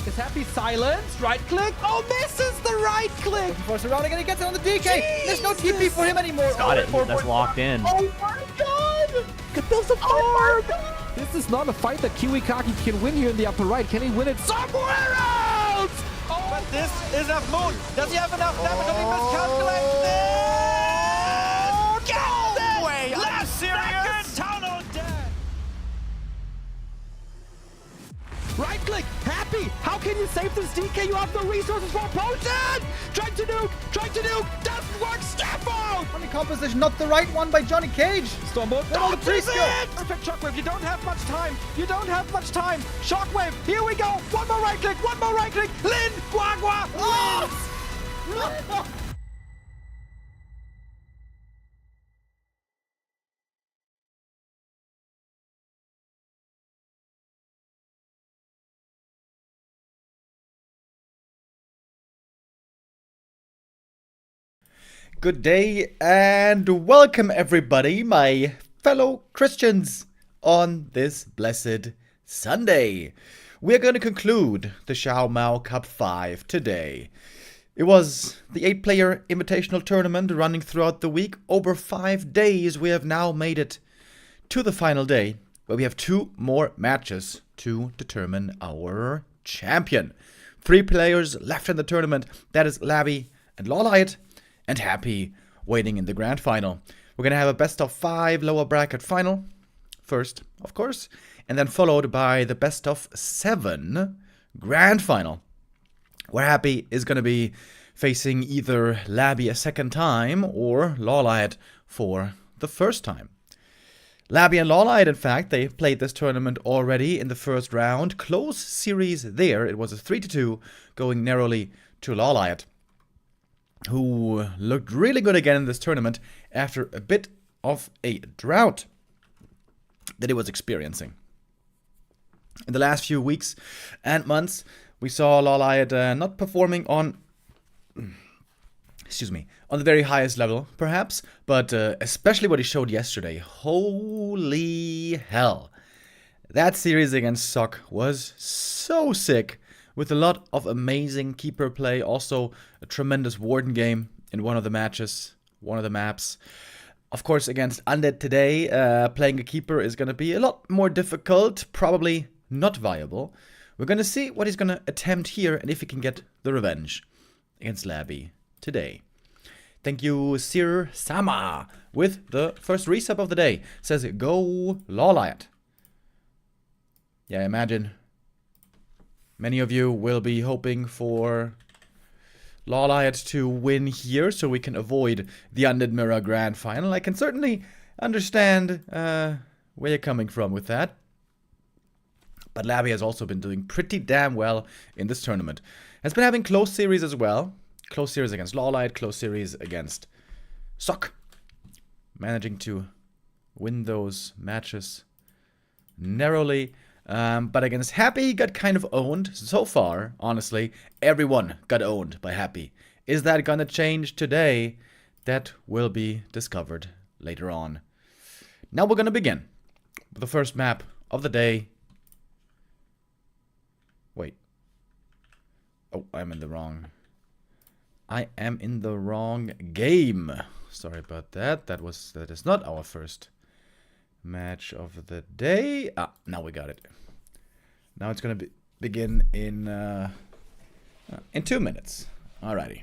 Is Happy silenced? Right click. Oh, misses the right click. Force around again. He gets it on the DK. There's no TP Jesus. for him anymore. Got it. That's locked in. Oh my god! Could build some Oh my god! This is not a fight that Kiwikaki can win here in the upper right. Can he win it somewhere else? Oh, But this is a moon. Does he have enough damage? Does he miscalculate this? no way! Last serious tunnel death. right click. Happy. How can you save this DK? You have no resources for a potion. Trying to nuke. Doesn't work. Step out. Funny composition, not the right one by Johnny Cage. Stormbolt. All the This is pre-skill. it. Perfect shockwave. You don't have much time. Shockwave. Here we go. One more right click. Lin. Guagua. Oh! Good day and welcome everybody, my fellow Christians, on this blessed Sunday. We're going to conclude the Xiaomao Cup 5 today. It was the 8-player invitational tournament running throughout the week. Over 5 days we have now made it to the final day, where we have 2 more matches to determine our champion. 3 players left in the tournament, that is Laby and LawLiet, and Happy waiting in the grand final. We're going to have a best of 5 lower bracket final first, of course, and then followed by the best of 7 grand final, where Happy is going to be facing either Laby a second time or LawLiet for the first time. Laby and LawLiet, in fact, they played this tournament already in the first round. Close series there. It was a 3-2 going narrowly to LawLiet, who looked really good again in this tournament after a bit of a drought that he was experiencing. In the last few weeks and months, we saw LawLiet not performing on the very highest level, perhaps, but especially what he showed yesterday. Holy hell. That series against Sok was so sick, with a lot of amazing keeper play, also a tremendous Warden game in one of the maps. Of course, against Undead today, playing a keeper is going to be a lot more difficult, probably not viable. We're going to see what he's going to attempt here and if he can get the revenge against Laby today. Thank you, Sir Sama, with the first resub of the day. Says, go LawLiet. Yeah, I imagine many of you will be hoping for LawLiet to win here so we can avoid the Undead Mirror Grand Final. I can certainly understand where you're coming from with that. But Laby has also been doing pretty damn well in this tournament. Has been having close series as well. Close series against LawLiet, close series against Sok. Managing to win those matches narrowly. But against Happy, got kind of owned. So far, honestly, everyone got owned by Happy. Is that gonna change today? That will be discovered later on. Now we're gonna begin with the first map of the day. Wait. Oh, I am in the wrong game. Sorry about that. That is not our first match of the day. Now we got it. Now it's gonna begin in 2 minutes. Alrighty.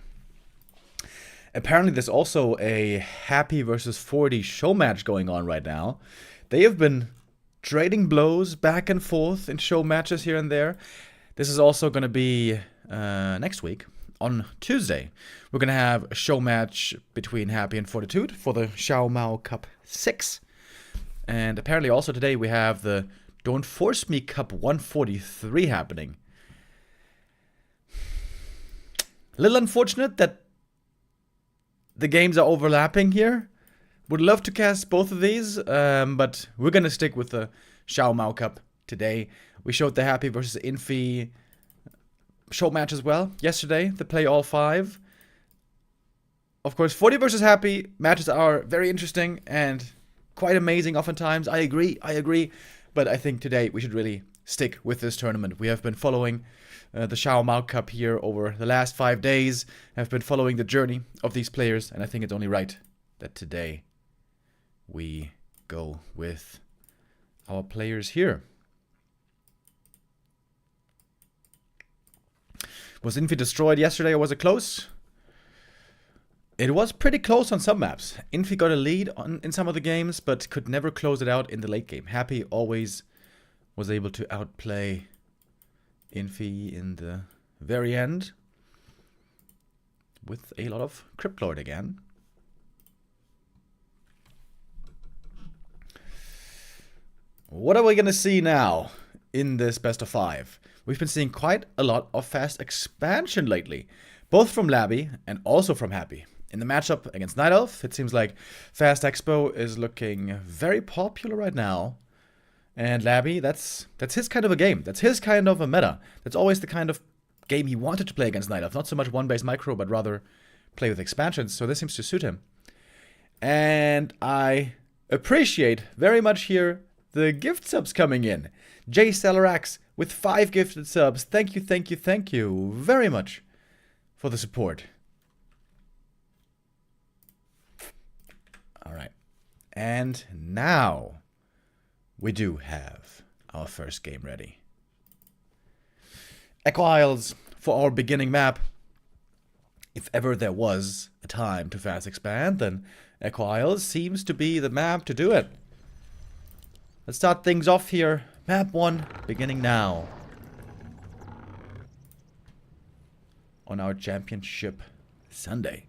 Apparently there's also a Happy versus 40 show match going on right now. They have been trading blows back and forth in show matches here and there. This is also gonna be next week. On Tuesday, we're gonna have a show match between Happy and Fortitude for the Xiaomao Cup 6. And apparently also today we have the Don't Force Me Cup 143 happening. A little unfortunate that the games are overlapping here. Would love to cast both of these, but we're going to stick with the Xiaomao Cup today. We showed the Happy versus Infi show match as well yesterday, the play all 5. Of course, 40 versus Happy matches are very interesting and quite amazing oftentimes. I agree. But I think today we should really stick with this tournament. We have been following the Xiaomao Cup here over the last 5 days. Have been following the journey of these players, and I think it's only right that today we go with our players here. Was Infi destroyed yesterday, or was it close? It was pretty close on some maps. Infi got a lead in some of the games, but could never close it out in the late game. Happy always was able to outplay Infi in the very end with a lot of Cryptlord again. What are we going to see now in this best of 5? We've been seeing quite a lot of fast expansion lately, both from Labby and also from Happy. In the matchup against Night Elf, it seems like Fast Expo is looking very popular right now. And Labby, that's his kind of a game. That's his kind of a meta. That's always the kind of game he wanted to play against Night Elf. Not so much one-base micro, but rather play with expansions. So this seems to suit him. And I appreciate very much here the gift subs coming in. J Stellarax with 5 gifted subs. Thank you very much for the support. Alright. And now we do have our first game ready. Echo Isles for our beginning map. If ever there was a time to fast expand, then Echo Isles seems to be the map to do it. Let's start things off here. Map 1, beginning now. On our championship Sunday.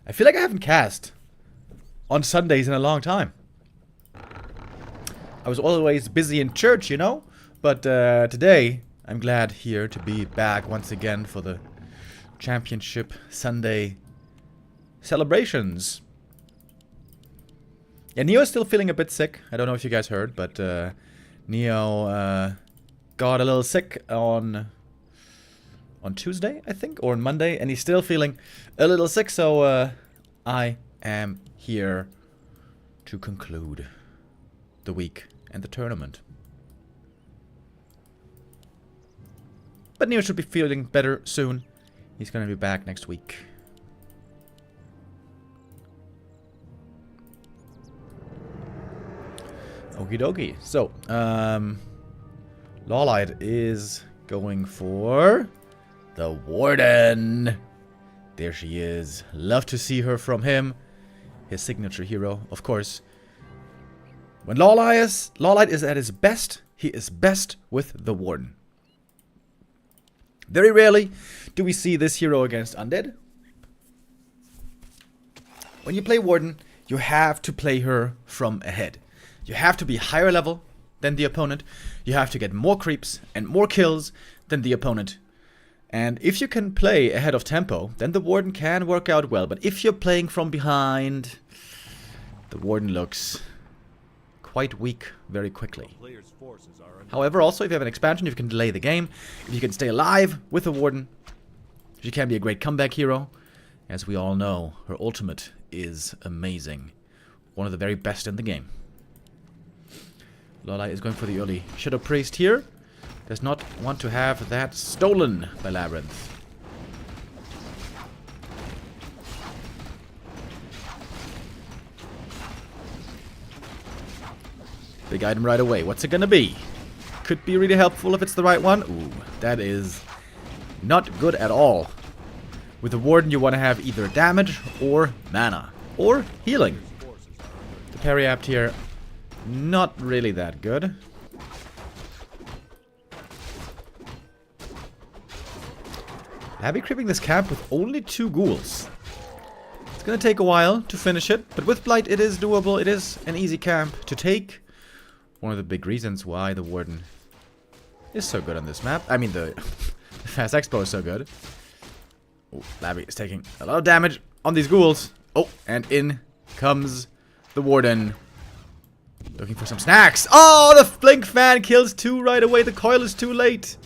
I feel like I haven't cast on Sundays in a long time. I was always busy in church, you know? But today, I'm glad here to be back once again for the championship Sunday celebrations. Yeah, Neo is still feeling a bit sick. I don't know if you guys heard, but Neo got a little sick on Tuesday, I think, or on Monday, and he's still feeling a little sick, so I am here to conclude the week and the tournament. But Neo should be feeling better soon. He's gonna be back next week. Okie dokie. So, LawLiet is going for the Warden. There she is. Love to see her from him. His signature hero, of course. When LawLiet is at his best, he is best with the Warden. Very rarely do we see this hero against Undead. When you play Warden, you have to play her from ahead. You have to be higher level than the opponent. You have to get more creeps and more kills than the opponent. And if you can play ahead of tempo, then the Warden can work out well. But if you're playing from behind, the Warden looks quite weak very quickly. However, also, if you have an expansion, if you can delay the game, if you can stay alive with the Warden, she can be a great comeback hero. As we all know, her ultimate is amazing. One of the very best in the game. LawLiet is going for the early Shadow Priest here. Does not want to have that stolen by LabyRinth. Big item right away. What's it gonna be? Could be really helpful if it's the right one. Ooh, that is not good at all. With the Warden, you want to have either damage or mana. Or healing. The parry apt here, not really that good. Labby creeping this camp with only 2 ghouls. It's gonna take a while to finish it, but with Blight it is doable. It is an easy camp to take. One of the big reasons why the Warden is so good on this map. I mean, the Fast Expo is so good. Oh, Labby is taking a lot of damage on these ghouls. Oh, and in comes the Warden. Looking for some snacks. Oh, the Blink Fan kills 2 right away. The coil is too late.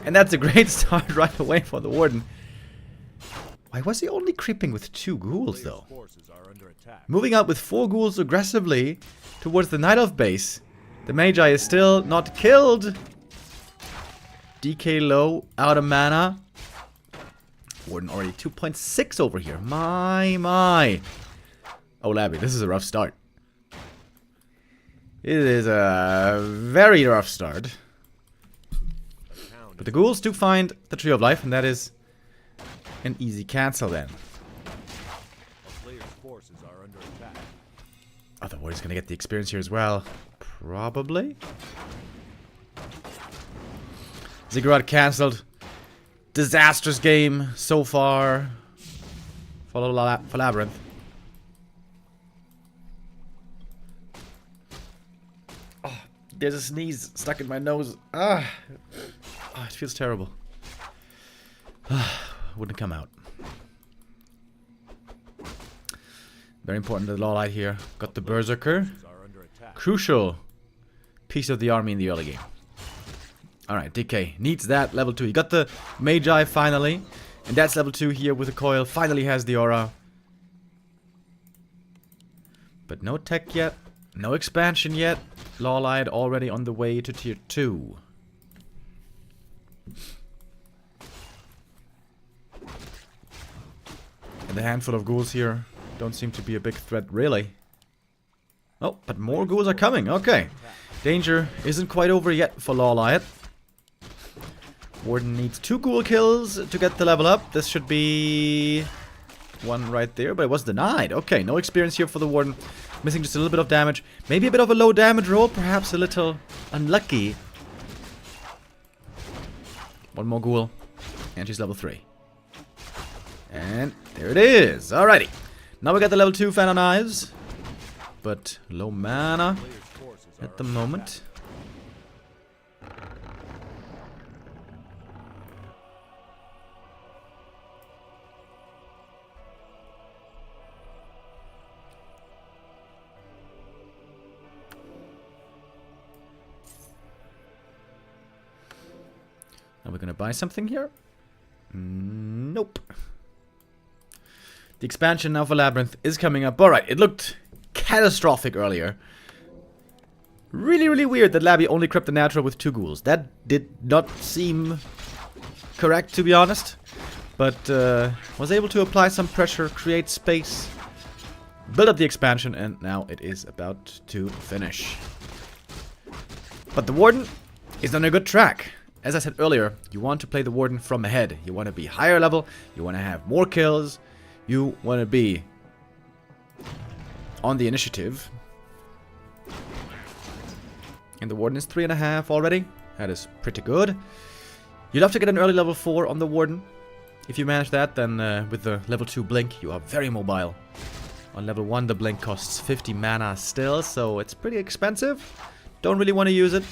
And that's a great start right away for the Warden. Why was he only creeping with 2 ghouls, though? Moving out with 4 ghouls aggressively towards the Night Elf base The Magi is still not killed. DK low, out of mana. Warden already 2.6 over here. My. Oh, Labby, this is a rough start. It is a very rough start. But the ghouls do find the Tree of Life, and that is an easy cancel then. Oh, the warrior's gonna get the experience here as well. Probably. Ziggurat cancelled. Disastrous game so far for LabyRinth. Oh, there's a sneeze stuck in my nose. Ah, oh, it feels terrible. Wouldn't come out. Very important, the LawLiet here. Got the Berserker. Crucial piece of the army in the early game. Alright, DK needs that level 2. He got the Magi finally. And that's level 2 here with the coil. Finally has the aura. But no tech yet. No expansion yet. LawLiet already on the way to tier 2. And the handful of ghouls here don't seem to be a big threat, really. Oh, but more ghouls are coming. Okay. Danger isn't quite over yet for LawLiet. Warden needs 2 ghoul kills to get the level up. This should be one right there, but it was denied. Okay, no experience here for the Warden. Missing just a little bit of damage. Maybe a bit of a low damage roll. Perhaps a little unlucky. One more ghoul. And she's level 3. And there it is. Alrighty. Now we got the level 2 Fan of Knives. But low mana at the moment. Are we gonna buy something here? Nope. The expansion now for LabyRinth is coming up. Alright, it looked catastrophic earlier. Really, really weird that Labby only crept the natural with 2 ghouls. That did not seem correct, to be honest. But was able to apply some pressure, create space, build up the expansion, and now it is about to finish. But the Warden is on a good track. As I said earlier, you want to play the Warden from ahead. You want to be higher level, you want to have more kills, you want to be on the initiative. And the Warden is 3.5 already. That is pretty good. You'd love to get an early level 4 on the Warden. If you manage that, then with the level 2 Blink, you are very mobile. On level 1, the Blink costs 50 mana still, so it's pretty expensive. Don't really want to use it.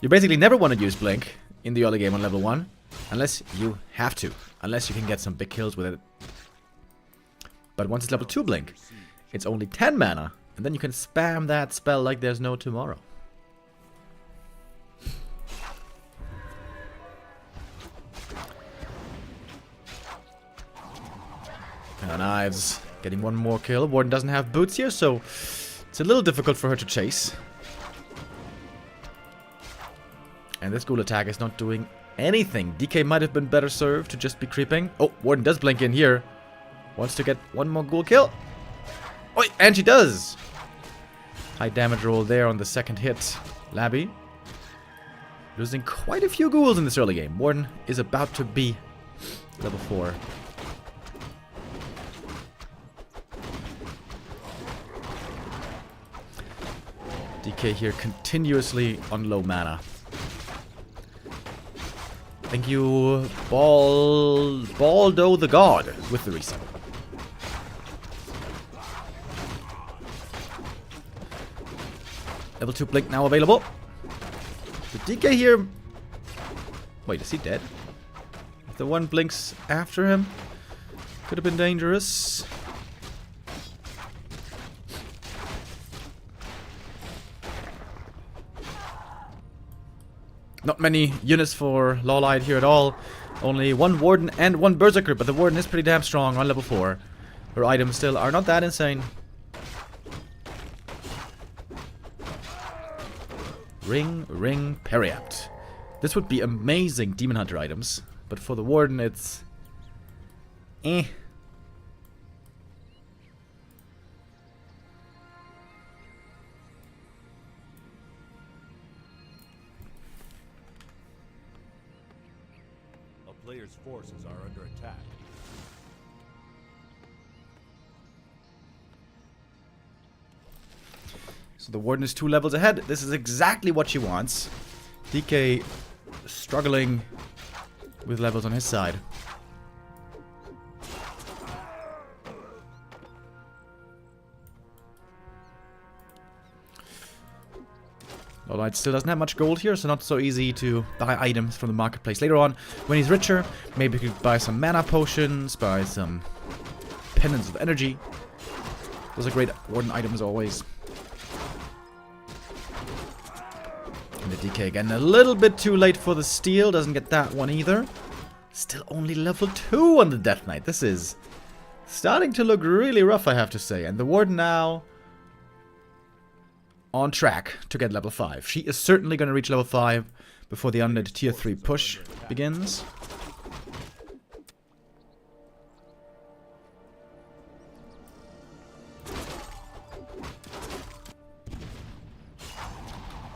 You basically never want to use Blink in the early game on level 1. Unless you have to. Unless you can get some big kills with it. But once it's level 2 Blink, it's only 10 mana. And then you can spam that spell like there's no tomorrow. Knives getting one more kill. Warden doesn't have boots here, so it's a little difficult for her to chase. And this ghoul attack is not doing anything. DK might have been better served to just be creeping. Oh, Warden does blink in here. Wants to get one more ghoul kill. Oh, and she does. High damage roll there on the second hit. Labby losing quite a few ghouls in this early game. Warden is about to be level 4. DK here continuously on low mana. Thank you, Baldo the God, with the reset. Level 2 Blink now available. The DK here... Wait, is he dead? If the one blinks after him, could have been dangerous. Not many units for LawLiet here at all. Only one Warden and one Berserker, but the Warden is pretty damn strong on level 4. Her items still are not that insane. Ring, Periapt. This would be amazing Demon Hunter items, but for the Warden it's... eh. A player's forces are under attack. So the Warden is 2 levels ahead. This is exactly what she wants. DK struggling with levels on his side. LawLiet still doesn't have much gold here, so not so easy to buy items from the marketplace. Later on, when he's richer, maybe he could buy some mana potions, buy some pendants of energy. Those are great Warden items always. And the DK again, a little bit too late for the steal. Doesn't get that one either. Still only level 2 on the Death Knight. This is starting to look really rough, I have to say. And the Warden now on track to get level 5. She is certainly going to reach level 5 before the Undead tier 3 push begins.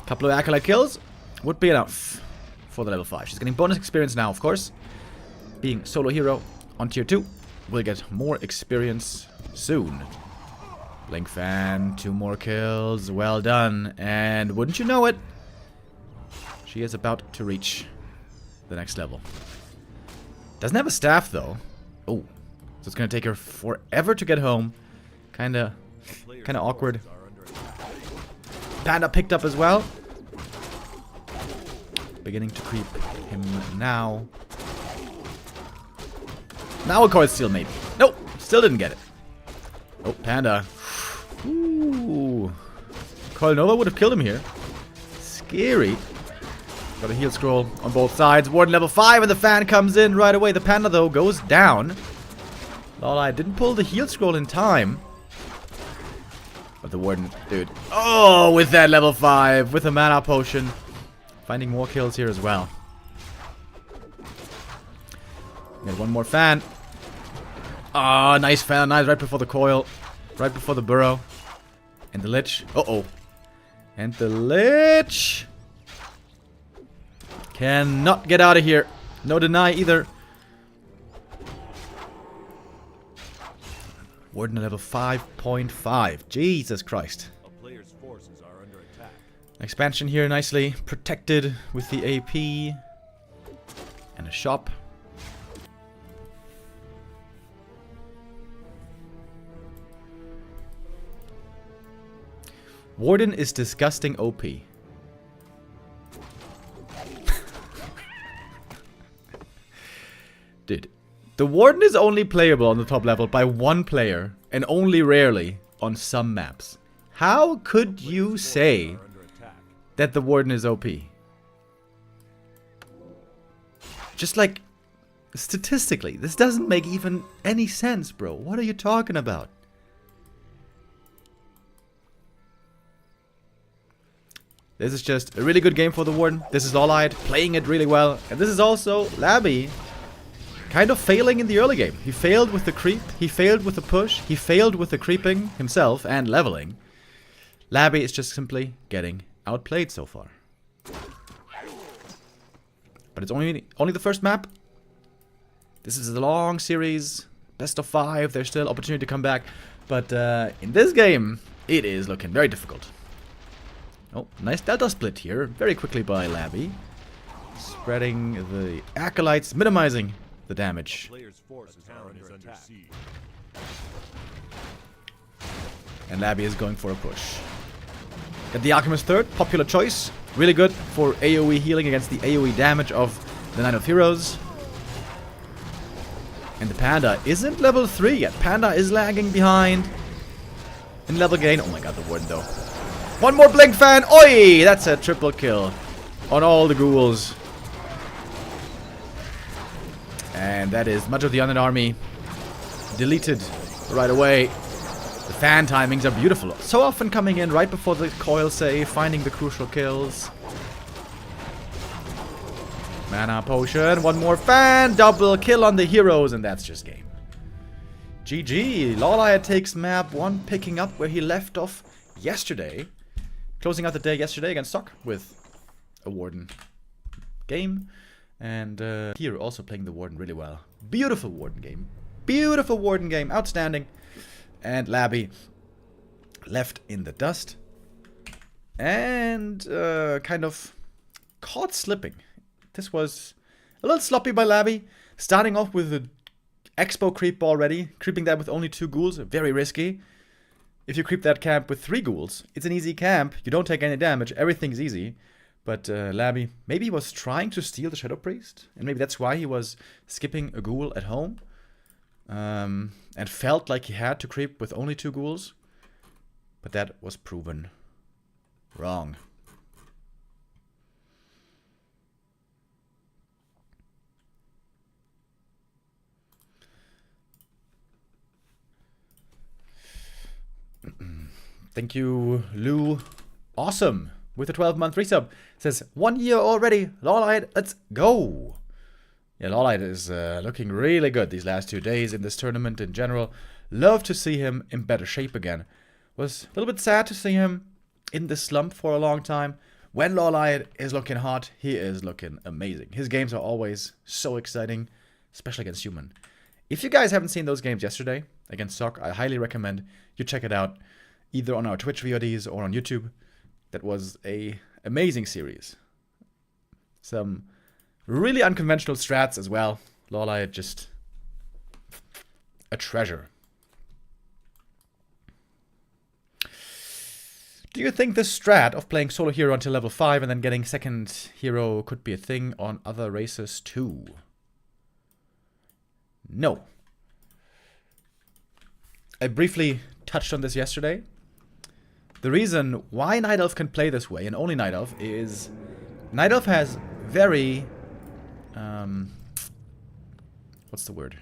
Couple of Acolyte kills would be enough for the level 5. She's getting bonus experience now, of course. Being solo hero on tier 2 will get more experience soon. Blink Fan, 2 more kills, well done. And wouldn't you know it, she is about to reach the next level. Doesn't have a staff though. Oh, so it's gonna take her forever to get home. Kinda awkward. Panda picked up as well. Beginning to creep him now. Now a coil steal maybe. Nope, still didn't get it. Oh, Panda. Ooh. Coil Nova would have killed him here. Scary. Got a heal scroll on both sides. Warden level 5 and the fan comes in right away. The Panda though goes down. LawLiet didn't pull the heal scroll in time. But the Warden, dude. Oh, with that level 5. With a mana potion. Finding more kills here as well. Get one more fan. Ah, nice fan. Nice right before the coil. Right before the burrow. And the Lich. Uh-oh. And the Lich cannot get out of here. No deny either. Warden level 5.5. Jesus Christ. A player's forces are under attack. Expansion here nicely protected with the AP. And a shop. Warden is disgusting OP. Dude, the Warden is only playable on the top level by one player, and only rarely on some maps. How could you say that the Warden is OP? Just like, statistically, this doesn't make even any sense, bro. What are you talking about? This is just a really good game for the Warden. This is LawLiet playing it really well. And this is also Labby kind of failing in the early game. He failed with the creep. He failed with the push. He failed with the creeping himself and leveling. Labby is just simply getting outplayed so far. But it's only the first map. This is a long series. Best of 5. There's still opportunity to come back. But in this game, it is looking very difficult. Oh, nice delta split here. Very quickly by Labby. Spreading the acolytes, minimizing the damage. Player's forces are under attack. And Labby is going for a push. Get the Alchemist third, popular choice. Really good for AoE healing against the AoE damage of the Knight of Heroes. And the Panda isn't level 3 yet. Panda is lagging behind in level gain. Oh my god, the Warden though. One more Blink Fan. Oi! That's a triple kill on all the ghouls. And that is much of the Undead army deleted right away. The fan timings are beautiful. So often coming in right before the coil save, finding the crucial kills. Mana potion, one more fan, double kill on the heroes, and that's just game. GG, LawLiet takes map 1, picking up where he left off yesterday. Closing out the day yesterday against Sock with a Warden game. And here also playing the Warden really well. Beautiful Warden game. Beautiful Warden game, outstanding. And Labby left in the dust. And kind of caught slipping. This was a little sloppy by Labby. Starting off with the Expo creep already. Creeping that with only 2 ghouls. Very risky. If you creep that camp with 3 ghouls, it's an easy camp. You don't take any damage. Everything's easy. But Labby maybe he was trying to steal the Shadow Priest. And maybe that's why he was skipping a ghoul at home. And felt like he had to creep with only 2 ghouls. But that was proven wrong. Thank you, Lou. Awesome. With a 12-month resub. Says, 1 year already. LawLiet, let's go. Yeah, LawLiet is looking really good these last 2 days in this tournament in general. Love to see him in better shape again. Was a little bit sad to see him in this slump for a long time. When LawLiet is looking hot, he is looking amazing. His games are always so exciting, especially against Human. If you guys haven't seen those games yesterday against Sock, I highly recommend you check it out. Either on our Twitch VODs or on YouTube. That was a amazing series. Some really unconventional strats as well. LawLiet just a treasure. Do you think this strat of playing solo hero until level 5 and then getting second hero could be a thing on other races too? No. I briefly touched on this yesterday. The reason why Night Elf can play this way, and only Night Elf, is Night Elf has very... what's the word?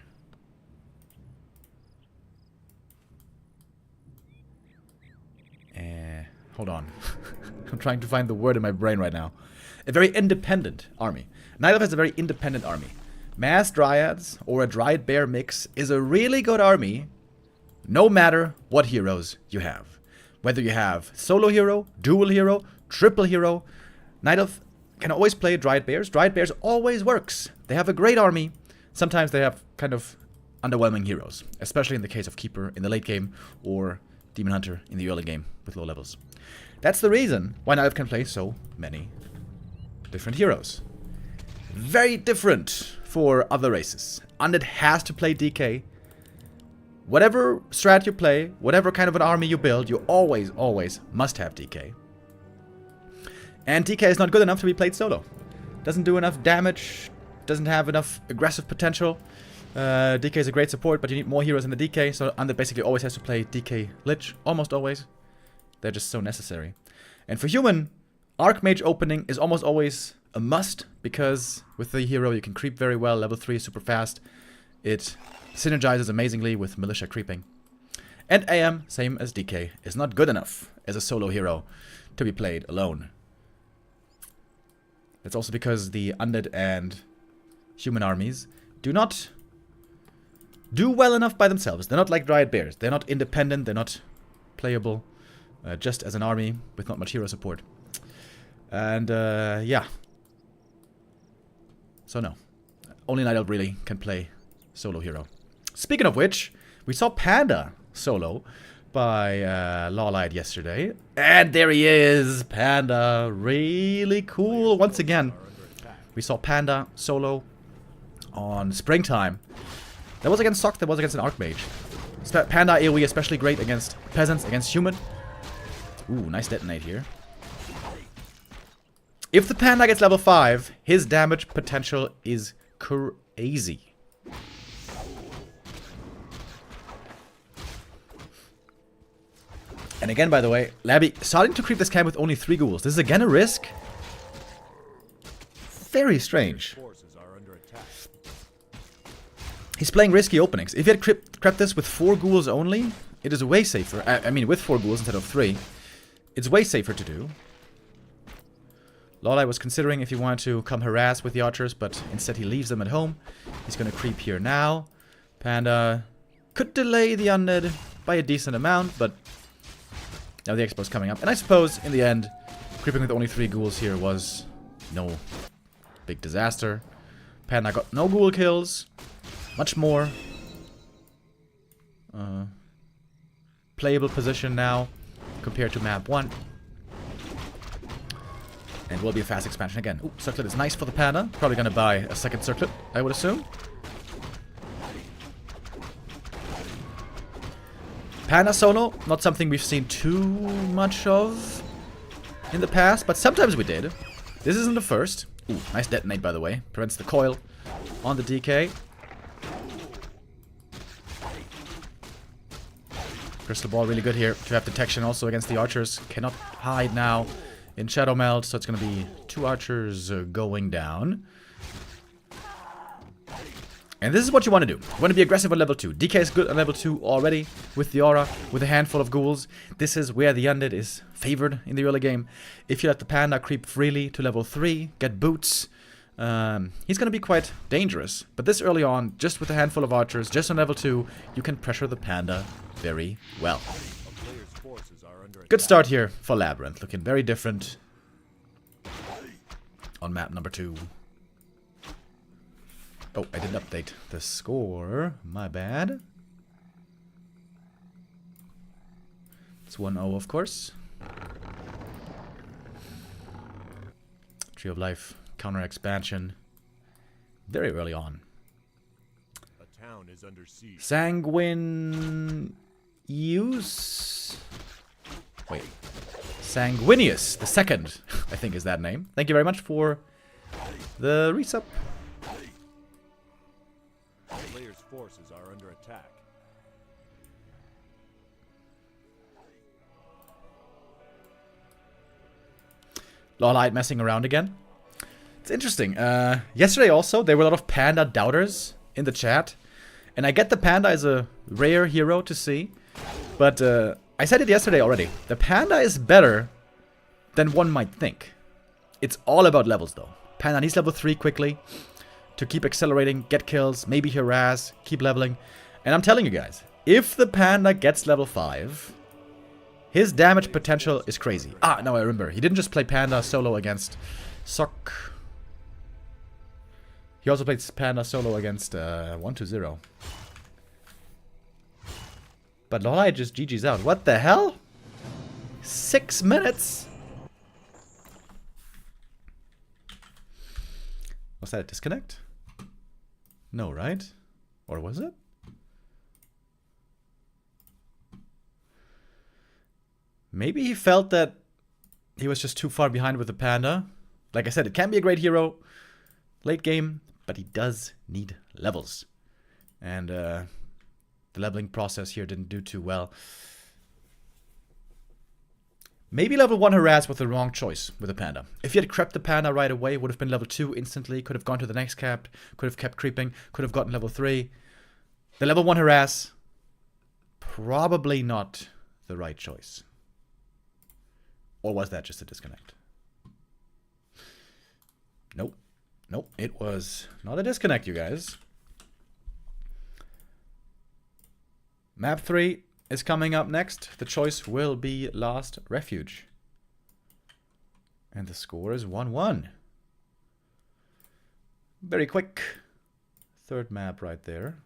Hold on. I'm trying to find the word in my brain right now. A very independent army. Night Elf has a very independent army. Mass Dryads or a Dryad Bear mix is a really good army, no matter what heroes you have. Whether you have solo hero, dual hero, triple hero, Night Elf can always play Dryad Bears. Dryad Bears always works. They have a great army. Sometimes they have kind of underwhelming heroes, especially in the case of Keeper in the late game or Demon Hunter in the early game with low levels. That's the reason why Night Elf can play so many different heroes. Very different for other races. Undead has to play DK. Whatever strat you play, whatever kind of an army you build, you always, always must have DK. And DK is not good enough to be played solo. Doesn't do enough damage, doesn't have enough aggressive potential. DK is a great support, but you need more heroes in the DK, so Undead basically always has to play DK Lich, almost always. They're just so necessary. And for Human, Archmage opening is almost always a must, because with the hero you can creep very well, level 3 super fast. It synergizes amazingly with Militia creeping. And AM, same as DK, is not good enough as a solo hero to be played alone. That's also because the Undead and Human armies do not do well enough by themselves. They're not like Dryad Bears. They're not independent, they're not playable just as an army with not much hero support. And yeah. So no. Only Night Elf really can play solo hero. Speaking of which, we saw Panda solo by LawLiet yesterday. And there he is! Panda. Really cool. Once again, we saw Panda solo on Springtime. That was against Sock, that was against an Archmage. Panda AoE especially great against Peasants, against Human. Ooh, nice detonate here. If the Panda gets level 5, his damage potential is crazy. And again, by the way, Labby starting to creep this camp with only 3 ghouls. This is again a risk. Very strange. Forces are under attack. He's playing risky openings. If he had crept this with 4 ghouls only, it is way safer. I mean, with 4 ghouls instead of 3. It's way safer to do. LawLiet was considering if he wanted to come harass with the archers, but instead he leaves them at home. He's going to creep here now. Panda could delay the undead by a decent amount, but now the expo's coming up. And I suppose, in the end, creeping with only 3 ghouls here was no big disaster. Panda got no ghoul kills. Much more playable position now compared to map 1. And will be a fast expansion again. Ooh, circlet is nice for the Panda. Probably gonna buy a second circlet, I would assume. Panda solo, not something we've seen too much of in the past, but sometimes we did. This isn't the first. Ooh, nice detonate, by the way. Prevents the coil on the DK. Crystal Ball really good here to have detection also against the archers. Cannot hide now in Shadow Meld, so it's going to be 2 archers going down. And this is what you want to do. You want to be aggressive on level 2. DK is good on level 2 already with the aura, with a handful of ghouls. This is where the undead is favored in the early game. If you let the Panda creep freely to level 3, get boots, he's going to be quite dangerous. But this early on, just with a handful of archers, just on level 2, you can pressure the Panda very well. Good start here for LabyRinth. Looking very different on map number 2. Oh, I didn't update the score. My bad. It's 1-0, of course. Tree of Life counter expansion. Very early on. A town is under siege. Sanguine use. Wait. Sanguinius, the second, I think is that name. Thank you very much for the resub. Players' forces are under attack. LawLiet messing around again. It's interesting. Yesterday also, there were a lot of Panda doubters in the chat. And I get the Panda is a rare hero to see. But I said it yesterday already. The Panda is better than one might think. It's all about levels though. Panda needs level 3 quickly to keep accelerating, get kills, maybe harass, keep leveling. And I'm telling you guys, if the Panda gets level 5, his damage potential is crazy. Ah, now I remember. He didn't just play Panda solo against Sok. He also played Panda solo against 120. But LawLiet just GG's out. What the hell? 6 minutes? Was that a disconnect? No, right? Or was it? Maybe he felt that he was just too far behind with the Panda. Like I said, it can be a great hero late game, but he does need levels. And the leveling process here didn't do too well. Maybe level 1 harass was the wrong choice with the Panda. If he had crept the Panda right away, would have been level 2 instantly, could have gone to the next cap, could have kept creeping, could have gotten level 3. The level 1 harass, probably not the right choice. Or was that just a disconnect? Nope. Nope, it was not a disconnect, you guys. Map 3 is coming up next. The choice will be Last Refuge. And the score is 1-1. Very quick. Third map right there.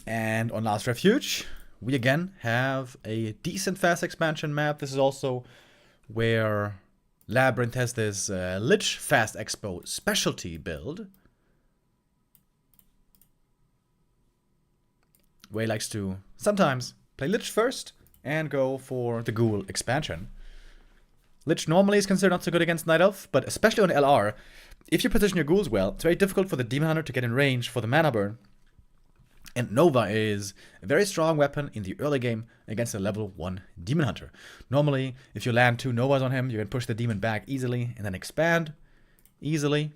And on Last Refuge, we again have a decent fast expansion map. This is also where LabyRinth has this Lich Fast Expo specialty build, where he likes to sometimes play Lich first and go for the Ghoul expansion. Lich normally is considered not so good against Night Elf, but especially on LR, if you position your Ghouls well, it's very difficult for the Demon Hunter to get in range for the mana burn. And Nova is a very strong weapon in the early game against a level 1 Demon Hunter. Normally, if you land 2 Novas on him, you can push the demon back easily and then expand. easily.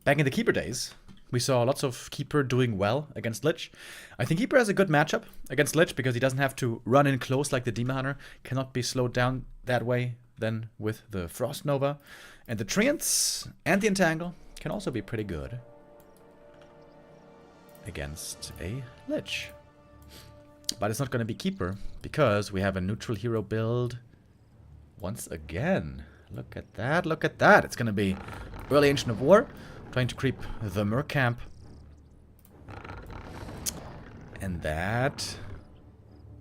Back in the Keeper days, we saw lots of Keeper doing well against Lich. I think Keeper has a good matchup against Lich because he doesn't have to run in close like the Demon Hunter. Cannot be slowed down that way than with the Frost Nova. And the Treants and the Entangle can also be pretty good against a Lich. But it's not going to be Keeper because we have a neutral hero build once again. Look at that, look at that. It's going to be early Ancient of War, trying to creep the Merc camp. And that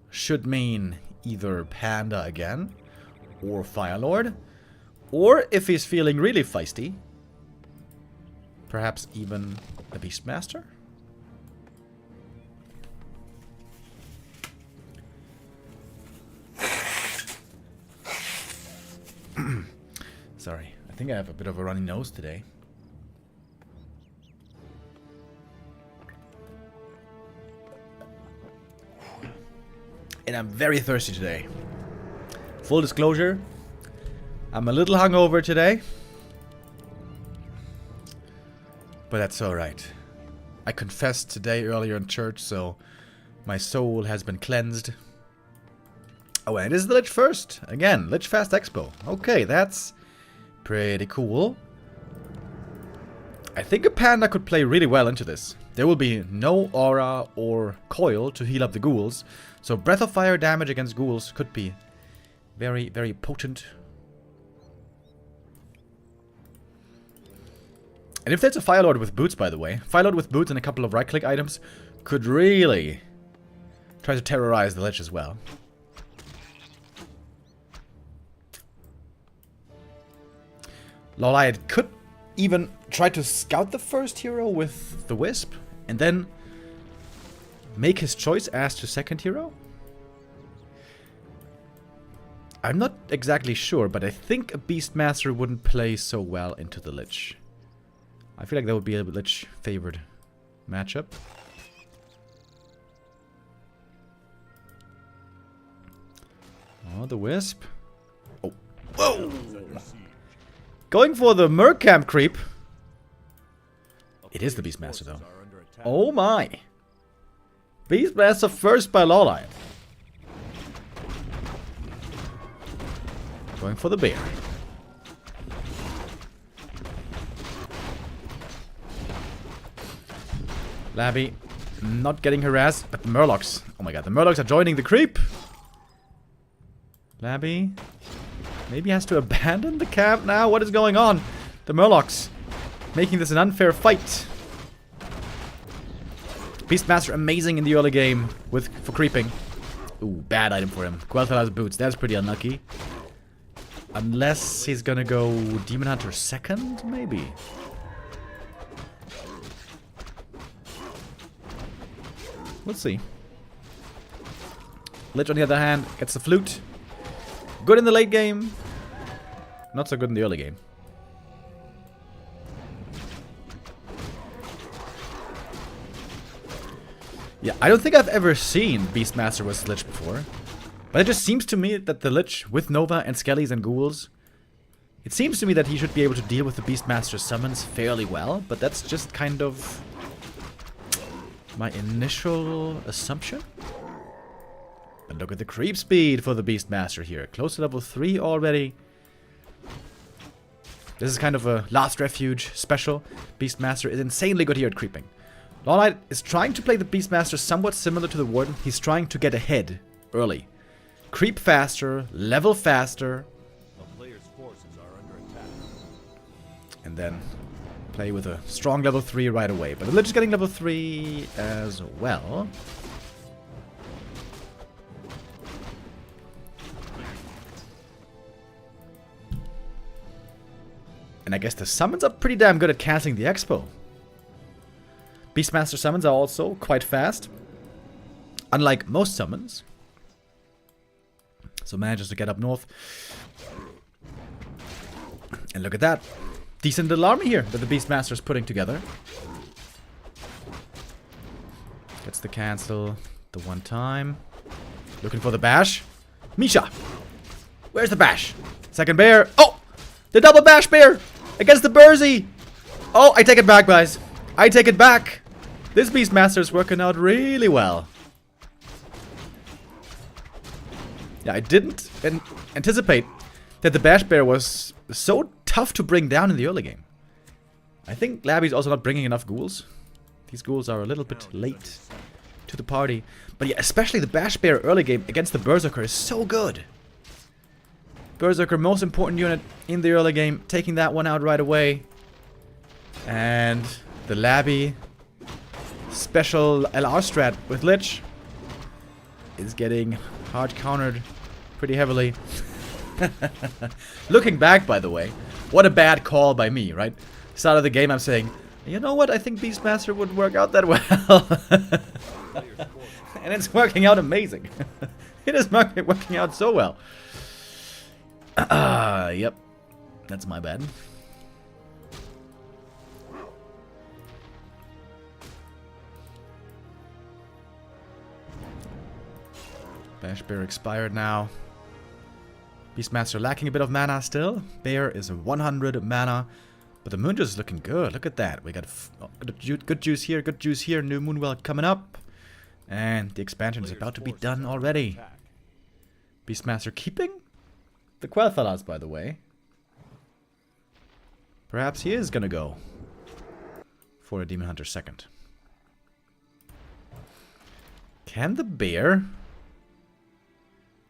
should mean either Panda again, or Firelord, or if he's feeling really feisty, perhaps even a Beastmaster? Sorry, I think I have a bit of a runny nose today. And I'm very thirsty today. Full disclosure, I'm a little hungover today. But that's alright. I confessed today earlier in church, so my soul has been cleansed. Oh, and it is the Lich first. Again, Lich Fast Expo. Okay, that's pretty cool. I think a Panda could play really well into this. There will be no aura or coil to heal up the ghouls, so Breath of Fire damage against ghouls could be very, very potent. And if there's a Firelord with boots, by the way, Firelord with boots and a couple of right-click items could really try to terrorize the Lich as well. LawLiet could even try to scout the first hero with the Wisp, and then make his choice as to second hero? I'm not exactly sure, but I think a Beastmaster wouldn't play so well into the Lich. I feel like that would be a Lich favored matchup. Oh, the Wisp. Oh, whoa! Going for the Merc camp creep. It is the Beastmaster though. Oh my! Beastmaster first by LawLiet. Going for the bear. Labby not getting harassed, but the Murlocs. Oh my god, the Murlocs are joining the creep. Labby maybe has to abandon the camp now. What is going on? The Murlocs making this an unfair fight. Beastmaster amazing in the early game for creeping. Ooh, bad item for him. Quel'Thuz's boots. That's pretty unlucky. Unless he's gonna go Demon Hunter second, maybe. We'll see. Lich, on the other hand, gets the flute. Good in the late game. Not so good in the early game. Yeah, I don't think I've ever seen Beastmaster with Lich before. But it just seems to me that the Lich with Nova and Skellies and Ghouls, it seems to me that he should be able to deal with the Beastmaster summons fairly well, but that's just kind of my initial assumption. And look at the creep speed for the Beastmaster here. Close to level 3 already. This is kind of a last refuge special. Beastmaster is insanely good here at creeping. LawLiet is trying to play the Beastmaster somewhat similar to the Warden. He's trying to get ahead early. Creep faster, level faster. A player's forces are under attack. And then play with a strong level 3 right away. But the Lich is getting level 3 as well. And I guess the summons are pretty damn good at canceling the expo. Beastmaster summons are also quite fast. Unlike most summons. So manages to get up north. And look at that. Decent little army here that the Beastmaster is putting together. Gets the cancel the one time. Looking for the bash. Misha! Where's the bash? Second bear. Oh! The double bash bear! Against the Bursey! Oh, I take it back, guys. I take it back. This Beastmaster is working out really well. Yeah, I didn't anticipate that the bash bear was so tough to bring down in the early game. I think Labby's also not bringing enough ghouls. These ghouls are a little bit late to the party. But yeah, especially the bash bear early game against the Berserker is so good. Berserker, most important unit in the early game, taking that one out right away. And the Labby special LR strat with Lich is getting hard countered pretty heavily. Looking back, by the way, what a bad call by me, right? Start of the game I'm saying, you know what, I think Beastmaster would work out that well. And it's working out amazing. It is working out so well. Yep. That's my bad. Bash Bear expired now. Beastmaster lacking a bit of mana still. Bear is 100 mana. But the Moon Juice is looking good. Look at that. We got good juice here, good juice here. New Moonwell coming up. And the expansion is about to be done already. Beastmaster keeping the Quel'Thalas, by the way. Perhaps he is gonna go for a Demon Hunter second. Can the bear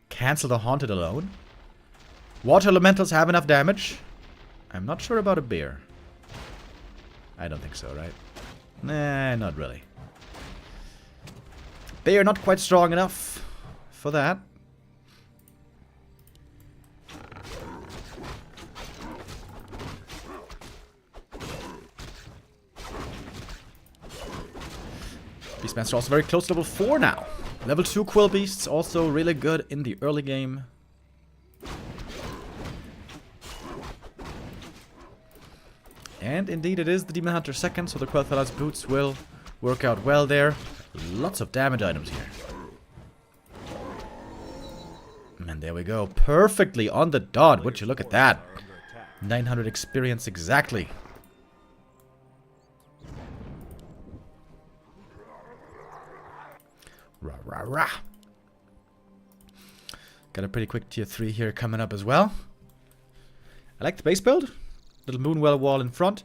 cancel the Haunted alone? Water Elementals have enough damage. I'm not sure about a bear. I don't think so, right? Nah, not really. Bear not quite strong enough for that. Beastmaster also very close to level 4 now. Level 2 Quill Beasts also really good in the early game. And indeed it is the Demon Hunter second, so the Quel'Thalas boots will work out well there. Lots of damage items here. And there we go. Perfectly on the dot. Would you look at that? 900 experience exactly. Rah, rah, rah. Got a pretty quick tier 3 here coming up as well. I like the base build. Little Moonwell wall in front.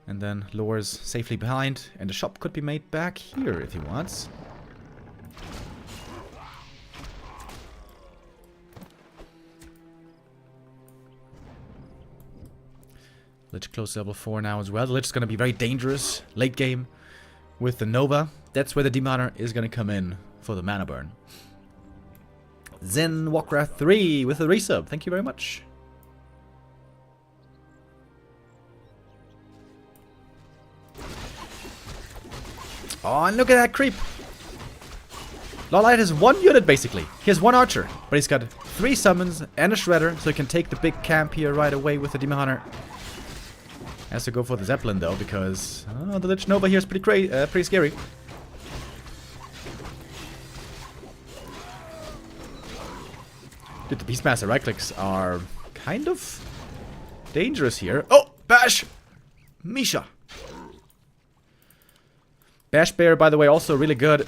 And then lures safely behind. And the shop could be made back here if he wants. Lich close to level 4 now as well. The Lich is going to be very dangerous late game with the Nova. That's where the Demoner is going to come in for the mana burn. Zen Warcraft 3 with a resub. Thank you very much. Oh, and look at that creep. LawLiet has one unit, basically. He has one archer, but he's got 3 summons and a shredder, so he can take the big camp here right away with the Demon Hunter. Has to go for the Zeppelin, though, because the Lich Nova here is pretty scary. Dude, the Beastmaster right-clicks are kind of dangerous here. Oh, Bash! Misha! Bash Bear, by the way, also really good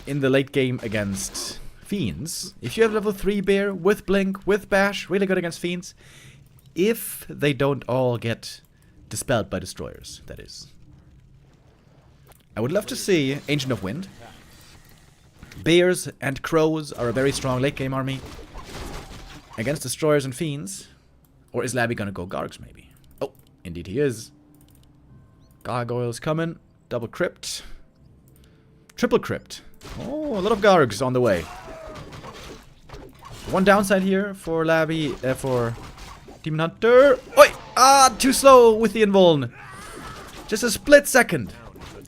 in the late game against Fiends. If you have level 3 Bear with Blink, with Bash, really good against Fiends. If they don't all get dispelled by Destroyers, that is. I would love to see Ancient of Wind. Bears and Crows are a very strong late game army against Destroyers and Fiends. Or is Labby gonna go Gargs, maybe? Oh, indeed he is. Gargoyles coming. Double Crypt. Triple Crypt. Oh, a lot of Gargs on the way. One downside here for Labby, for Demon Hunter. Oi! Ah, too slow with the Invuln. Just a split second.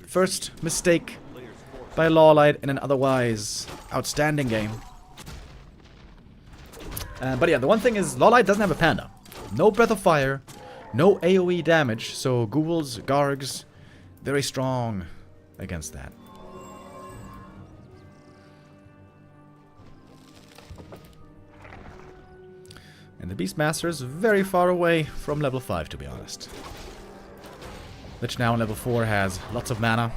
First mistake by LawLiet in an otherwise outstanding game. But yeah, the one thing is LawLiet doesn't have a Panda. No Breath of Fire, no AoE damage, so Ghouls, Gargs, very strong against that. And the Beastmaster is very far away from level 5, to be honest. Lich now on level 4 has lots of mana.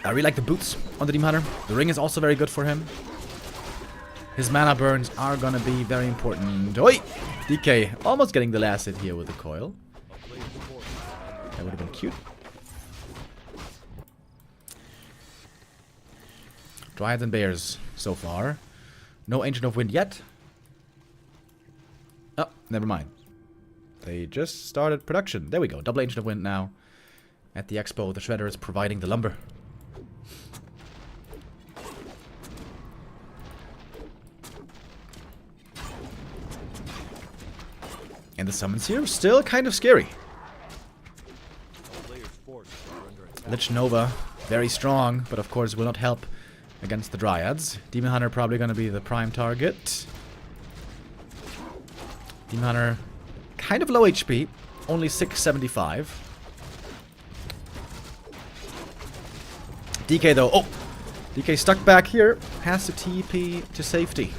I really like the boots on the Demon Hunter. The ring is also very good for him. His mana burns are gonna be very important. Oi! DK almost getting the last hit here with the coil. That would have been cute. Dryads and Bears so far. No Ancient of Wind yet. Oh, never mind. They just started production. There we go. Double Ancient of Wind now. At the expo, the Shredder is providing the lumber. And the summons here still kind of scary. Lich Nova, very strong, but of course will not help against the Dryads. Demon Hunter probably going to be the prime target. Demon Hunter kind of low HP, only 675. DK though, oh! DK stuck back here, has to TP to safety.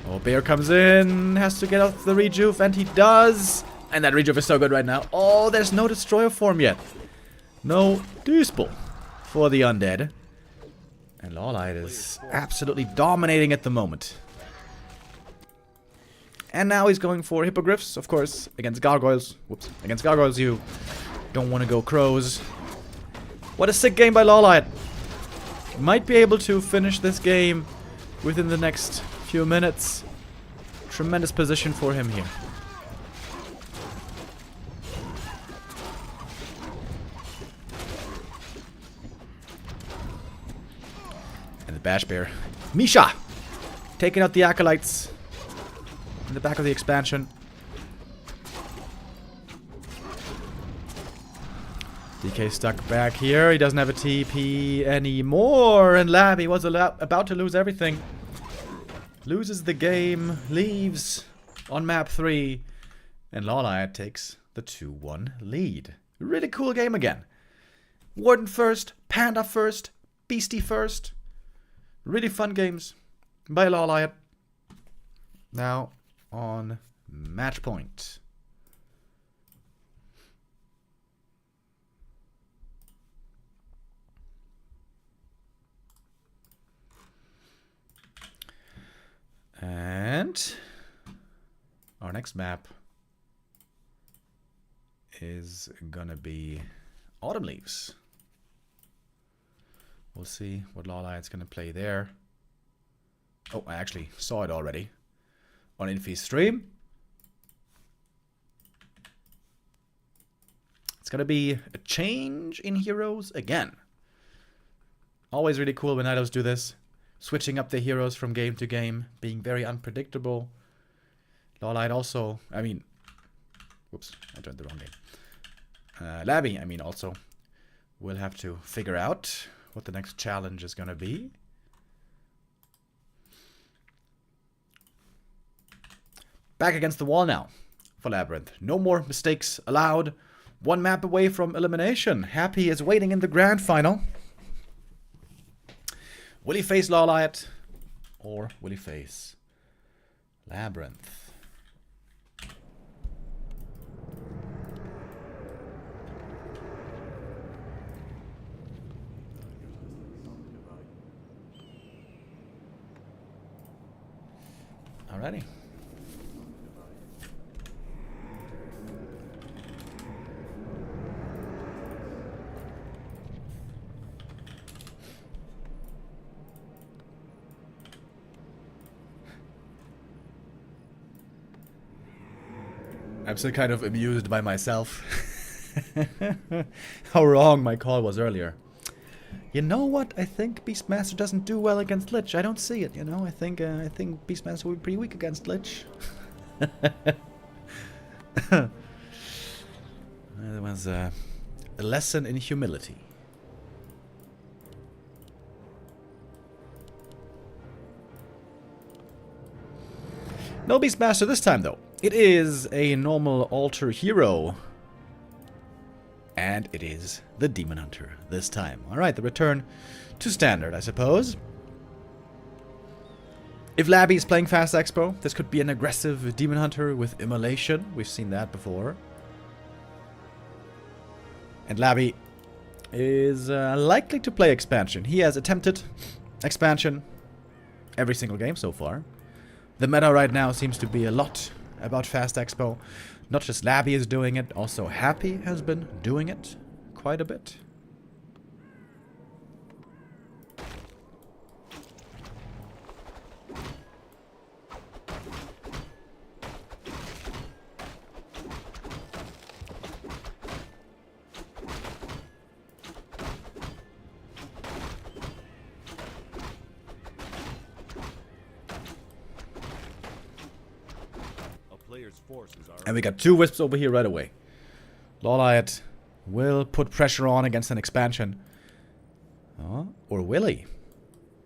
Oh, Bear comes in, has to get out the rejuve, and he does. And that rejuve is so good right now. Oh, there's no Destroyer form yet. No Dispel for the undead. And LawLiet is absolutely dominating at the moment. And now he's going for Hippogriffs, of course, against Gargoyles. Whoops. Against Gargoyles, you don't want to go Crows. What a sick game by LawLiet. Might be able to finish this game within the next few minutes. Tremendous position for him here. And the Bash Bear. Misha! Taking out the Acolytes. In the back of the expansion. DK stuck back here. He doesn't have a TP anymore. And Labby was about to lose everything. Loses the game. Leaves on map 3. And LawLiet takes the 2-1 lead. Really cool game again. Warden first. Panda first. Beastie first. Really fun games by LawLiet. Now on match point. And our next map is gonna be Autumn Leaves. We'll see what LawLiet's gonna play there. Oh, I actually saw it already on Infi's stream. It's gonna be a change in heroes again. Always really cool when idols do this. Switching up the heroes from game to game, being very unpredictable. LawLiet also, whoops, I joined the wrong game. Labby, also will have to figure out what the next challenge is gonna be. Back against the wall now for LabyRinth. No more mistakes allowed. One map away from elimination. Happy is waiting in the grand final. Will he face LawLiet or will he face LabyRinth? Alrighty. I'm still kind of amused by myself. How wrong my call was earlier. You know what? I think Beastmaster doesn't do well against Lich. I don't see it, you know? I think Beastmaster will be pretty weak against Lich. That was a lesson in humility. No Beastmaster this time, though. It is a normal altar hero. And it is the Demon Hunter this time. Alright, the return to standard, I suppose. If Labby is playing Fast Expo, this could be an aggressive Demon Hunter with Immolation. We've seen that before. And Labby is likely to play expansion. He has attempted expansion every single game so far. The meta right now seems to be a lot about Fast Expo. Not just Labby is doing it, also Happy has been doing it quite a bit. And we got 2 Wisps over here right away. LawLiet will put pressure on against an expansion. Oh, or will he?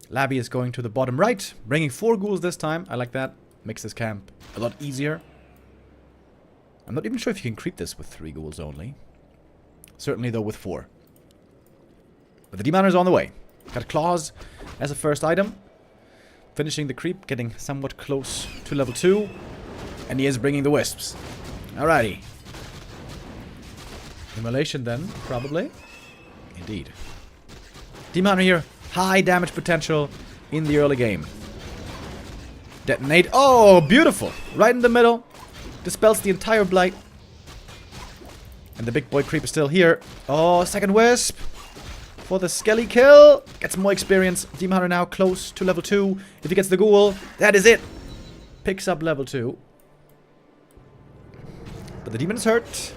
Labby is going to the bottom right, bringing 4 ghouls this time. I like that. Makes this camp a lot easier. I'm not even sure if you can creep this with 3 ghouls only. Certainly though with 4. But the Demon Hunter is on the way. Got Claws as a first item. Finishing the creep, getting somewhat close to level 2. And he is bringing the Wisps. Alrighty. Immolation then, probably. Indeed. Demon Hunter here. High damage potential in the early game. Detonate. Oh, beautiful. Right in the middle. Dispels the entire blight. And the big boy creep is still here. Oh, second Wisp. For the Skelly kill. Gets more experience. Demon Hunter now close to level 2. If he gets the ghoul, that is it. Picks up level 2. But the demon is hurt.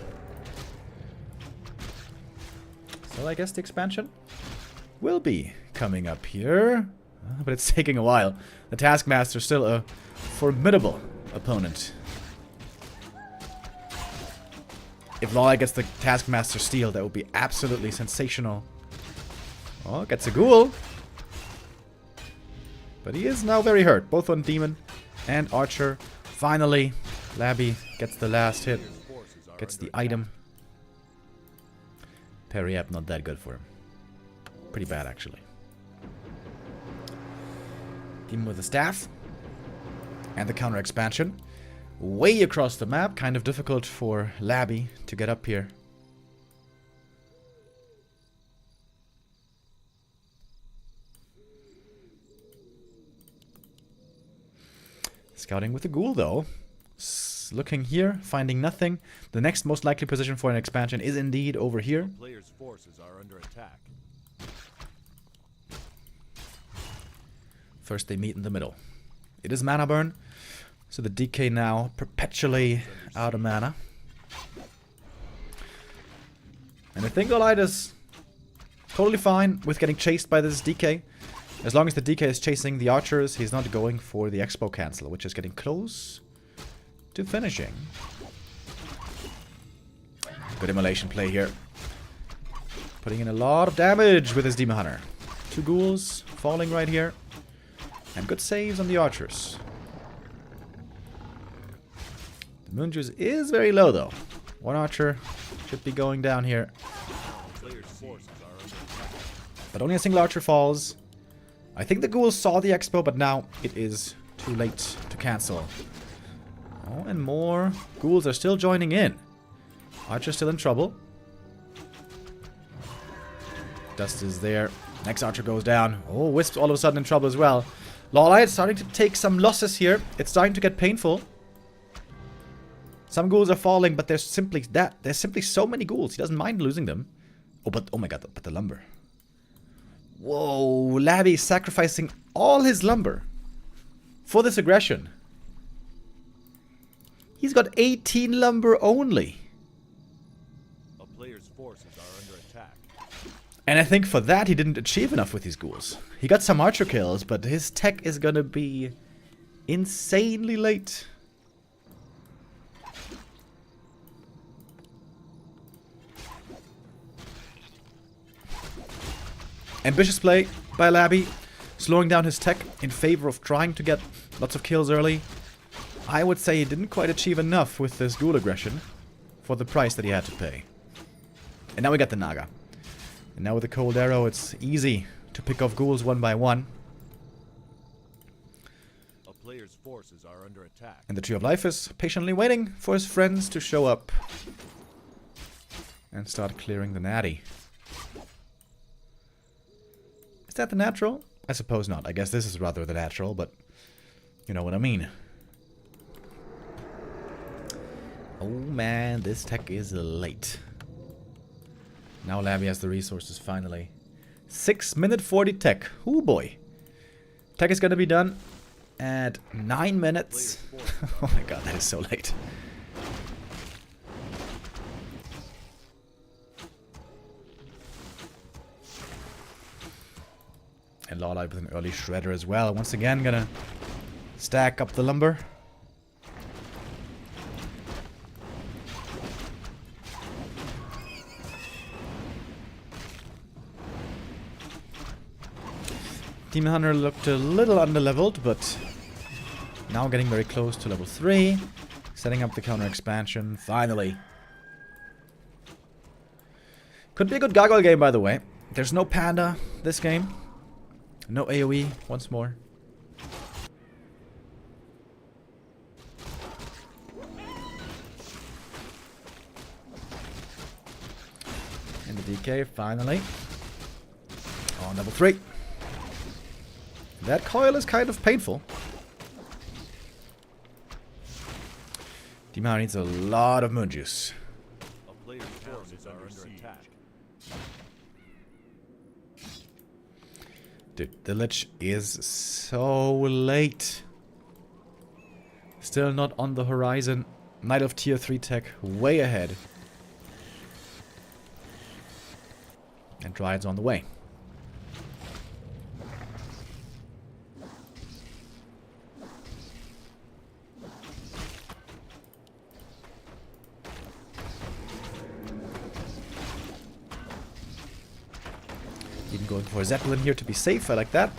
So I guess the expansion will be coming up here. But it's taking a while. The Taskmaster is still a formidable opponent. If LawLiet gets the Taskmaster steal, that would be absolutely sensational. Oh, gets a ghoul. But he is now very hurt, both on Demon and Archer. Finally, Labby gets the last hit. Gets the item. Parry up, not that good for him. Pretty bad, actually. Demon with the staff. And the counter expansion. Way across the map. Kind of difficult for Labby to get up here. Scouting with the ghoul, though. Looking here, finding nothing. The next most likely position for an expansion is indeed over here. Players' forces are under attack. First they meet in the middle. It is mana burn. So the DK now perpetually out of mana. And I think LawLiet is totally fine with getting chased by this DK. As long as the DK is chasing the archers, he's not going for the expo cancel, which is getting close to finishing. Good immolation play here. Putting in a lot of damage with his Demon Hunter. 2 ghouls falling right here. And good saves on the archers. The moon juice is very low though. 1 archer should be going down here. But only a single archer falls. I think the ghouls saw the expo, but now it is too late to cancel. Oh, and more ghouls are still joining in. Archer's still in trouble. Dust is there. Next archer goes down. Oh, Wisp's all of a sudden in trouble as well. LawLiet starting to take some losses here. It's starting to get painful. Some ghouls are falling, but there's simply so many ghouls. He doesn't mind losing them. Oh, but oh my god, but the lumber. Whoa, Labby sacrificing all his lumber for this aggression. He's got 18 lumber only. A player's forces are under attack. And I think for that he didn't achieve enough with these ghouls. He got some archer kills, but his tech is gonna be insanely late. Ambitious play by Labby, slowing down his tech in favor of trying to get lots of kills early. I would say he didn't quite achieve enough with this ghoul aggression for the price that he had to pay. And now we got the Naga. And now with the Cold Arrow, it's easy to pick off ghouls one by one. A player's forces are under attack. And the Tree of Life is patiently waiting for his friends to show up. And start clearing the natty. Is that the natural? I suppose not. I guess this is rather the natural, but you know what I mean. Oh man, this tech is late. Now Labby has the resources finally. 6-minute 40 tech. Oh boy. Tech is gonna be done at 9 minutes. Oh my god, that is so late. And LawLiet with an early shredder as well. Once again, gonna stack up the lumber. Demon Hunter looked a little underleveled, but now getting very close to level 3. Setting up the counter expansion, finally. Could be a good gargoyle game, by the way. There's no panda this game. No AoE, once more. And the DK, finally. On level 3. That coil is kind of painful. Demon needs a lot of moon juice. A player's forces are under attack. Dude, the Lich is so late. Still not on the horizon. Knight of tier 3 tech way ahead. And Dryad's on the way. Even going for a Zeppelin here to be safe, I like that.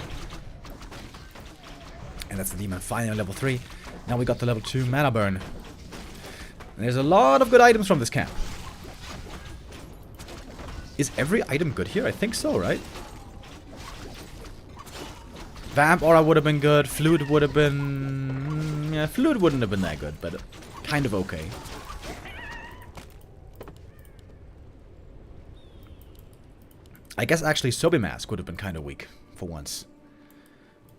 And that's the Demon finally level 3. Now we got the level 2 mana burn. And there's a lot of good items from this camp. Is every item good here? I think so, right? Vamp Aura would have been good. Fluid would have been... Yeah, Fluid wouldn't have been that good, but kind of okay. I guess actually Sobi Mask would have been kind of weak for once.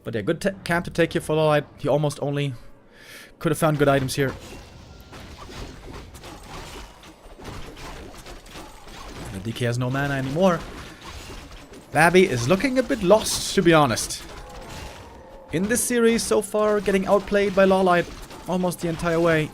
But yeah, good camp to take here for LawLiet. He almost only could have found good items here. And the DK has no mana anymore. Labby is looking a bit lost, to be honest. In this series so far, getting outplayed by LawLiet almost the entire way.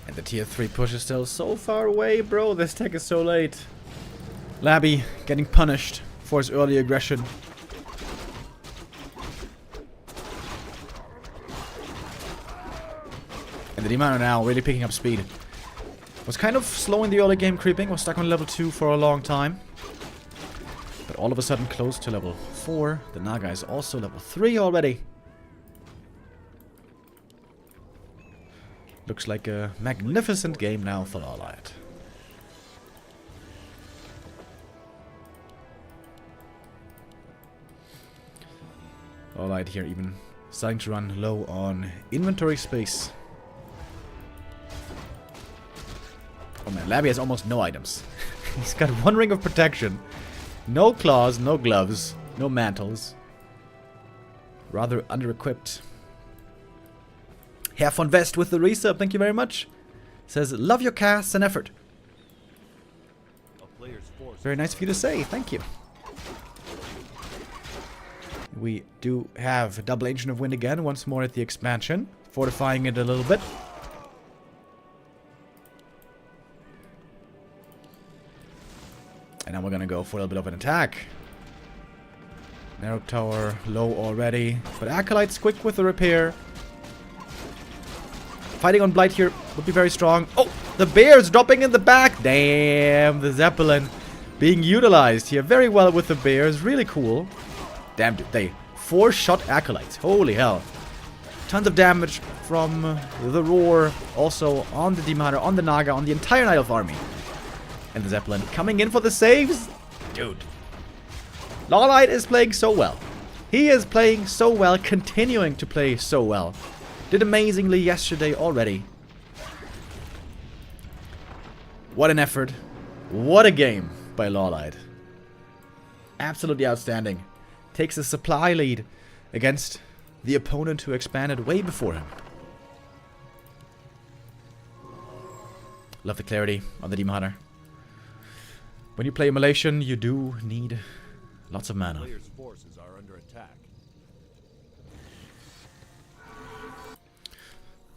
And the tier 3 push is still so far away, bro. This tech is so late. Labby getting punished for his early aggression. And the Demon now really picking up speed. Was kind of slow in the early game creeping. Was stuck on level 2 for a long time. But all of a sudden close to level 4. The Naga is also level 3 already. Looks like a magnificent game now for LawLiet. LawLiet here even starting to run low on inventory space. Oh man, Labby has almost no items. He's got one ring of protection. No claws, no gloves, no mantles. Rather under-equipped. Have fun Vest with the resub, thank you very much. Says, love your casts and effort. Very nice of you to say, thank you. We do have double Ancient of Wind again, once more at the expansion. Fortifying it a little bit. And now we're gonna go for a little bit of an attack. Narrow Tower low already. But Acolyte's quick with the repair. Fighting on Blight here would be very strong. Oh, the bears dropping in the back. Damn, the Zeppelin being utilized here very well with the bears. Really cool. Damn, dude, they 4-shot acolytes. Holy hell. Tons of damage from the roar. Also on the Demon Hunter, on the Naga, on the entire Night Elf army. And the Zeppelin coming in for the saves. Dude. LawLiet is playing so well. He is playing so well, continuing to play so well. Did amazingly yesterday already. What an effort. What a game by LawLiet. Absolutely outstanding. Takes a supply lead against the opponent who expanded way before him. Love the clarity of the Demon Hunter. When you play Immolation, you do need lots of mana. Players' forces are under attack.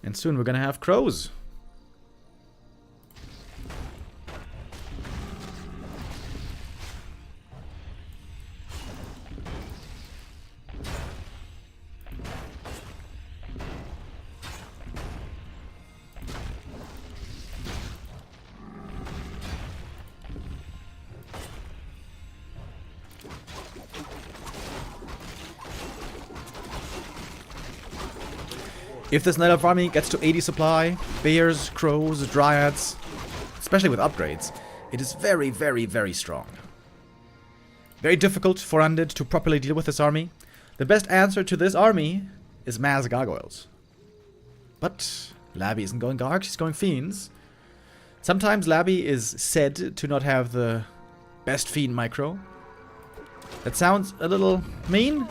And soon we're gonna have crows. If this Night Elf army gets to 80 supply, bears, crows, dryads, especially with upgrades, it is very, very, very strong. Very difficult for Undead to properly deal with this army. The best answer to this army is mass gargoyles. But Labby isn't going Gargs, he's going Fiends. Sometimes Labby is said to not have the best Fiend micro. That sounds a little mean,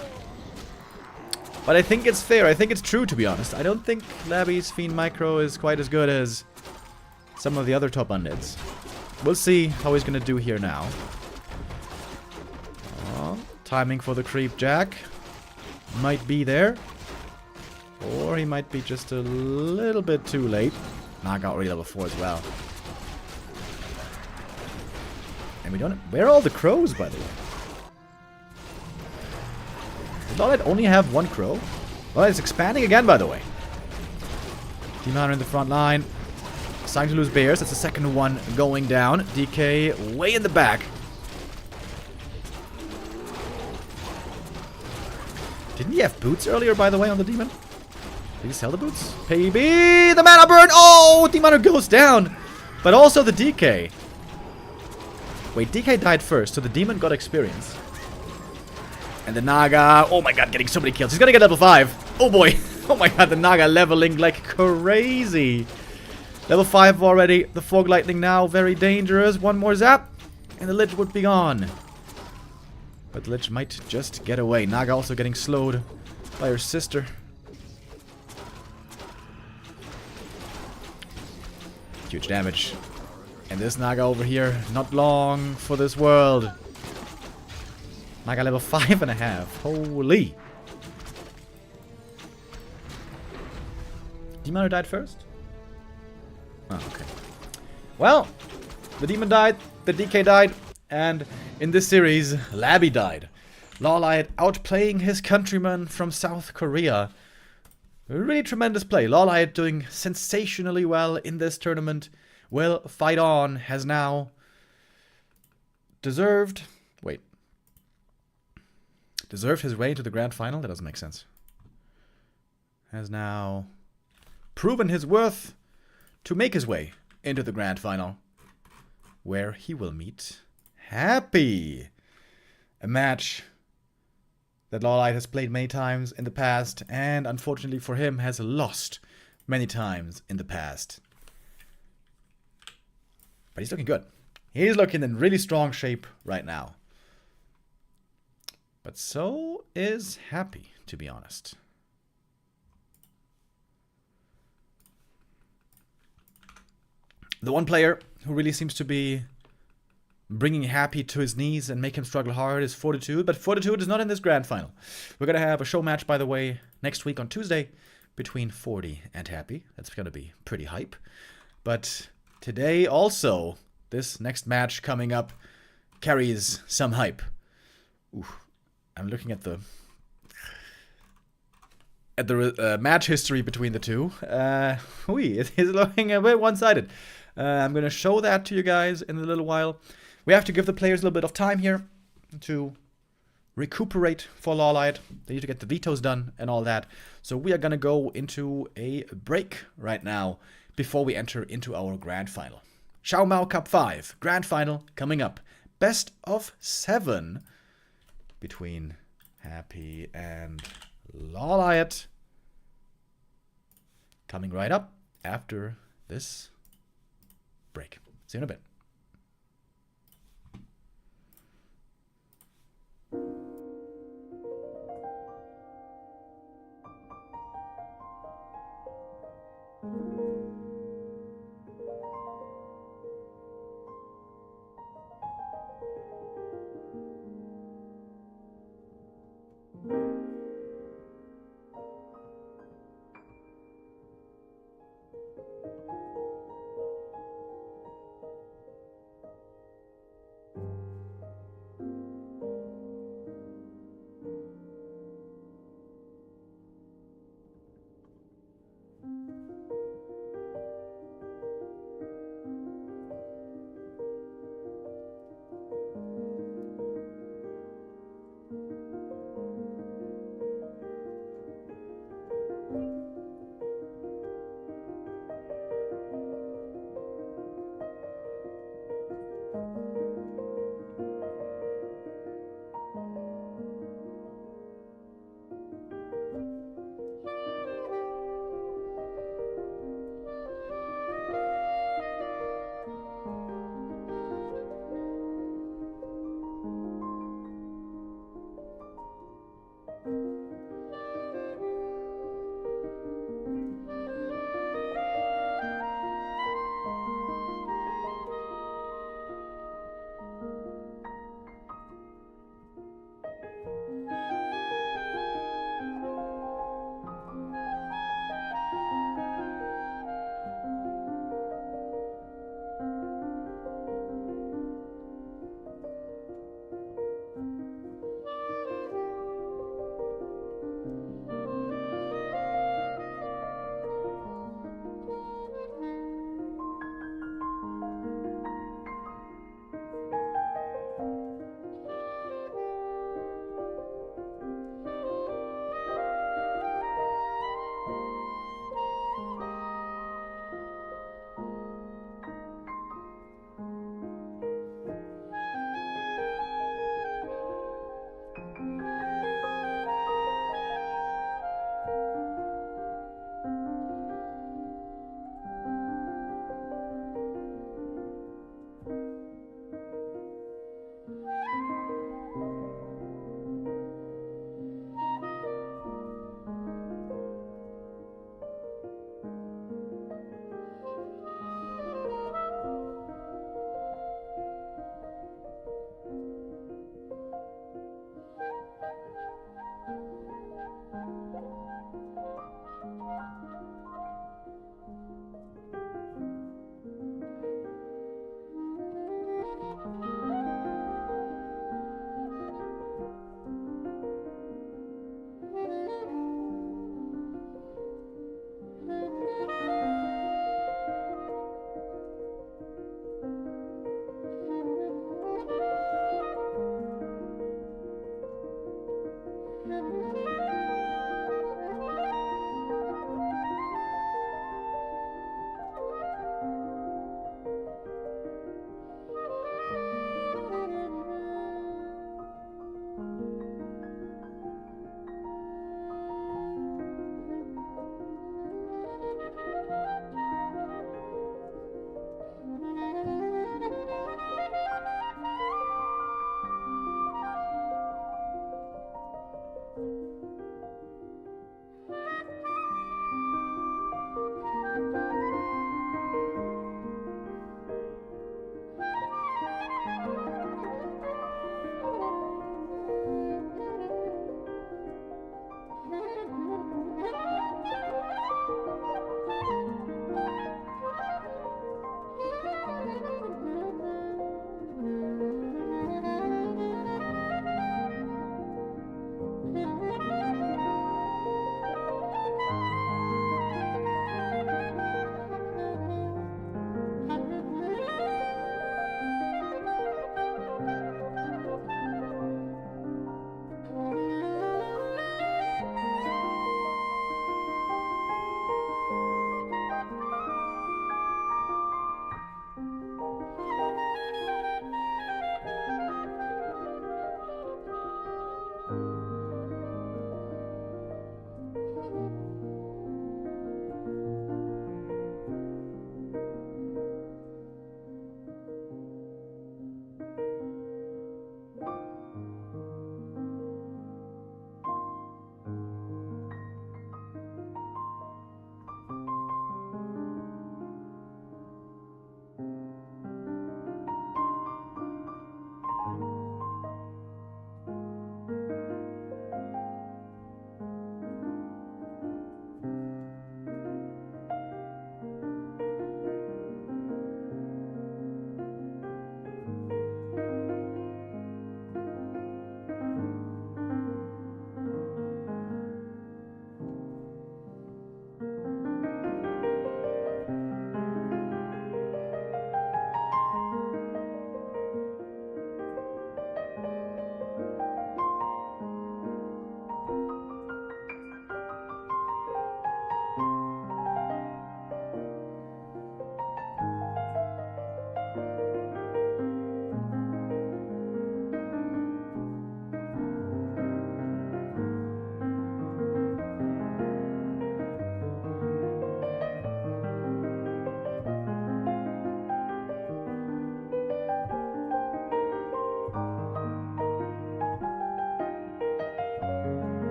but I think it's fair. I think it's true, to be honest. I don't think Labby's Fiend micro is quite as good as some of the other top undeads. We'll see how he's going to do here now. Oh, timing for the creep jack. Might be there. Or he might be just a little bit too late. Naga already level 4 as well. And we don't... Where are all the crows, by the way? Did LawLiet only have one crow? Well, it's expanding again, by the way. Demon Hunter in the front line. Starting to lose bears. That's the second one going down. DK way in the back. Didn't he have boots earlier, by the way, on the demon? Did he sell the boots? PB! The mana burn! Oh! Demon Hunter goes down! But also the DK. Wait, DK died first, so the demon got experience. And the Naga, oh my god, getting so many kills. He's gonna get level 5. Oh boy. Oh my god, the Naga leveling like crazy. Level 5 already. The Fog Lightning now, very dangerous. One more zap, and the Lich would be gone. But the Lich might just get away. Naga also getting slowed by her sister. Huge damage. And this Naga over here, not long for this world. Naga level 5.5. Holy. Demon Hunter died first? Oh, okay. Well, the demon died, the DK died, and in this series, Labby died. LawLiet outplaying his countryman from South Korea. Really tremendous play. LawLiet doing sensationally well in this tournament. Will Fight On has now deserved his way to the grand final? That doesn't make sense. Has now proven his worth to make his way into the grand final, where he will meet Happy. A match that LawLiet has played many times in the past, and unfortunately for him, has lost many times in the past. But he's looking good. He's looking in really strong shape right now. But so is Happy, to be honest. The one player who really seems to be bringing Happy to his knees and make him struggle hard is Fortitude. But Fortitude is not in this grand final. We're going to have a show match, by the way, next week on Tuesday between 40 and Happy. That's going to be pretty hype. But today also, this next match coming up carries some hype. Ooh. I'm looking at the at the match history between the two, it is looking a bit one-sided. I'm going to show that to you guys in a little while. We have to give the players a little bit of time here to recuperate for LawLiet. They need to get the vetoes done and all that. So we are going to go into a break right now before we enter into our grand final. Xiaomao Cup 5, grand final coming up. Best of 7 between Happy and LawLiet. Coming right up after this break. See you in a bit.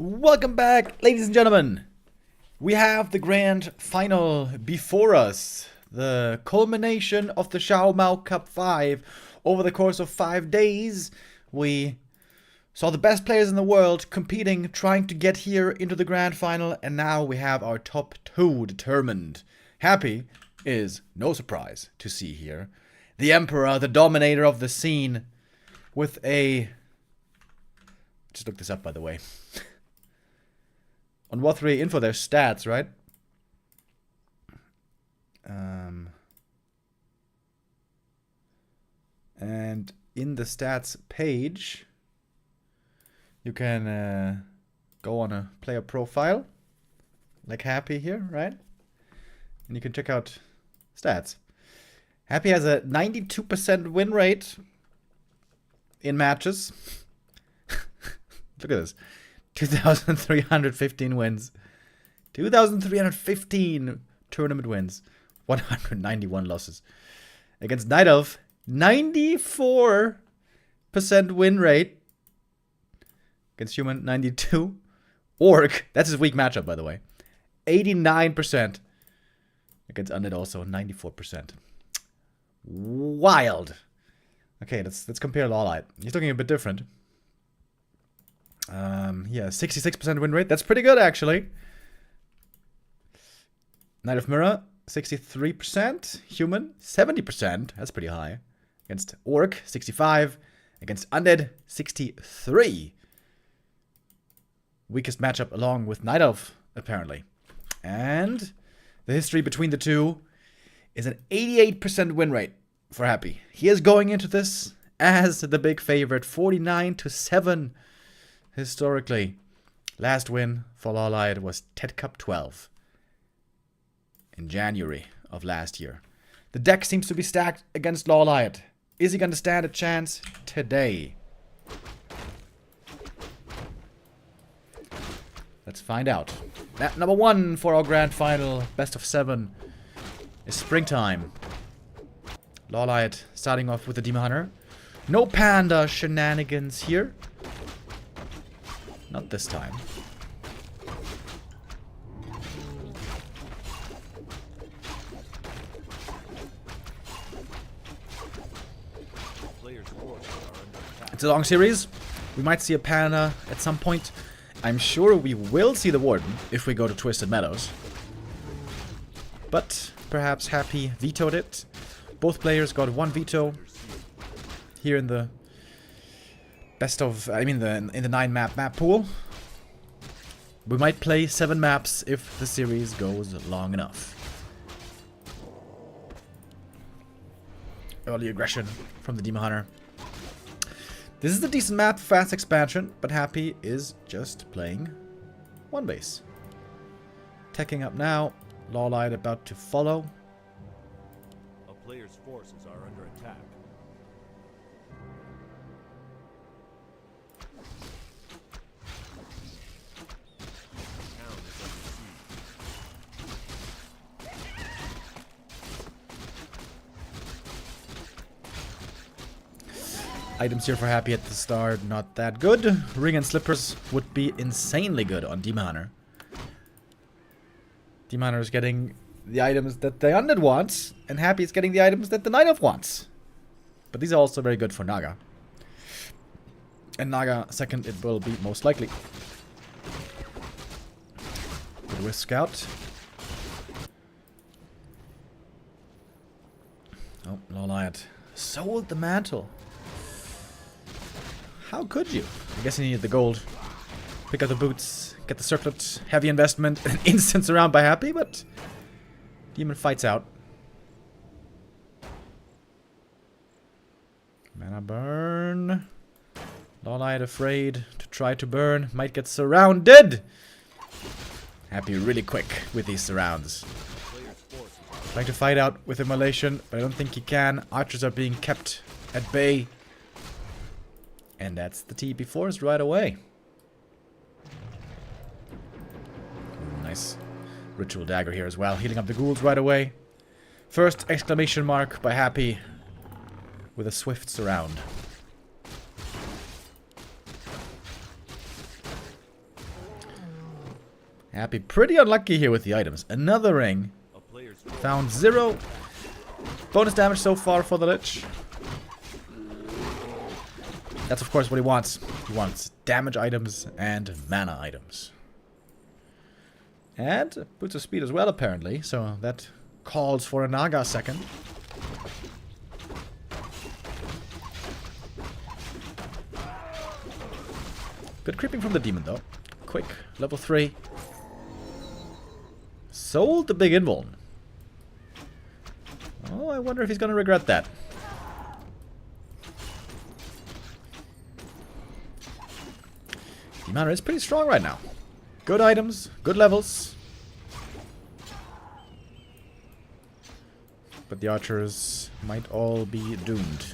Welcome back, ladies and gentlemen. We have the grand final before us. The culmination of the Xiaomao Cup 5. Over the course of 5 days, we saw the best players in the world competing, trying to get here into the grand final, and now we have our top 2 determined. Happy is, no surprise to see here, the Emperor, the dominator of the scene, with a... Just look this up, by the way. On War3 info, there's stats, right? And in the stats page, you can go on a player profile, like Happy here, right? And you can check out stats. Happy has a 92% win rate in matches. Look at this. 2,315 wins. 2,315 tournament wins. 191 losses. Against Night Elf, 94% win rate. Against Human, 92. Orc, that's his weak matchup, by the way. 89%. Against Undead also, 94%. Wild. Okay, let's compare LawLiet. He's looking a bit different. Yeah, 66% win rate. That's pretty good, actually. Knight of Mirror, 63%. Human, 70%. That's pretty high. Against Orc, 65. Against Undead, 63. Weakest matchup along with Night Elf, apparently. And the history between the two is an 88% win rate for Happy. He is going into this as the big favorite, 49-7. Historically, last win for LawLiet was TED Cup 12 in January of last year. The deck seems to be stacked against LawLiet. Is he going to stand a chance today? Let's find out. Map number 1 for our grand final, best of 7, is Springtime. LawLiet starting off with the Demon Hunter. No Panda shenanigans here. Not this time. It's a long series. We might see a Panda at some point. I'm sure we will see the Warden if we go to Twisted Meadows. But perhaps Happy vetoed it. Both players got 1 veto here in the best of, in the 9 map pool. We might play 7 maps if the series goes long enough. Early aggression from the Demon Hunter. This is a decent map, fast expansion, but Happy is just playing 1 base. Teching up now. LawLiet about to follow. A player's forces are under attack. Items here for Happy at the start, not that good. Ring and Slippers would be insanely good on Demon Hunter. Demon Hunter is getting the items that the Undead wants, and Happy is getting the items that the Night Elf wants. But these are also very good for Naga. And Naga, second, it will be most likely. Good with Scout. Oh, LawLiet sold the mantle. How could you? I guess he needed the gold. Pick up the boots, get the circlet, heavy investment, an instant surround by Happy, but Demon fights out. Mana burn. LawLiet afraid to try to burn, might get surrounded. Happy really quick with these surrounds. Trying to fight out with Immolation, but I don't think he can. Archers are being kept at bay. And that's the TP Force right away. Nice Ritual Dagger here as well. Healing up the ghouls right away. First exclamation mark by Happy with a swift surround. Happy pretty unlucky here with the items. Another ring. A player's force Found 0. Bonus damage so far for the Lich. That's of course what he wants. He wants damage items and mana items. And boots of speed as well apparently, so that calls for a Naga second. Good creeping from the demon though. Quick, level 3. Sold the big invuln. Oh, I wonder if he's gonna regret that. Demon Hunter is pretty strong right now. Good items, good levels. But the archers might all be doomed.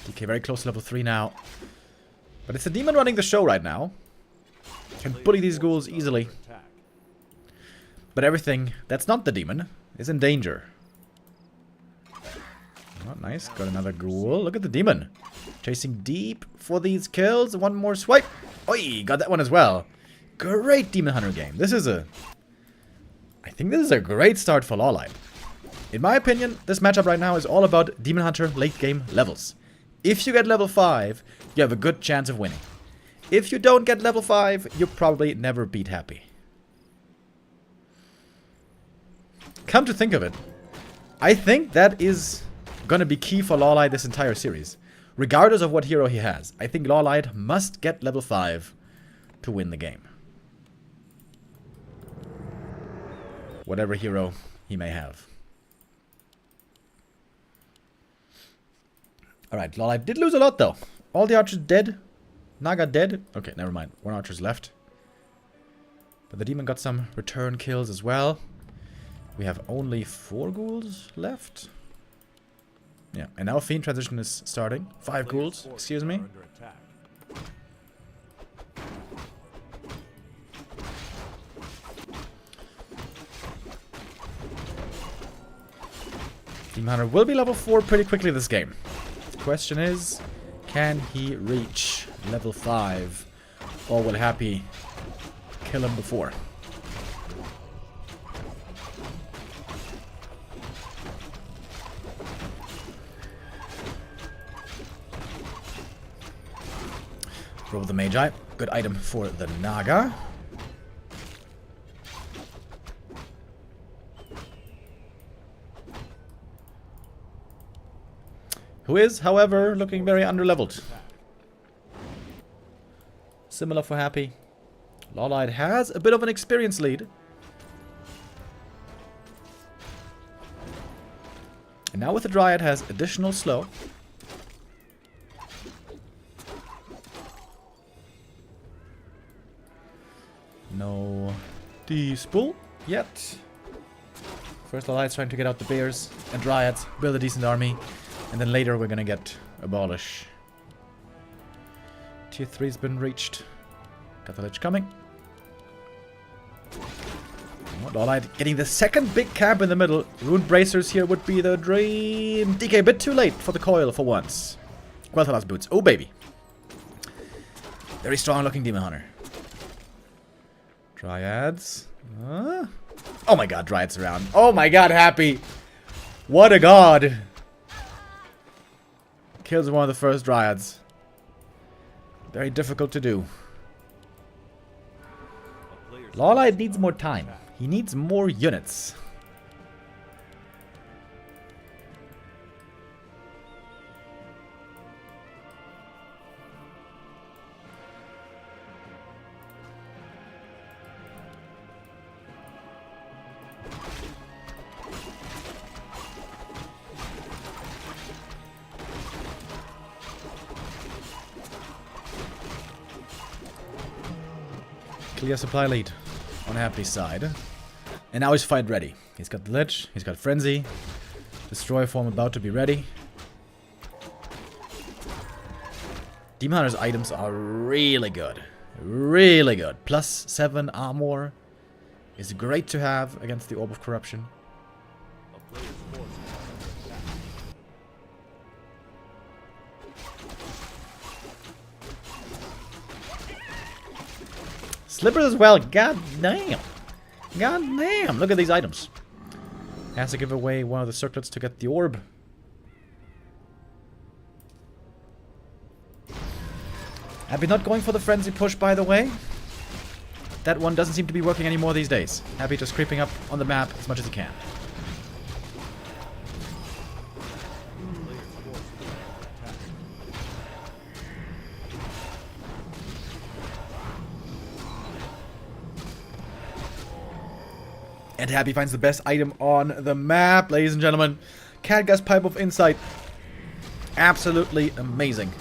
DK very close to level 3 now. But it's the demon running the show right now. Can bully these ghouls easily. attack. But everything that's not the demon is in danger. Oh, nice. Got another ghoul. Look at the demon. Chasing deep for these kills. One more swipe. Oi, got that one as well. Great Demon Hunter game. This is a... I think this is a great start for LawLiet. In my opinion, this matchup right now is all about Demon Hunter late game levels. If you get level 5, you have a good chance of winning. If you don't get level 5, you probably never beat Happy. Come to think of it, I think that is gonna be key for LawLiet this entire series. Regardless of what hero he has, I think LawLiet must get level 5 to win the game. Whatever hero he may have. Alright, LawLiet did lose a lot though. All the archers dead. Naga dead. Okay, never mind. 1 archer's left. But the demon got some return kills as well. We have only 4 ghouls left. Yeah, and now Fiend transition is starting. 5 ghouls, excuse me. Under attack. Demon Hunter will be level 4 pretty quickly this game. The question is, can he reach level 5? Or will Happy kill him before? Roll the Magi. Good item for the Naga. Who is, however, looking very underleveled. Similar for Happy. LawLiet has a bit of an experience lead. And now with the Dryad has additional slow. No D-spool yet. First LawLiet's trying to get out the bears and Dryads, build a decent army. And then later we're gonna get Abolish. Tier 3's been reached. Got the Lich coming. LawLiet getting the second big camp in the middle. Rune Bracers here would be the dream. DK a bit too late for the coil for once. Quel'Thala's boots. Oh baby. Very strong looking Demon Hunter. Dryads. Oh my god, Dryads around. Oh my god, Happy. What a god. Kills one of the first Dryads. Very difficult to do. LawLiet needs more time. He needs more units. Clear supply lead on Happy's side. And now he's fight ready. He's got the Lich, he's got Frenzy. Destroyer form about to be ready. Demon Hunter's items are really good. Really good. Plus 7 armor is great to have against the Orb of Corruption. A player's force is under attack. Slippers as well. God damn. God damn. Look at these items. Has to give away one of the circlets to get the orb. Happy not going for the frenzy push, by the way. That one doesn't seem to be working anymore these days. Happy just creeping up on the map as much as he can. And Happy finds the best item on the map, ladies and gentlemen. Catgas Pipe of Insight. Absolutely amazing.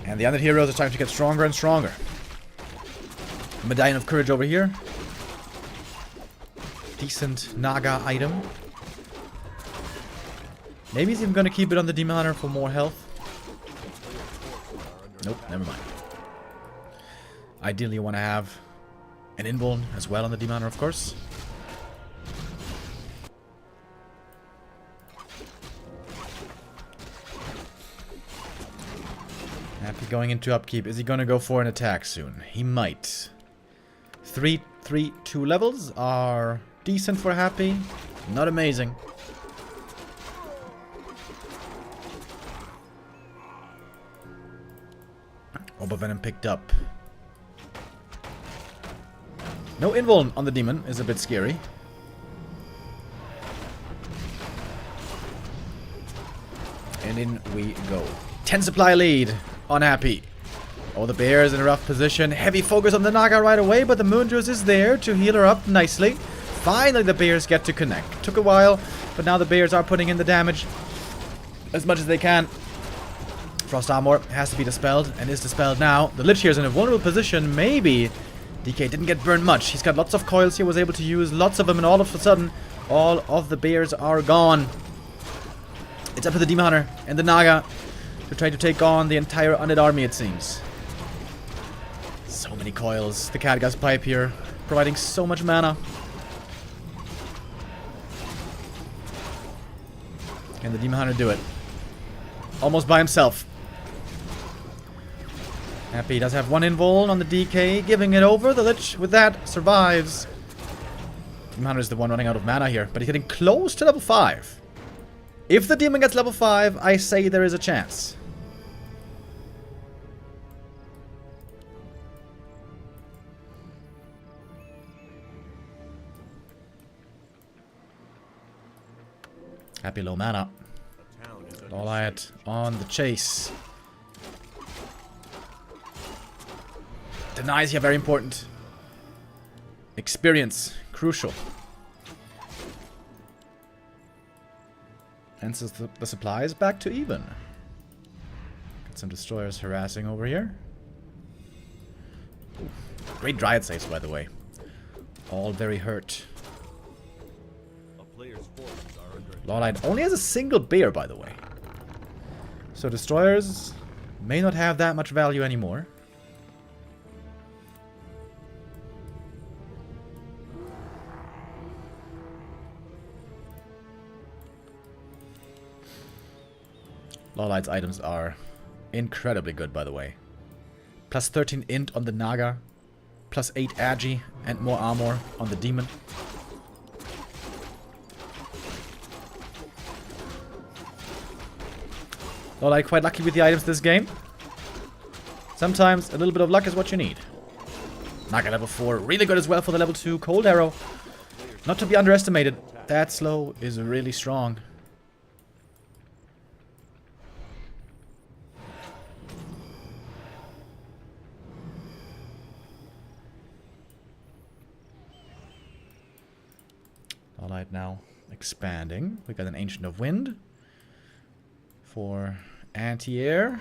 And the other heroes are starting to get stronger and stronger. Medallion of Courage over here. Decent Naga item. Maybe he's even going to keep it on the Demon Hunter for more health. Nope, never mind. Ideally you want to have an Invuln as well on the Demon Hunter, of course. Happy going into upkeep. Is he going to go for an attack soon? He might. 3, 3, 2 levels are decent for Happy. Not amazing. Orb of Venom picked up. No Invuln on the demon is a bit scary. And in we go. 10 supply lead on Happy. Oh, the bear is in a rough position. Heavy focus on the Naga right away, but the Moon Juice is there to heal her up nicely. Finally, the bears get to connect. Took a while, but now the bears are putting in the damage as much as they can. Frost Armor has to be dispelled, and is dispelled now. The Lich here is in a vulnerable position. Maybe DK didn't get burned much. He's got lots of coils here, was able to use lots of them, and all of a sudden, all of the bears are gone. It's up to the Demon Hunter and the Naga to try to take on the entire undead army, it seems. So many coils. The Catgas Pipe here, providing so much mana. Can the Demon Hunter do it? Almost by himself. Happy does have one Invuln on the DK, giving it over. The Lich, with that, survives. Demon Hunter is the one running out of mana here, but he's getting close to level 5. If the Demon gets level 5, I say there is a chance. Happy low mana. LawLiet on the chase. Denies here, very important. Experience, crucial. And so the supply is back to even. Got some destroyers harassing over here. Ooh, great Dryad saves, by the way. All very hurt. LawLiet only has a single bear, by the way. So destroyers may not have that much value anymore. LawLiet's items are incredibly good, by the way. Plus 13 int on the Naga. Plus 8 agi and more armor on the demon. LawLiet quite lucky with the items this game. Sometimes a little bit of luck is what you need. Naga level 4, really good as well for the level 2 Cold Arrow. Not to be underestimated. That slow is really strong. LawLiet now expanding. We got an Ancient of Wind for anti-air.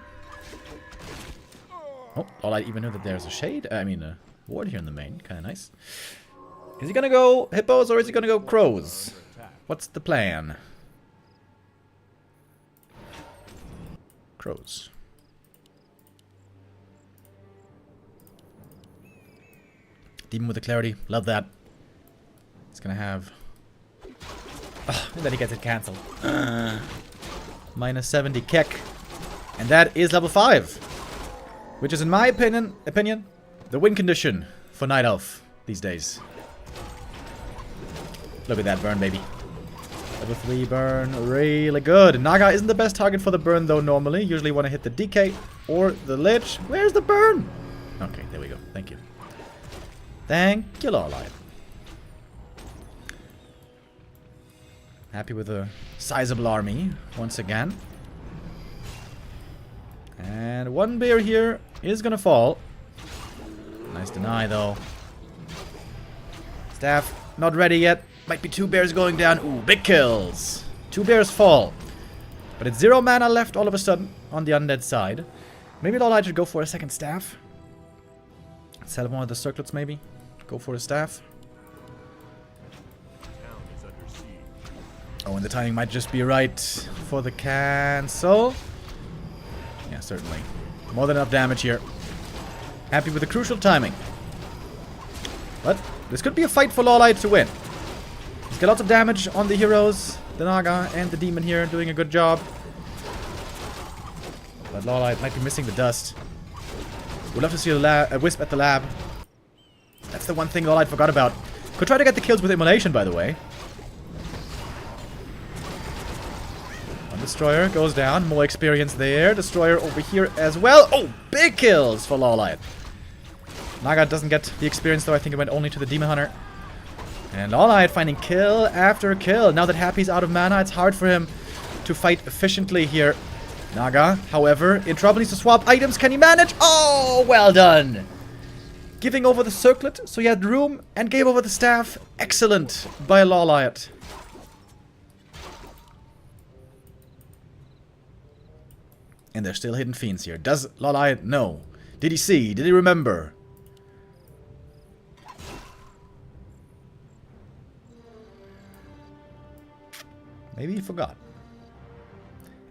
Oh, LawLiet even knew that there's a shade. A ward here in the main. Kind of nice. Is he gonna go hippos or is he gonna go crows? What's the plan? Crows. Demon with the clarity. Love that. It's gonna have... Oh, and then he gets it cancelled. Minus 70 Keck. And that is level 5. Which is, in my opinion, The win condition for Night Elf these days. Look at that burn, baby. Level 3 burn, really good. Naga isn't the best target for the burn though normally. Usually want to hit the DK or the Lich. Where's the burn? Okay, there we go. Thank you. Thank you, LawLiet. Happy with a sizable army once again. And one bear here is gonna fall. Nice deny though. Staff not ready yet. Might be 2 bears going down. Ooh, big kills. 2 bears fall. But it's 0 mana left all of a sudden on the undead side. Maybe LawLiet should go for a second staff. Sell one of the circlets maybe. Go for a staff. Oh, and the timing might just be right for the cancel. Yeah, certainly. More than enough damage here. Happy with the crucial timing. But this could be a fight for LawLiet to win. He's got lots of damage on the heroes, the Naga and the Demon here, doing a good job. But LawLiet might be missing the dust. We'd love to see a Wisp at the lab. That's the one thing LawLiet forgot about. Could try to get the kills with Immolation, by the way. One Destroyer goes down. More experience there. Destroyer over here as well. Oh, big kills for LawLiet. Naga doesn't get the experience, though. I think it went only to the Demon Hunter. And LawLiet finding kill after kill. Now that Happy's out of mana, it's hard for him to fight efficiently here. Naga, however, in trouble, needs to swap items. Can he manage? Oh, well done. Giving over the circlet, so he had room, and gave over the staff. Excellent by LawLiet. And there's still hidden fiends here. Does LawLiet know? Did he see? Did he remember? Maybe he forgot.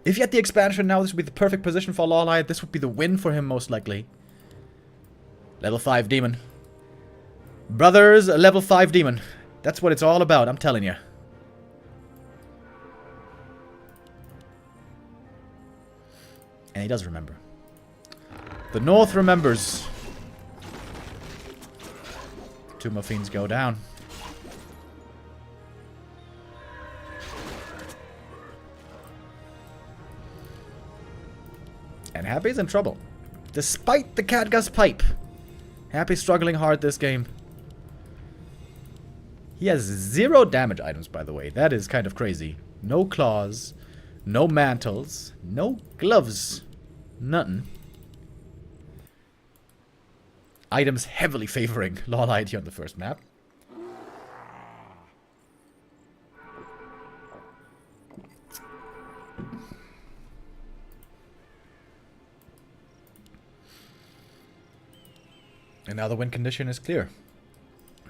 If he had the expansion now, this would be the perfect position for LawLiet. This would be the win for him, most likely. Level 5 demon. Brothers, a level 5 demon. That's what it's all about, I'm telling you. And he does remember. The North remembers. 2 more fiends go down. And Happy's in trouble. Despite the Catgus pipe. Happy's struggling hard this game. He has 0 damage items, by the way. That is kind of crazy. No claws. No mantles. No gloves. Nothing. Items heavily favoring LawLiet here on the first map. And now the win condition is clear.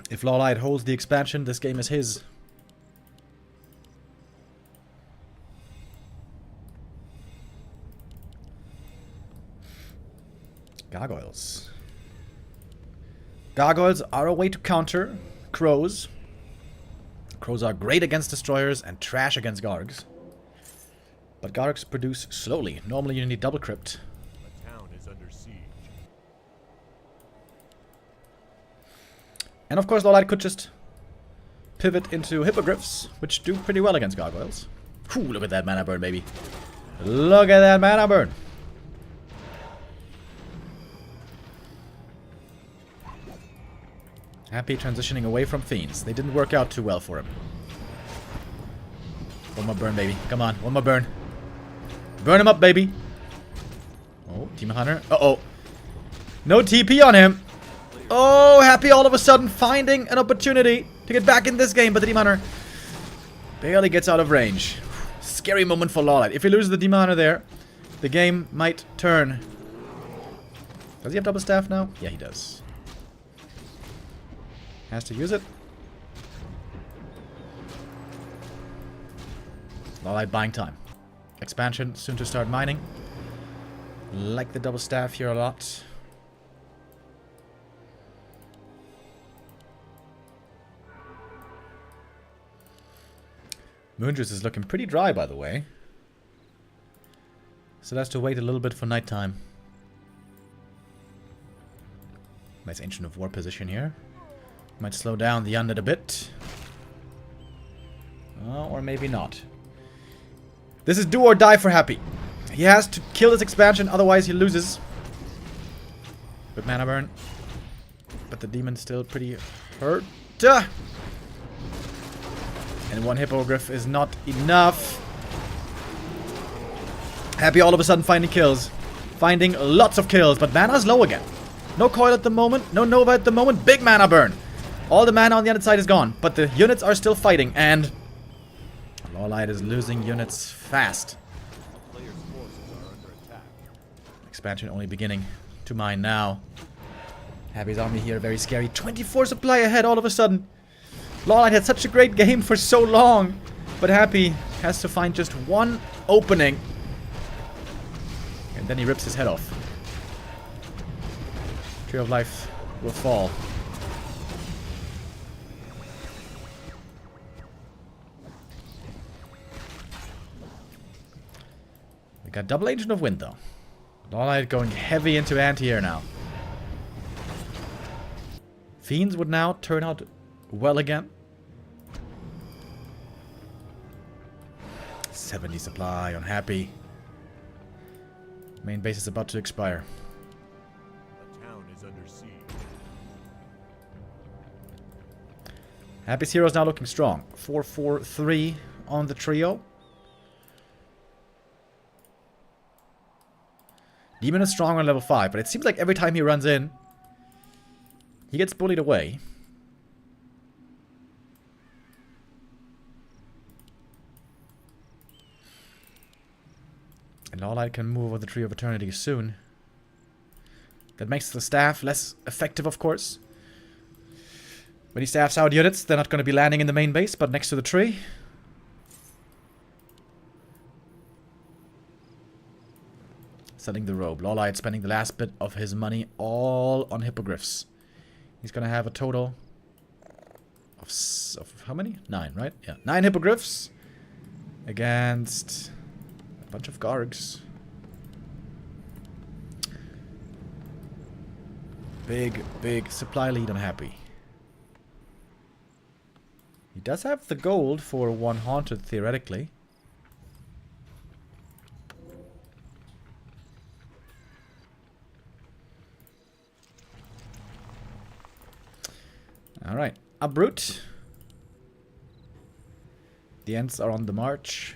If LawLiet holds the expansion, this game is his. Gargoyles. Gargoyles are a way to counter crows. Crows are great against destroyers and trash against Gargs. But Gargs produce slowly. Normally you need double crypt. The town is under siege. And of course LawLiet could just pivot into Hippogriffs, which do pretty well against Gargoyles. Whew, look at that mana burn, baby. Look at that mana burn. Happy transitioning away from Fiends. They didn't work out too well for him. One more burn, baby. Come on, one more burn. Burn him up, baby. Oh, Demon Hunter. Uh-oh. No TP on him. Oh, Happy all of a sudden finding an opportunity to get back in this game, but the Demon Hunter barely gets out of range. Scary moment for LawLiet. If he loses the Demon Hunter there, the game might turn. Does he have double staff now? Yeah, he does. Has to use it. LawLiet buying time. Expansion soon to start mining. Like the double staff here a lot. Moonjuice is looking pretty dry, by the way. So that's to wait a little bit for nighttime. Nice Ancient of War position here. Might slow down the undead a bit. Or maybe not. This is do or die for Happy. He has to kill this expansion, otherwise he loses. Good mana burn. But the demon's still pretty hurt. And one hippogriff is not enough. Happy all of a sudden finding kills. Finding lots of kills, but mana's low again. No coil at the moment, no Nova at the moment. Big mana burn. All the mana on the other side is gone, but the units are still fighting, and LawLiet is losing units fast. Players' forces are under attack. Expansion only beginning to mine now. Happy's army here, very scary. 24 supply ahead all of a sudden. LawLiet had such a great game for so long, but Happy has to find just one opening. And then he rips his head off. Tree of Life will fall. We got double Ancient of Wind though. LawLiet going heavy into anti-air now. Fiends would now turn out well again. 70 supply on Happy. Main base is about to expire. The town is under siege. Happy's hero is now looking strong. 4-4-3 on the trio. Demon is strong on level 5, but it seems like every time he runs in, he gets bullied away. And LawLiet can move over the Tree of Eternity soon. That makes the staff less effective, of course. When he staffs out units, they're not going to be landing in the main base, but next to the tree. Selling the robe. LawLiet spending the last bit of his money all on hippogriffs. He's going to have a total of how many? 9, right? Yeah, 9 hippogriffs against a bunch of Gargs. Big supply lead on Happy. He does have the gold for one Haunted, theoretically. Alright, Uproot. The Ents are on the march.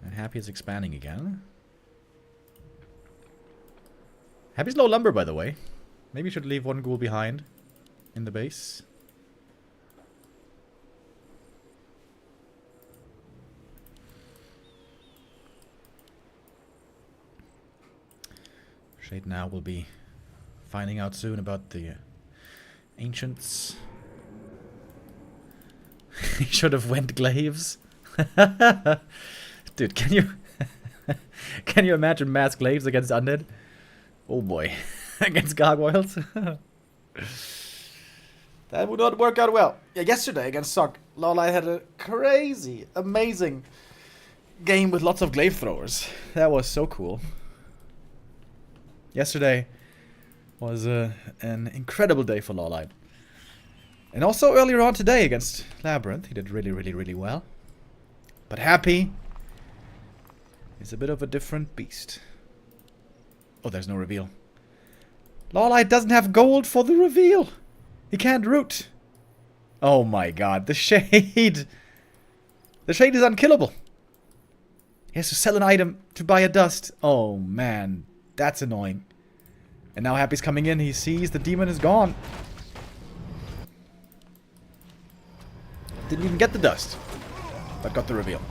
And Happy is expanding again. Happy's low lumber, by the way. Maybe should leave one ghoul behind in the base. Shade now will be finding out soon about the ancients. He should have went glaives. Dude, can you can you imagine mass glaives against undead? Oh boy. Against gargoyles. That would not work out well. Yeah, yesterday against Sock, LawLiet had a crazy, amazing game with lots of glaive throwers. That was so cool. Yesterday was an incredible day for LawLiet. And also earlier on today against LabyRinth, he did really well. But Happy is a bit of a different beast. Oh, there's no reveal. LawLiet doesn't have gold for the reveal. He can't root. Oh my god, the Shade. The Shade is unkillable. He has to sell an item to buy a dust. Oh man, that's annoying. And now Happy's coming in. He sees the demon is gone. Didn't even get the dust, but got the reveal.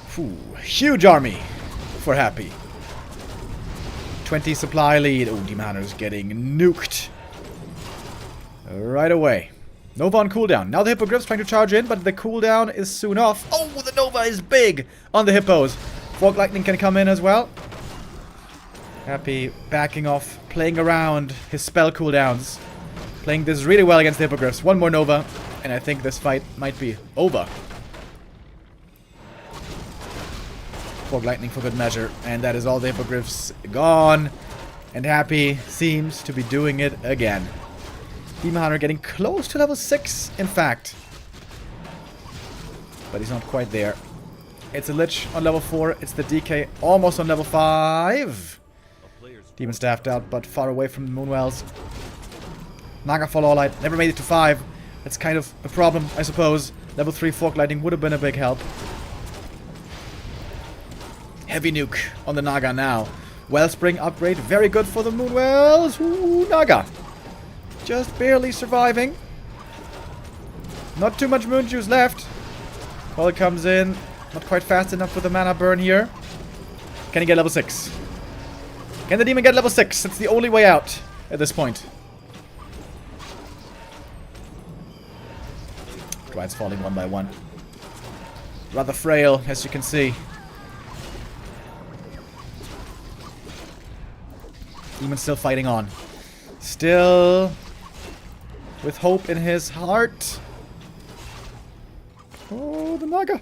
Phew, huge army for Happy. 20 supply lead. Oh, Demoner's getting nuked. Right away. Nova on cooldown. Now the Hippogriff's trying to charge in, but the cooldown is soon off. Oh, the Nova is big on the Hippos. Fork Lightning can come in as well. Happy backing off, playing around his spell cooldowns. Playing this really well against the Hippogriffs. One more Nova, and I think this fight might be over. Fog Lightning for good measure. And that is all the Hippogriffs gone. And Happy seems to be doing it again. Demon Hunter getting close to level 6, in fact. But he's not quite there. It's a Lich on level 4. It's the DK almost on level 5. Demon staffed out, but far away from the Moonwells. Naga for LawLiet. Never made it to 5. That's kind of a problem, I suppose. Level 3 Fog Lightning would have been a big help. Heavy nuke on the Naga now. Wellspring upgrade. Very good for the Moonwells. Ooh, Naga. Just barely surviving. Not too much moon juice left. While it comes in. Not quite fast enough with the mana burn here. Can he get level 6? Can the demon get level 6? That's the only way out at this point. Dryad's falling one by one. Rather frail, as you can see. Demon's still fighting on. Still with hope in his heart. Oh, the Naga.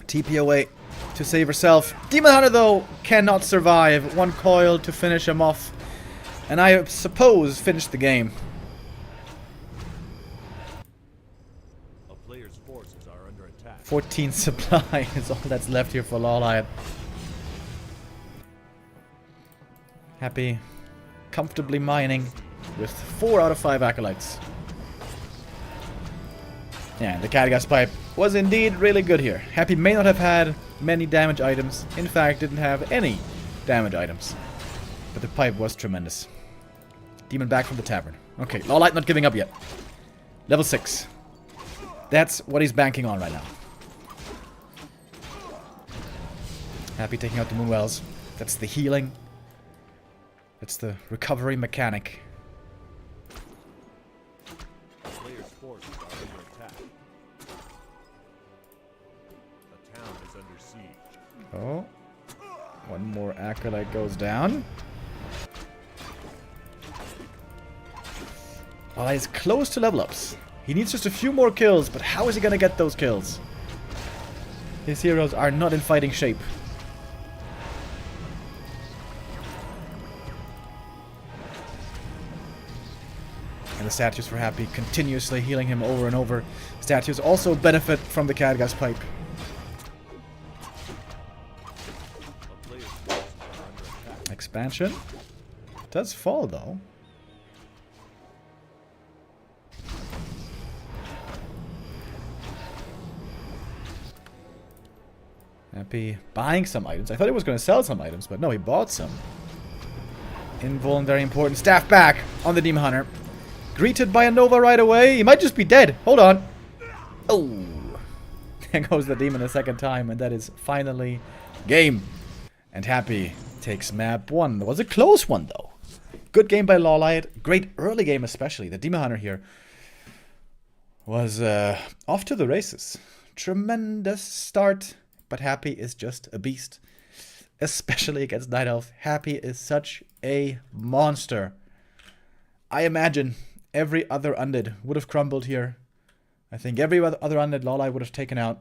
TP away to save herself. Demon Hunter, though, cannot survive. One coil to finish him off. And I suppose finish the game. A player's forces are under attack. 14 supply is all that's left here for LawLiet. Happy comfortably mining with 4 out of 5 acolytes. Yeah, the Khadgas pipe was indeed really good here. Happy may not have had many damage items. In fact, didn't have any damage items. But the pipe was tremendous. Demon back from the tavern. Okay, LawLiet not giving up yet. Level 6. That's what he's banking on right now. Happy taking out the Moonwells. That's the healing. That's the recovery mechanic. A player's forces are under attack. The town is under siege. Oh. One more acolyte goes down. Well, he's close to level ups. He needs just a few more kills, but how is he gonna get those kills? His heroes are not in fighting shape. And the statues for Happy continuously healing him over and over. Statues also benefit from the Khadgas pipe. A player's forces are under attack. Expansion does fall though. Happy buying some items. I thought he was going to sell some items, but no, he bought some. Invuln, very important. Staff back on the Demon Hunter. Greeted by a Nova right away. He might just be dead. Hold on. Oh. There goes the Demon a second time, and that is finally game. And Happy takes map 1. It was a close one, though. Good game by LawLiet. Great early game, especially. The Demon Hunter here was off to the races. Tremendous start. But Happy is just a beast. Especially against Night Elf. Happy is such a monster. I imagine every other undead would have crumbled here. I think every other undead LawLiet would have taken out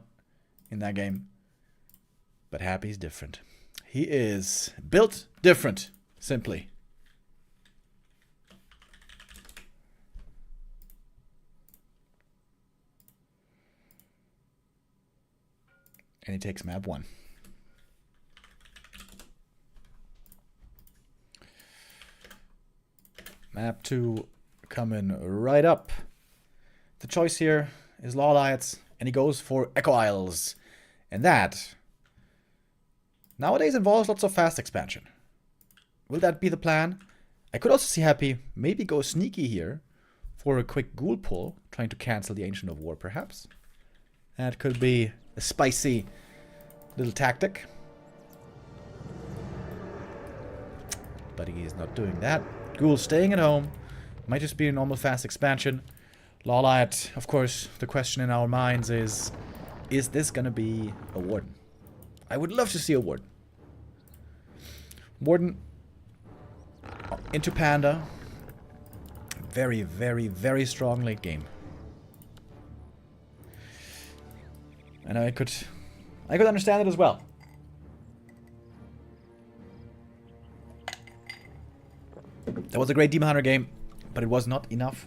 in that game. But Happy's different. He is built different, simply. And he takes map 1. Map 2 coming right up. The choice here is LawLiet's, and he goes for Echo Isles. And that nowadays involves lots of fast expansion. Will that be the plan? I could also see Happy maybe go sneaky here for a quick ghoul pull, trying to cancel the Ancient of War perhaps. That could be a spicy little tactic. But he is not doing that. Ghoul staying at home. Might just be a normal fast expansion. LawLiet, of course, the question in our minds is this gonna be a Warden? I would love to see a Warden. Warden into Panda. Very, very, very strong late game. And I could I could understand it as well. That was a great Demon Hunter game, but it was not enough.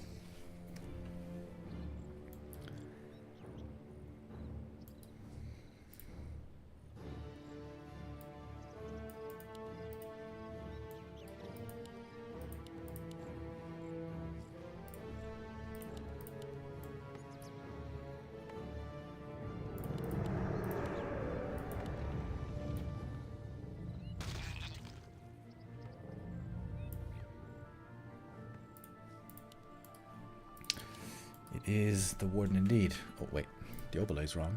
Is the warden indeed. Oh wait, the overlay's wrong.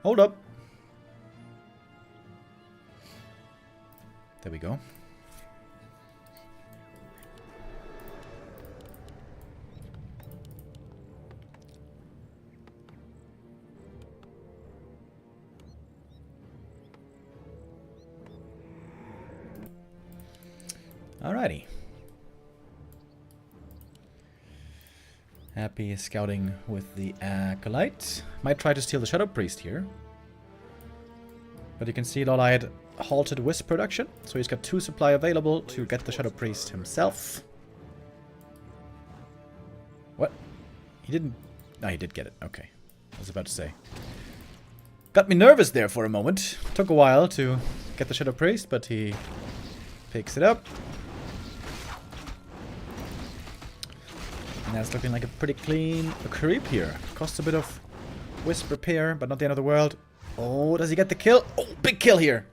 Hold up. There we go. Alrighty. Happy is scouting with the Acolyte. Might try to steal the Shadow Priest here. But you can see LawLiet halted Wisp production. So he's got 2 supply available to get the Shadow Priest himself. What? He didn't... No, he did get it. Okay. I was about to say. Got me nervous there for a moment. Took a while to get the Shadow Priest, but he picks it up. And that's looking like a pretty clean creep here. Costs a bit of Wisp repair, but not the end of the world. Oh, does he get the kill? Oh, big kill here.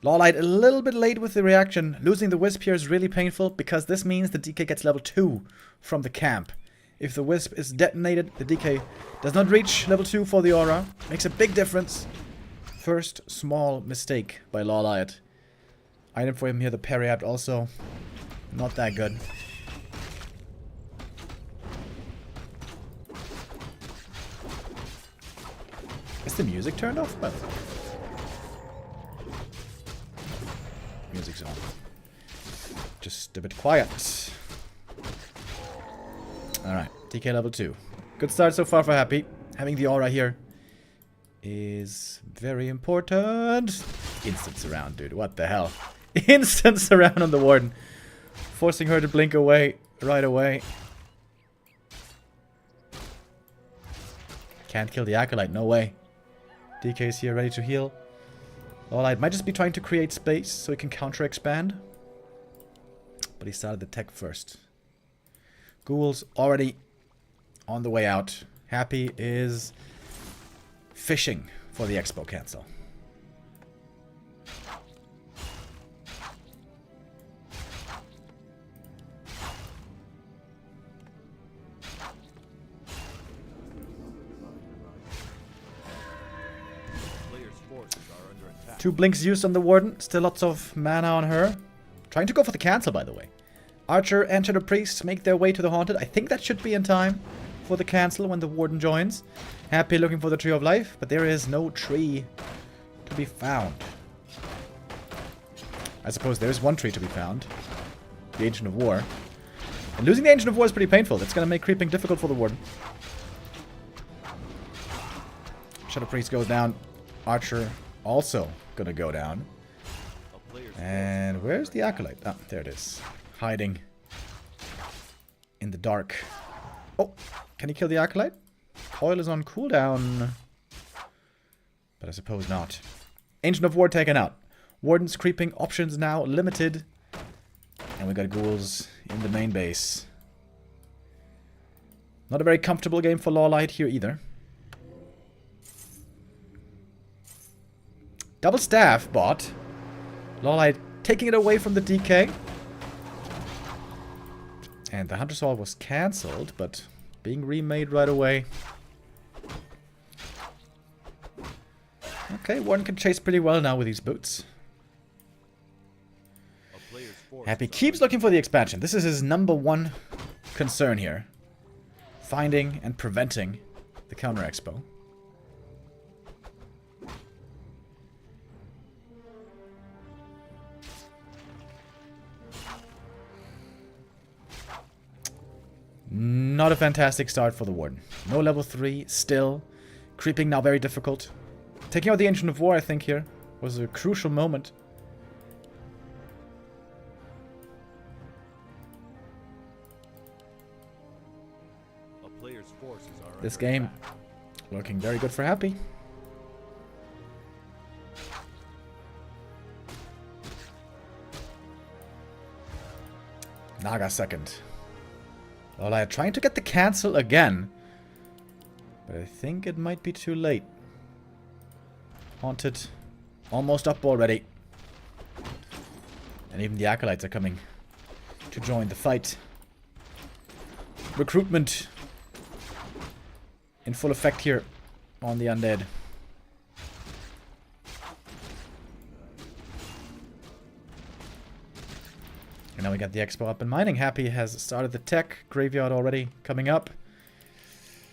LawLiet a little bit late with the reaction. Losing the Wisp here is really painful because this means the DK gets level 2 from the camp. If the Wisp is detonated, the DK does not reach level 2 for the aura. Makes a big difference. First small mistake by LawLiet. Item for him here, the parry apt also. Not that good. Is the music turned off? Well, music's on. Just a bit quiet. Alright, DK level 2. Good start so far for Happy. Having the aura here is very important. Instant surround, dude. What the hell? Instant surround on the Warden. Forcing her to blink away right away. Can't kill the Acolyte, no way. DK is here ready to heal. LawLiet might just be trying to create space so he can counter-expand. But he started the tech first. Ghoul's already on the way out. Happy is fishing for the expo cancel. Two blinks used on the Warden. Still lots of mana on her. Trying to go for the cancel, by the way. Archer and Shadow Priest make their way to the Haunted. I think that should be in time for the cancel when the Warden joins. Happy looking for the Tree of Life, but there is no tree to be found. I suppose there is one tree to be found. The Ancient of War. And losing the Ancient of War is pretty painful. That's going to make creeping difficult for the Warden. Shadow Priest goes down. Archer also gonna go down. And where's the Acolyte? Ah, there it is. Hiding in the dark. Oh, can he kill the Acolyte? Coil is on cooldown. But I suppose not. Ancient of War taken out. Warden's creeping options now limited. And we got ghouls in the main base. Not a very comfortable game for LawLiet here either. Double staff bot. LawLiet taking it away from the DK. And the Hunter's Hall was cancelled, but being remade right away. Okay, one can chase pretty well now with these boots. Happy keeps looking for the expansion. This is his #1 concern here. Finding and preventing the counter expo. Not a fantastic start for the Warden. No level 3, still. Creeping now very difficult. Taking out the Ancient of War, I think, here was a crucial moment. A player's forces are This under game attack. looking very good for Happy. Naga second. LawLiet trying to get the cancel again. But I think it might be too late. Haunted. Almost up already. And even the Acolytes are coming to join the fight. Recruitment in full effect here on the Undead. And now we got the Expo up and mining. Happy has started the tech. Graveyard already coming up.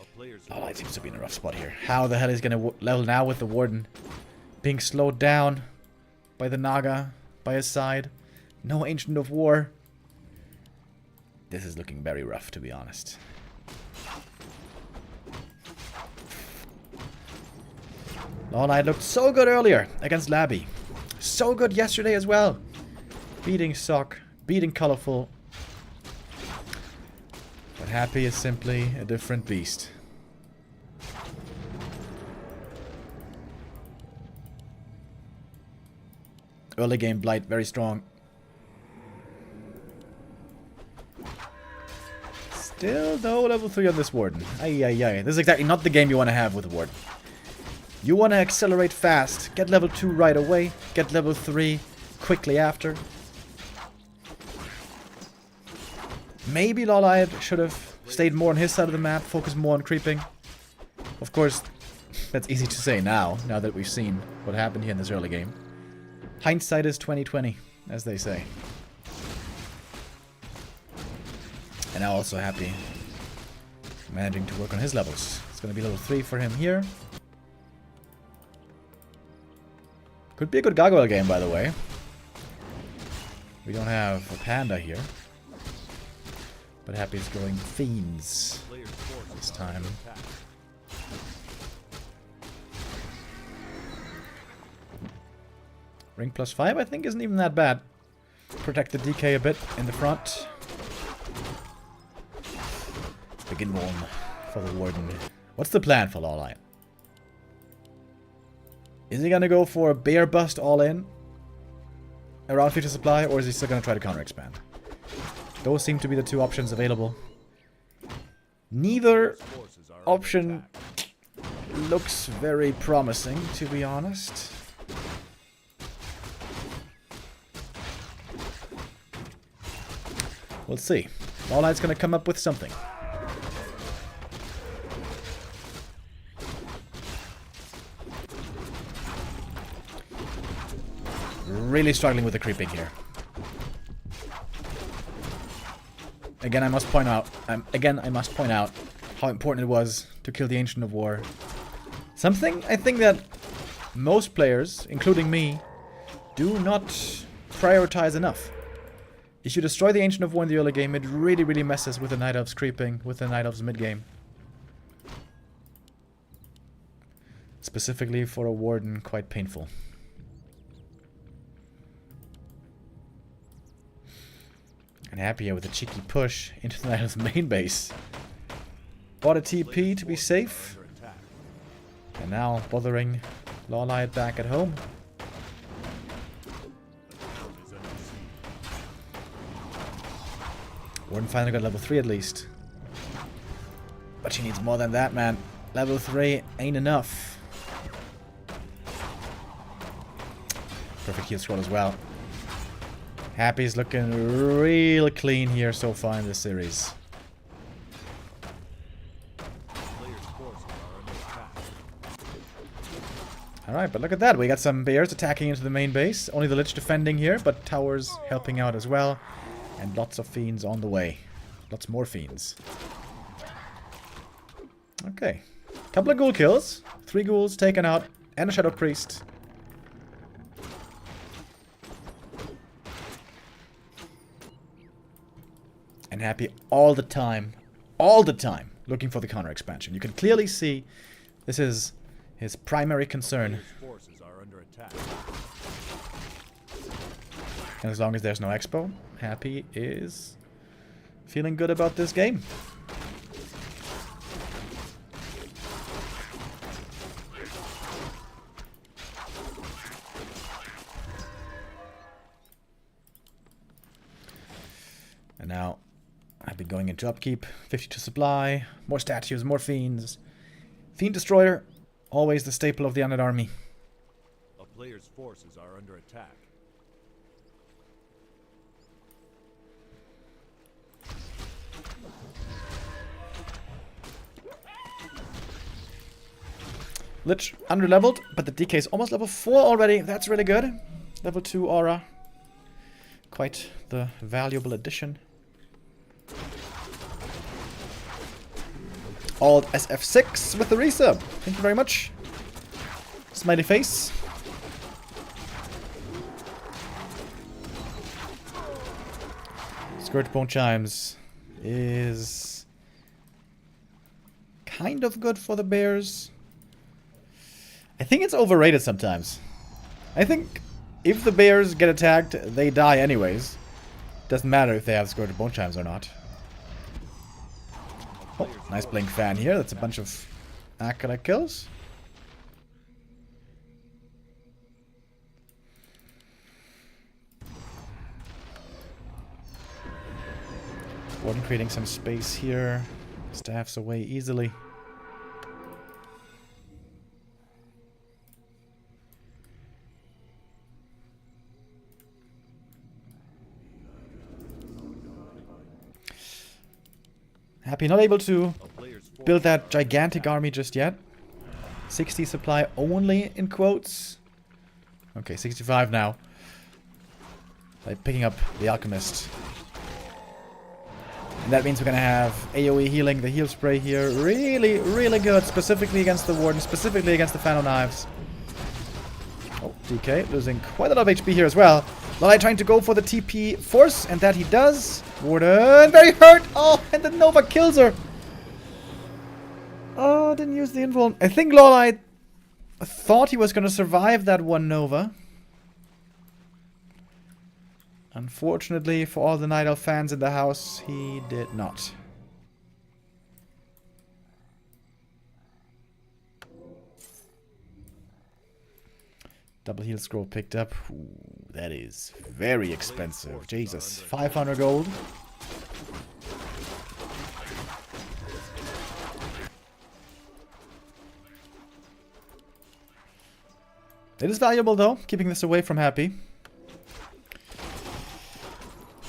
A player's LawLiet seems to be in a rough spot here. How the hell is he going to level now with the Warden? Being slowed down by the Naga by his side. No Ancient of War. This is looking very rough, to be honest. LawLiet looked so good earlier against Labby. So good yesterday as well. Beating Sock, beating Colorful. But Happy is simply a different beast. Early game Blight, very strong. Still no level 3 on this Warden. Ay, ay, ay. This is exactly not the game you want to have with the Warden. You want to accelerate fast, get level 2 right away, get level 3 quickly after. Maybe LawLiet should have stayed more on his side of the map, focused more on creeping. Of course, that's easy to say now that we've seen what happened here in this early game. Hindsight is 20/20, as they say. And now also Happy managing to work on his levels. It's going to be level 3 for him here. Could be a good Gargoyle game, by the way. We don't have a Panda here. But Happy's going Fiends player's forces this are time. under attack. Ring plus 5, I think, isn't even that bad. Protect the DK a bit in the front. Begin one for the Warden. What's the plan for LawLiet? Is he gonna go for a Bear Bust all in? Around future supply, or is he still gonna try to counter expand? Those seem to be the two options available. Neither Forces are under option attack. looks very promising, to be honest. We'll see. LawLiet's gonna come up with something. Really struggling with the creeping here. Again, I must point out how important it was to kill the Ancient of War. Something I think that most players, including me, do not prioritize enough. If you destroy the Ancient of War in the early game, it really, really messes with the Night Elves creeping, with the Night Elves mid-game. Specifically for a Warden, quite painful. And Happy here with a cheeky push into the Night Elves main base. Bought a TP to be safe. Under attack. And now bothering LawLiet back at home. The town is under siege. Warden finally got level 3 at least. But she needs more than that, man. Level 3 ain't enough. Perfect heal scroll as well. Happy's looking real clean here so far in this series. Player's forces are under attack. Alright, but look at that. We got some bears attacking into the main base. Only the Lich defending here, but towers helping out as well. And lots of fiends on the way. Lots more fiends. Okay. Couple of ghoul kills. 3 ghouls taken out. And a Shadow Priest. And Happy all the time, looking for the counter expansion. You can clearly see this is his primary concern. Player's forces are under attack. And as long as there's no expo, Happy is feeling good about this game. And now I've been going into upkeep, 52 supply, more statues, more fiends. Fiend Destroyer, always the staple of the undead army. A player's forces are under attack. Lich underleveled, but the DK is almost level 4 already. That's really good. Level 2 aura. Quite the valuable addition. Alt SF6 with the resub. Thank you very much. Smiley face. Scourge Bone Chimes is kind of good for the bears. I think it's overrated sometimes. I think if the bears get attacked, they die anyways. Doesn't matter if they have Scourge Bone Chimes or not. Oh, nice blink fan here. That's a bunch of acolyte kills. Warden creating some space here. Staffs away easily. Happy not able to build that gigantic army just yet. 60 supply only in quotes. Okay, 65 now. By picking up the Alchemist. And that means we're gonna have AoE healing, the heal spray here. Really, really good, specifically against the Warden, specifically against the Fan of Knives. Oh, DK losing quite a lot of HP here as well. LawLiet trying to go for the TP force, and that he does. Warden very hurt. Oh, and the Nova kills her. Oh, didn't use the invuln. I think LawLiet thought he was going to survive that one Nova. Unfortunately, for all the Night Elf fans in the house, he did not. Double heal scroll picked up. Ooh, that is very expensive. Jesus. 500 gold. It is valuable though, keeping this away from Happy.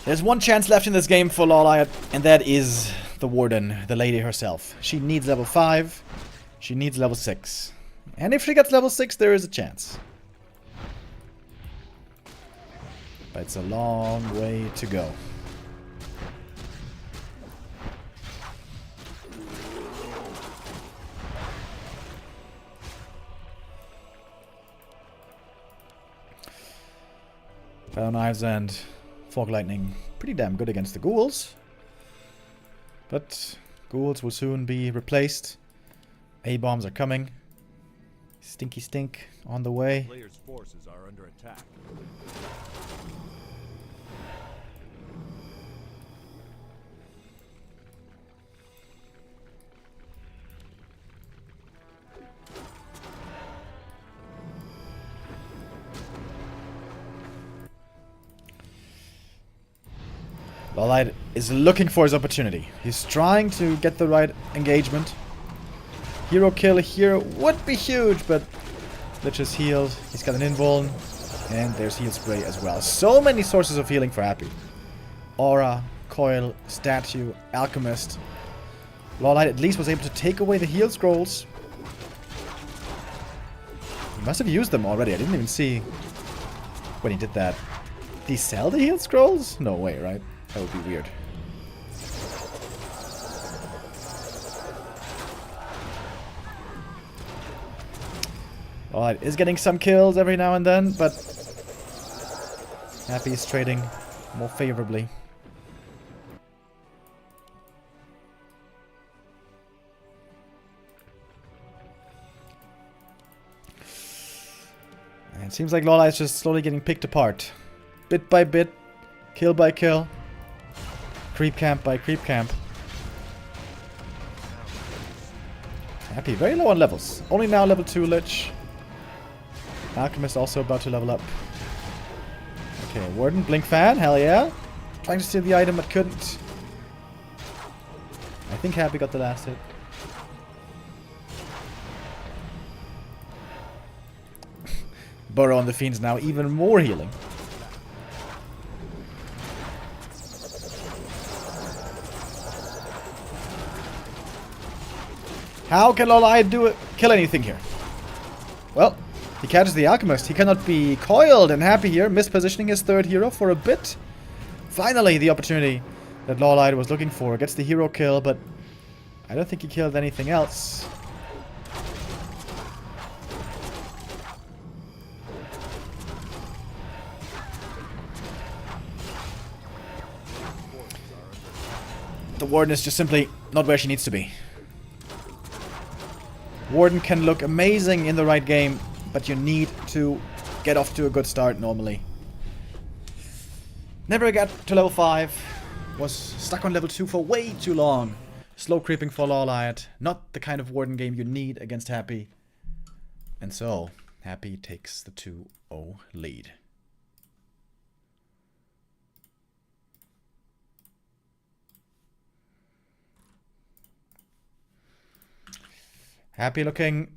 There's one chance left in this game for LawLiet, and that is the Warden, the lady herself. She needs level 5. She needs level 6. And if she gets level 6, there is a chance. But it's a long way to go. Fire Knives and Fog Lightning pretty damn good against the ghouls. But ghouls will soon be replaced. A-bombs are coming. Stinky stink on the way. Player's forces are under attack. LawLiet is looking for his opportunity. He's trying to get the right engagement. Hero kill here would be huge, but Lich is healed. He's got an invuln. And there's heal spray as well. So many sources of healing for Happy. Aura, coil, statue, alchemist. LawLiet at least was able to take away the heal scrolls. He must have used them already. I didn't even see when he did that. Did he sell the heal scrolls? No way, right? That would be weird. LawLiet is getting some kills every now and then, but Happy is trading more favorably. And it seems like LawLiet is just slowly getting picked apart. Bit by bit, kill by kill, creep camp by creep camp. Happy, very low on levels. Only now level 2 Lich. Alchemist also about to level up. Okay, Warden, Blink Fan, hell yeah. Trying to steal the item but couldn't. I think Happy got the last hit. Burrow on the Fiend's now even more healing. How can LawLiet kill anything here? Well, he catches the Alchemist. He cannot be coiled and Happy here, mispositioning his third hero for a bit. Finally, the opportunity that LawLiet was looking for. Gets the hero kill, but I don't think he killed anything else. The Warden is just simply not where she needs to be. Warden can look amazing in the right game, but you need to get off to a good start normally. Never got to level 5. Was stuck on level 2 for way too long. Slow creeping for LawLiet. Not the kind of Warden game you need against Happy. And so, Happy takes the 2-0 lead. Happy looking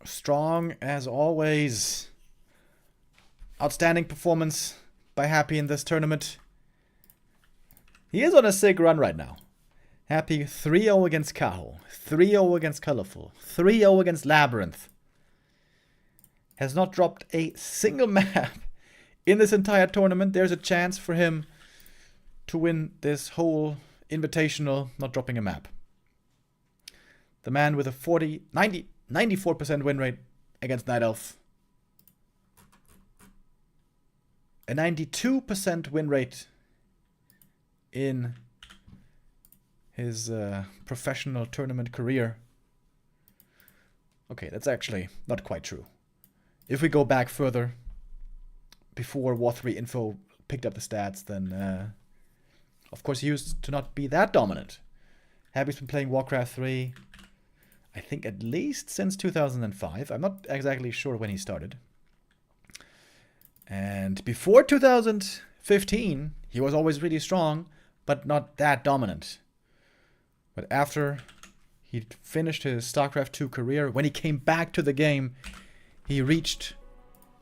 strong as always. Outstanding performance by Happy in this tournament. He is on a sick run right now. Happy 3-0 against Kaho, 3-0 against Colorful, 3-0 against LabyRinth. Has not dropped a single map in this entire tournament. There's a chance for him to win this whole invitational, not dropping a map. The man with a 94% win rate against Night Elf. A 92% win rate in his professional tournament career. Okay, that's actually not quite true. If we go back further, before War 3 Info picked up the stats, then of course he used to not be that dominant. Happy's been playing Warcraft 3, I think at least since 2005. I'm not exactly sure when he started. And before 2015, he was always really strong, but not that dominant. But after he finished his StarCraft 2 career, when he came back to the game, he reached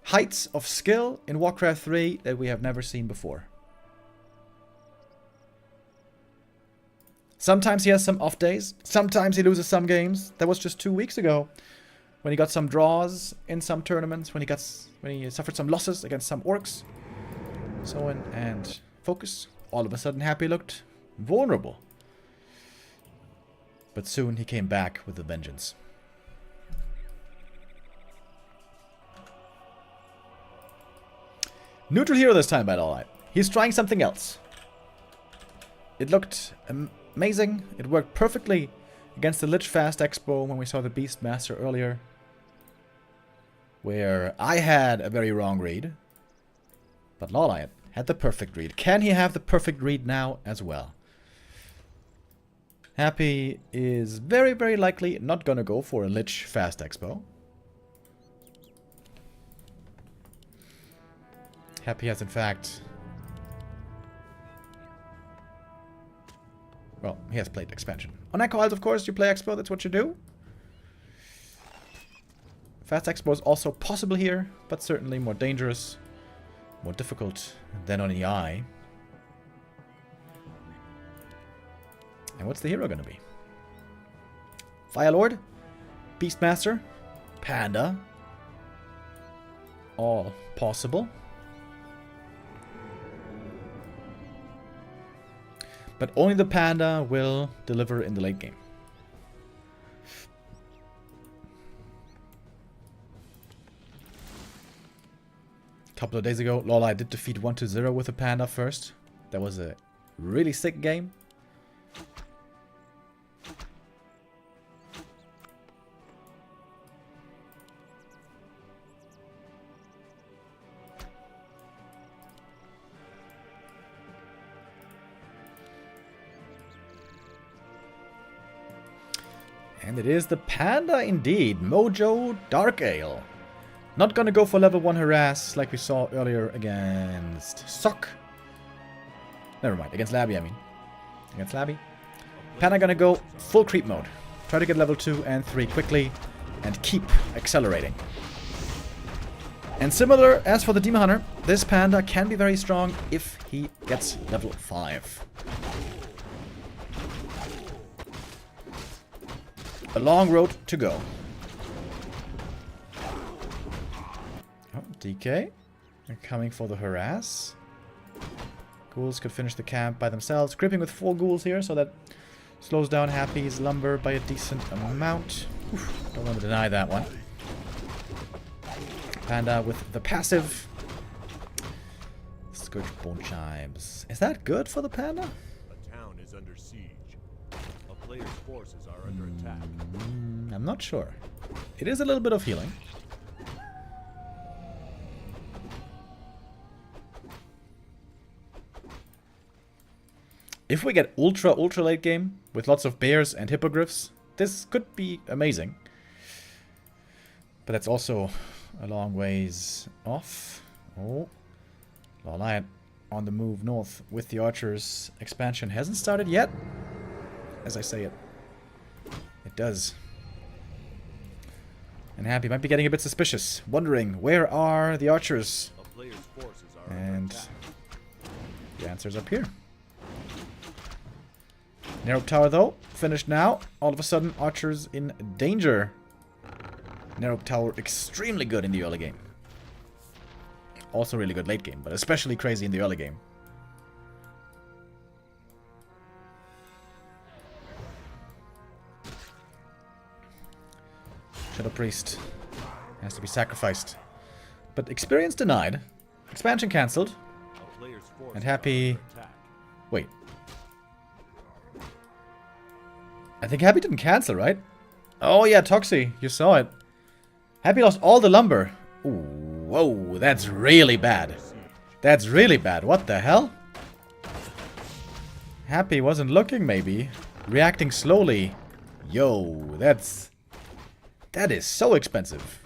heights of skill in Warcraft 3 that we have never seen before. Sometimes he has some off days. Sometimes he loses some games. That was just 2 weeks ago, when he got some draws in some tournaments, when he suffered some losses against some orcs. So on and focus. All of a sudden, Happy looked vulnerable. But soon he came back with a vengeance. Neutral hero this time by LawLiet. He's trying something else. It looked amazing. It worked perfectly against the Lich Fast Expo when we saw the Beastmaster earlier, where I had a very wrong read, but LawLiet had the perfect read. Can he have the perfect read now as well? Happy is very, very likely not gonna go for a Lich Fast Expo. Happy has in fact... well, he has played expansion. On Echo Isles, of course, you play Expo, that's what you do. Fast Expo is also possible here, but certainly more dangerous, more difficult than on EI. And what's the hero gonna be? Firelord? Beastmaster? Panda? All possible. But only the Panda will deliver in the late game. A couple of days ago, LawLiet did defeat 1-0 with a Panda first. That was a really sick game. And it is the panda indeed. Mojo Dark Ale. Not gonna go for level 1 harass like we saw earlier against Sock. Never mind, against Labby I mean. Against Labby. Panda gonna go full creep mode. Try to get level 2 and 3 quickly and keep accelerating. And similar as for the Demon Hunter, this panda can be very strong if he gets level 5. A long road to go. Oh, DK. They're coming for the harass. Ghouls could finish the camp by themselves. Gripping with 4 ghouls here, so that slows down Happy's lumber by a decent amount. Oof, don't want to deny that one. Panda with the passive. Scourge Bone Chimes. Is that good for the panda? A town is under siege. A player's forces are under attack. I'm not sure. It is a little bit of healing. If we get ultra late game with lots of bears and hippogriffs, this could be amazing. But that's also a long ways off. Oh, LawLiet on the move north with the archers. Expansion hasn't started yet. As I say it, it does. And Happy might be getting a bit suspicious, wondering where are the archers? A player's forces are And under attack. the answer's up here. Narrow tower though, finished now. All of a sudden, archers in danger. Narrow tower extremely good in the early game. Also really good late game, but especially crazy in the early game. Shadow Priest has to be sacrificed. But experience denied. Expansion cancelled. A player's forces And are Happy... under attack. Wait. I think Happy didn't cancel, right? Oh yeah, Toxie. You saw it. Happy lost all the lumber. Ooh, whoa, that's really bad. That's really bad. What the hell? Happy wasn't looking, maybe. Reacting slowly. Yo, that is so expensive.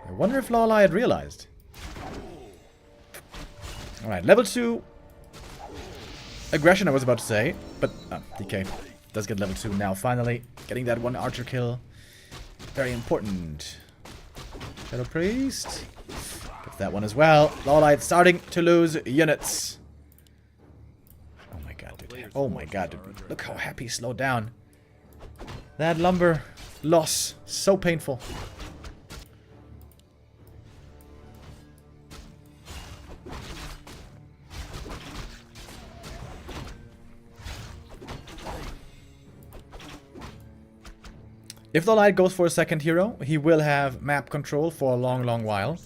I wonder if LawLiet had realized. Alright, level 2. Aggression, I was about to say. But, DK does get level 2 now, finally. Getting that 1 archer kill. Very important. Shadow Priest. Gets that one as well. LawLiet starting to lose units. Oh my god, dude. Oh my god, dude. Look how Happy slowed down. That lumber loss. So painful. If LawLiet goes for a second hero, he will have map control for a long while.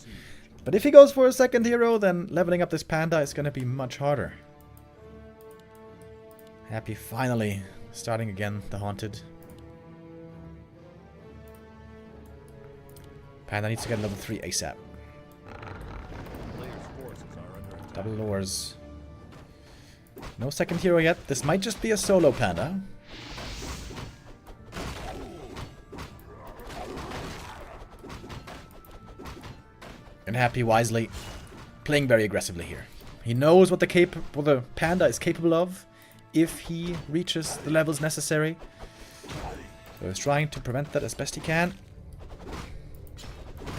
But if he goes for a second hero, then leveling up this panda is going to be much harder. Happy finally starting again the Haunted. Panda needs to get level 3 ASAP. Player's forces are under attack. Double lures. No second hero yet. This might just be a solo panda. And Happy wisely playing very aggressively here. He knows what the panda is capable of if he reaches the levels necessary. So he's trying to prevent that as best he can.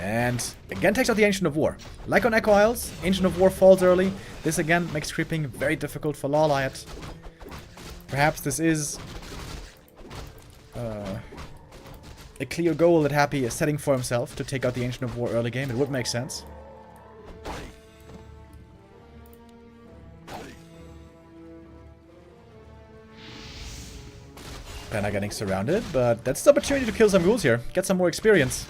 And again takes out the Ancient of War. Like on Echo Isles, Ancient of War falls early. This again makes creeping very difficult for LawLiet. Perhaps this is a clear goal that Happy is setting for himself to take out the Ancient of War early game. It would make sense. Panda getting surrounded, but that's the opportunity to kill some ghouls here. Get some more experience.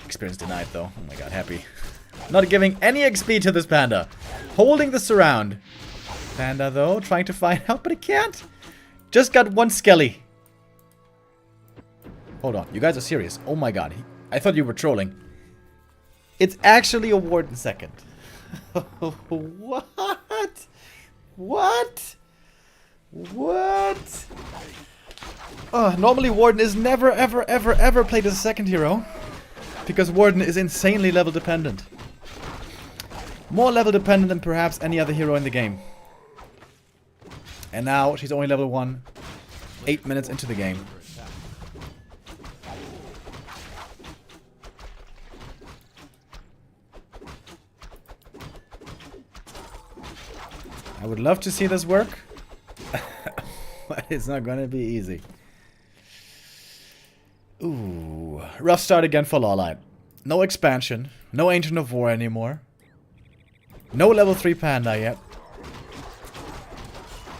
Experience denied though. Oh my god, Happy. Not giving any XP to this panda. Holding the surround. Panda though, trying to find out, but he can't. Just got 1 skelly. Hold on, you guys are serious. Oh my god, I thought you were trolling. It's actually a ward in second. What? What? What? Normally Warden is never, ever, ever, ever played as a second hero. Because Warden is insanely level dependent. More level dependent than perhaps any other hero in the game. And now she's only level 1. 8 minutes into the game. I would love to see this work. But it's not gonna be easy. Ooh. Rough start again for LawLiet. No expansion. No Ancient of War anymore. No level 3 Panda yet.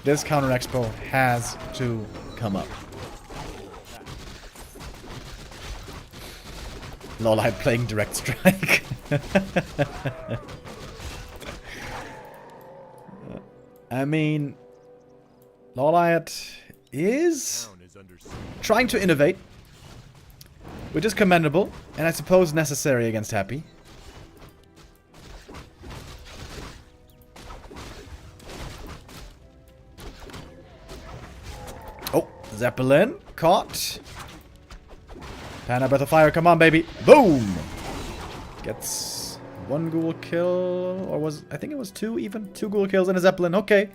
This counter expo has to come up. LawLiet playing Direct Strike. I mean, LawLiet is trying to innovate, which is commendable, and I suppose necessary against Happy. Oh, Zeppelin caught. Panda Breath of Fire, come on, baby. Boom! Gets one ghoul kill, or was, I think it was 2 even. 2 ghoul kills and a Zeppelin, okay.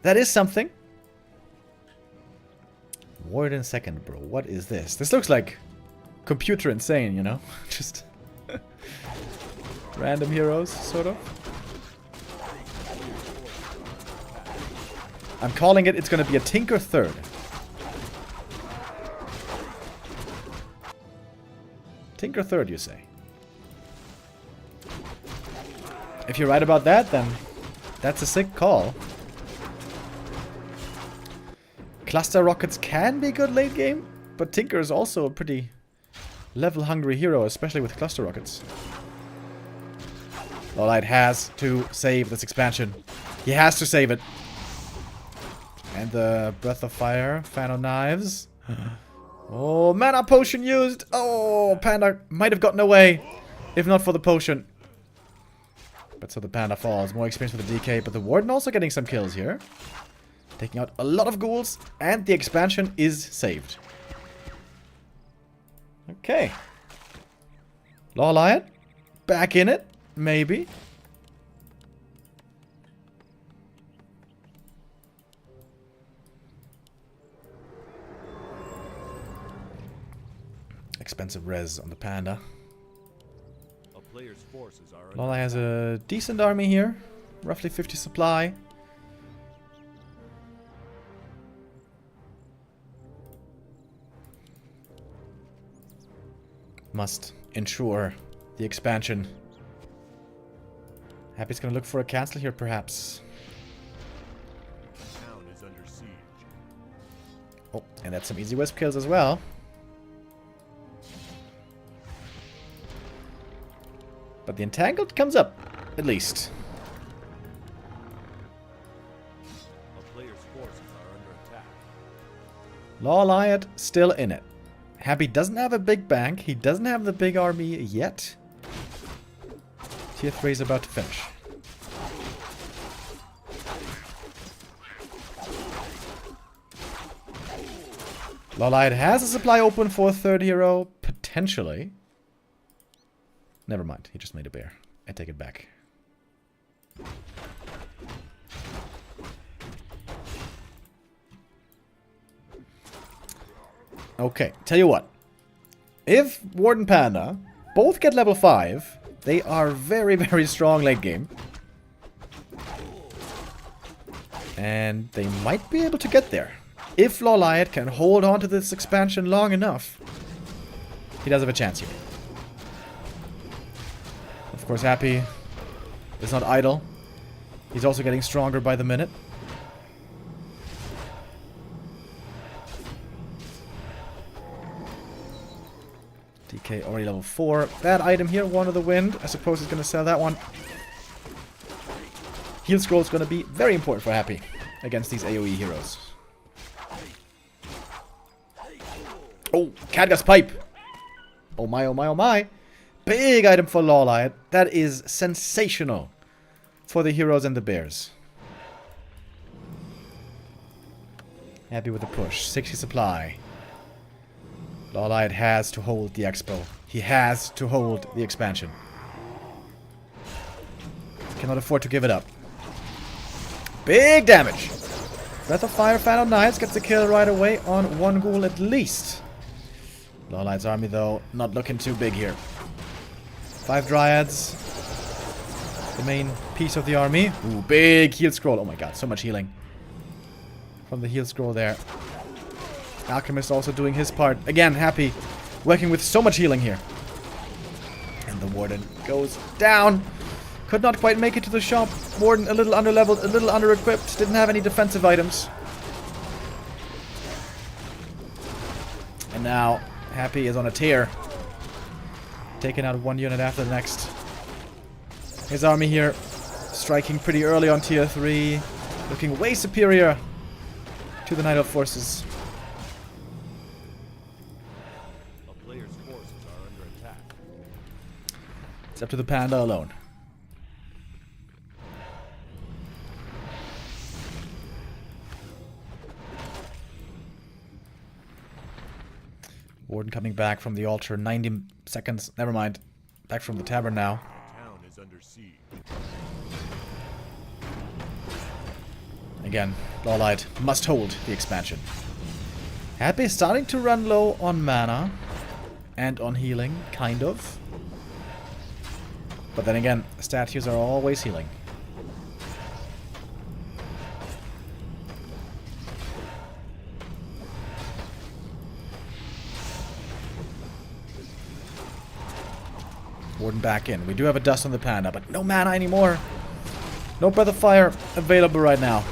That is something. Warden second, bro. What is this? This looks like computer insane, you know? Just random heroes, sort of. I'm calling it, it's gonna be a Tinker third. Tinker third, you say? If you're right about that, then that's a sick call. Cluster rockets can be good late game, but Tinker is also a pretty level hungry hero, especially with cluster rockets. LawLiet has to save this expansion. He has to save it. And the Breath of Fire, Fan of Knives. Oh, mana potion used. Oh, Panda might have gotten away if not for the potion. But so the Panda falls. More experience for the DK, but the Warden also getting some kills here. Taking out a lot of ghouls, and the expansion is saved. Okay. LawLiet, back in it, maybe. Expensive res on the Panda. LawLiet has a decent army here. Roughly 50 supply. Must ensure the expansion. Happy's gonna look for a cancel here, perhaps. Town is under siege. Oh, and that's some easy wisp kills as well. But the Entangled comes up, at least. A player's forces are under attack. LawLiet still in it. Happy doesn't have a big bank. He doesn't have the big army yet. Tier 3 is about to finish. LawLiet has a supply open for a third hero, potentially. Never mind, he just made a bear. I take it back. Okay, tell you what. If Warden Panda both get level 5, they are very, very strong late game. And they might be able to get there. If LawLiet can hold on to this expansion long enough, he does have a chance here. Of course, Happy is not idle. He's also getting stronger by the minute. DK already level 4. Bad item here, One of the Wind. I suppose he's going to sell that one. Heal Scroll is going to be very important for Happy against these AoE heroes. Oh, Khadgar's Pipe. Oh my, oh my, oh my. Big item for LawLiet. That is sensational for the heroes and the bears. Happy with the push. 60 supply. LawLiet has to hold the expo. He has to hold the expansion. Cannot afford to give it up. Big damage. Breath of Fire, Fan of Knights gets the kill right away on one ghoul at least. LawLiet's army, though, not looking too big here. 5 Dryads. The main piece of the army. Ooh, big heal scroll. Oh my god, so much healing. From the heal scroll there. Alchemist also doing his part. Again, Happy. Working with so much healing here. And the Warden goes down. Could not quite make it to the shop. Warden a little underleveled, a little under-equipped. Didn't have any defensive items. And now, Happy is on a tear. Taking out one unit after the next. His army here, striking pretty early on tier 3. Looking way superior to the Night Elf forces. A player's forces are under attack. It's up to the Panda alone. Warden coming back from the altar. 90 seconds. Never mind. Back from the tavern now. Town is under siege. Again, LawLiet must hold the expansion. Happy is starting to run low on mana. And on healing, kind of. But then again, statues are always healing. Warden back in. We do have a dust on the Panda, but no mana anymore. No Breath of Fire available right now.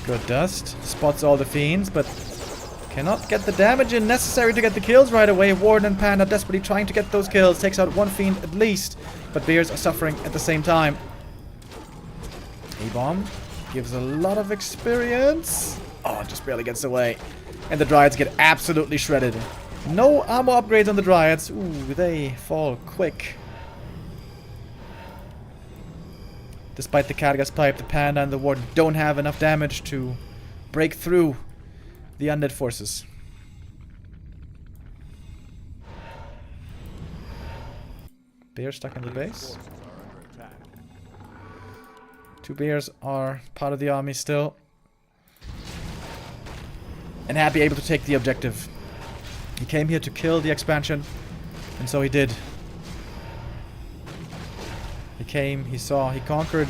Good dust. Spots all the fiends, but cannot get the damage in necessary to get the kills right away. Warden and Panda desperately trying to get those kills. Takes out one fiend at least, but bears are suffering at the same time. A-bomb gives a lot of experience. Oh, just barely gets away. And the Dryads get absolutely shredded. No armor upgrades on the Dryads. Ooh, they fall quick. Despite the Khadga's pipe, the Panda and the Warden don't have enough damage to break through the undead forces. Bear stuck in the base. Forces are under attack. 2 bears are part of the army still. And Happy able to take the objective. He came here to kill the expansion, and so he did. He came, he saw, he conquered.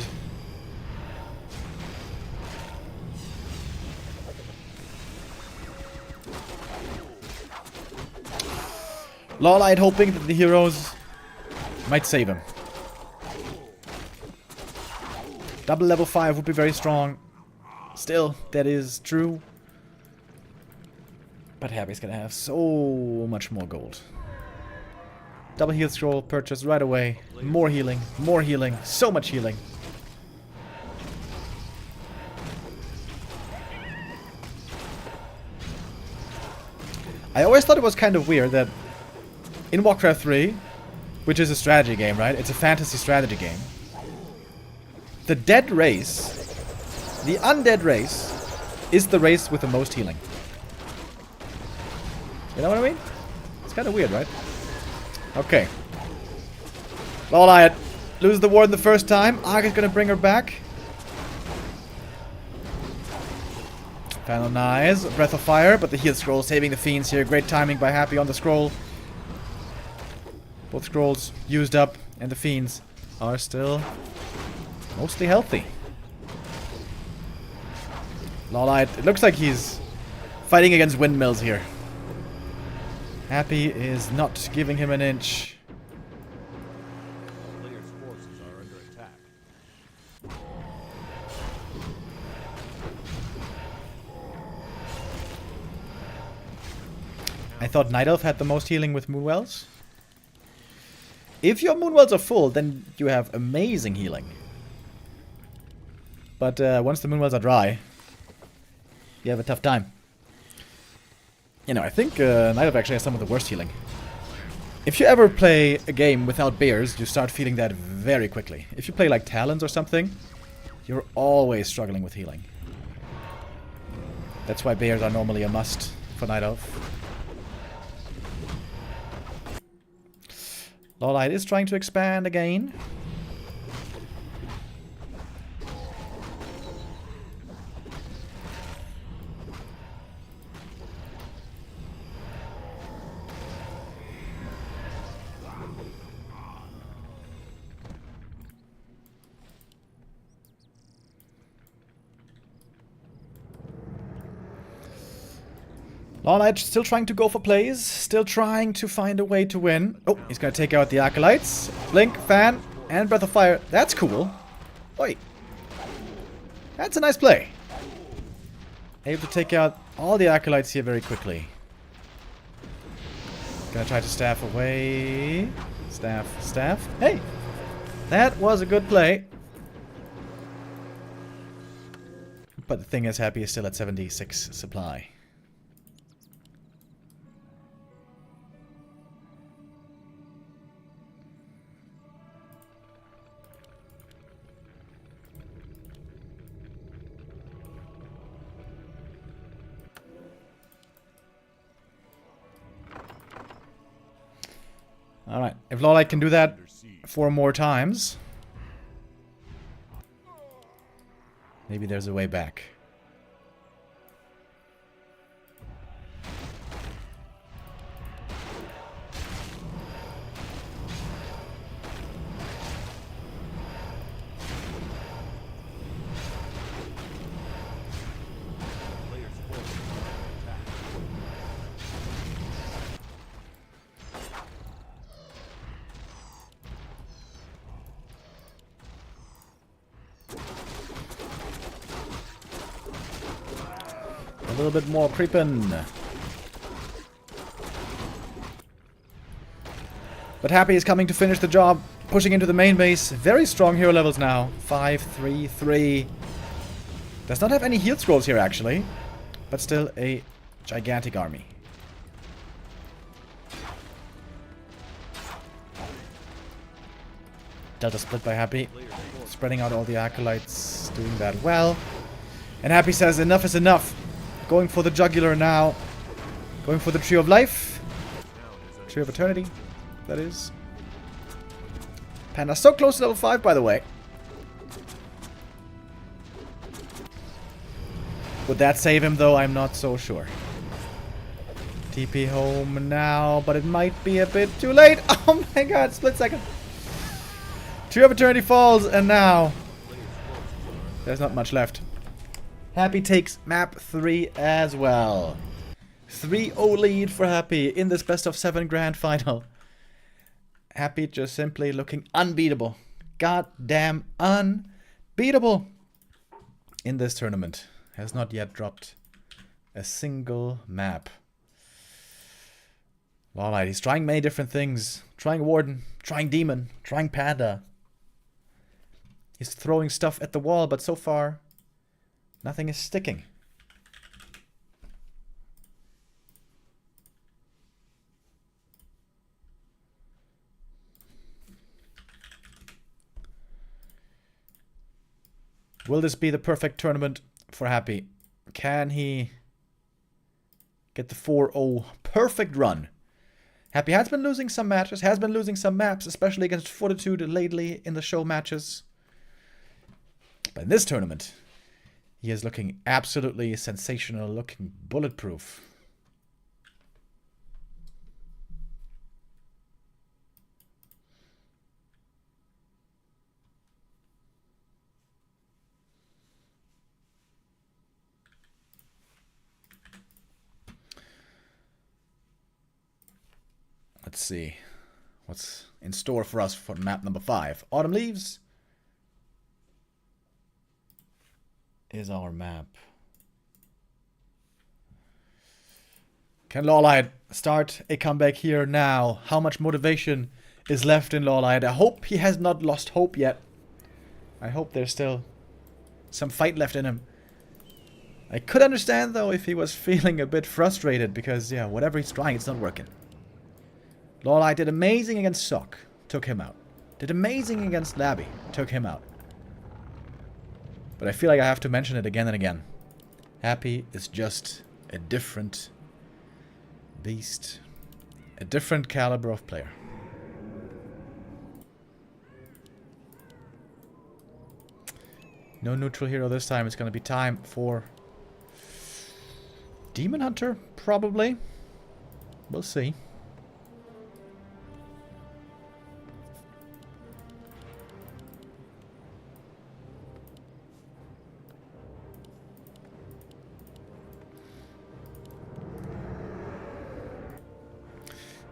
LawLiet hoping that the heroes might save him. Double level 5 would be very strong. Still, that is true. But Happy's gonna have so much more gold. Double heal scroll purchased right away. More healing, so much healing. I always thought it was kind of weird that in Warcraft 3, which is a strategy game, right? It's a fantasy strategy game. The dead race, the undead race, is the race with the most healing. You know what I mean? It's kind of weird, right? Okay. LawLiet loses the Warden the first time. Ark is going to bring her back. Final Knives, Breath of Fire, but the heal scroll saving the fiends here. Great timing by Happy on the scroll. Both scrolls used up, and the fiends are still mostly healthy. LawLiet, it looks like he's fighting against windmills here. Happy is not giving him an inch. A player's forces are under attack. I thought Night Elf had the most healing with Moonwells. If your Moonwells are full, then you have amazing healing. But once the Moonwells are dry, you have a tough time. You know, I think Night Elf actually has some of the worst healing. If you ever play a game without bears, you start feeling that very quickly. If you play like Talons or something, you're always struggling with healing. That's why bears are normally a must for Night Elf. LawLiet is trying to expand again. LawLiet still trying to go for plays, still trying to find a way to win. Oh, he's gonna take out the Acolytes. Blink, Fan, and Breath of Fire. That's cool. Oi. That's a nice play. Able to take out all the Acolytes here very quickly. Gonna try to staff away. Staff. Hey! That was a good play. But the thing is, Happy is still at 76 supply. Alright, if LawLiet can do that 4 more times, maybe there's a way back. A little bit more creeping. But Happy is coming to finish the job, pushing into the main base. Very strong hero levels now. 5, 3, 3. Does not have any heal scrolls here actually, but still a gigantic army. Delta split by Happy. Spreading out all the Acolytes, doing that well. And Happy says enough is enough. Going for the jugular now. Going for the Tree of Life. Tree of Eternity, that is. Panda so close to level 5, by the way. Would that save him, though? I'm not so sure. TP home now, but it might be a bit too late. Oh my god, split second. Tree of Eternity falls, and now there's not much left. Happy takes map 3 as well. 3-0 lead for Happy in this best of 7 grand final. Happy just simply looking unbeatable. Goddamn unbeatable in this tournament. Has not yet dropped a single map. LawLiet, he's trying many different things. Trying Warden, trying Demon, trying Panda. He's throwing stuff at the wall, but so far nothing is sticking. Will this be the perfect tournament for Happy? Can he get the 4-0 perfect run? Happy has been losing some matches, has been losing some maps, especially against Fortitude lately in the show matches. But in this tournament, he is looking absolutely sensational, looking bulletproof. Let's see what's in store for us for map number 5. Autumn Leaves is our map. Can LawLiet start a comeback here now? How much motivation is left in LawLiet? I hope he has not lost hope yet. I hope there's still some fight left in him. I could understand though if he was feeling a bit frustrated because yeah, whatever he's trying, it's not working. LawLiet did amazing against Sok, took him out. Did amazing against Labby, took him out. But I feel like I have to mention it again and again. Happy is just a different beast. A different caliber of player. No neutral hero this time. It's going to be time for Demon Hunter, probably. We'll see.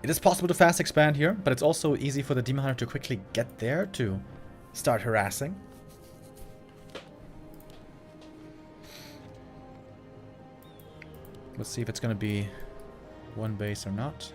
It is possible to fast expand here, but it's also easy for the Demon Hunter to quickly get there to start harassing. Let's see if it's going to be one base or not.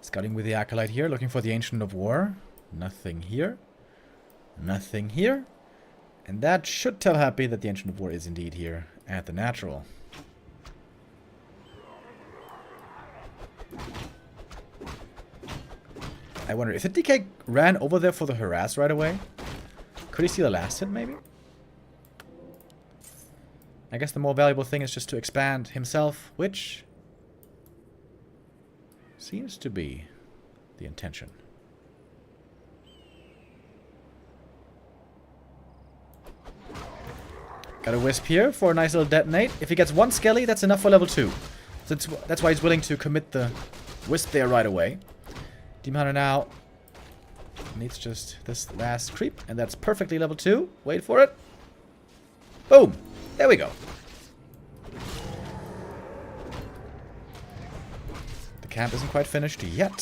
Scouting with the Acolyte here, looking for the Ancient of War. Nothing here. Nothing here. And that should tell Happy that the Ancient of War is indeed here at the natural. I wonder, if the DK ran over there for the harass right away, could he see the last hit maybe? I guess the more valuable thing is just to expand himself, which seems to be the intention. Got a Wisp here for a nice little detonate. If he gets one Skelly, that's enough for level 2. So that's why he's willing to commit the Wisp there right away. Demon Hunter now needs just this last creep, and that's perfectly level 2. Wait for it. Boom! There we go. Camp isn't quite finished yet.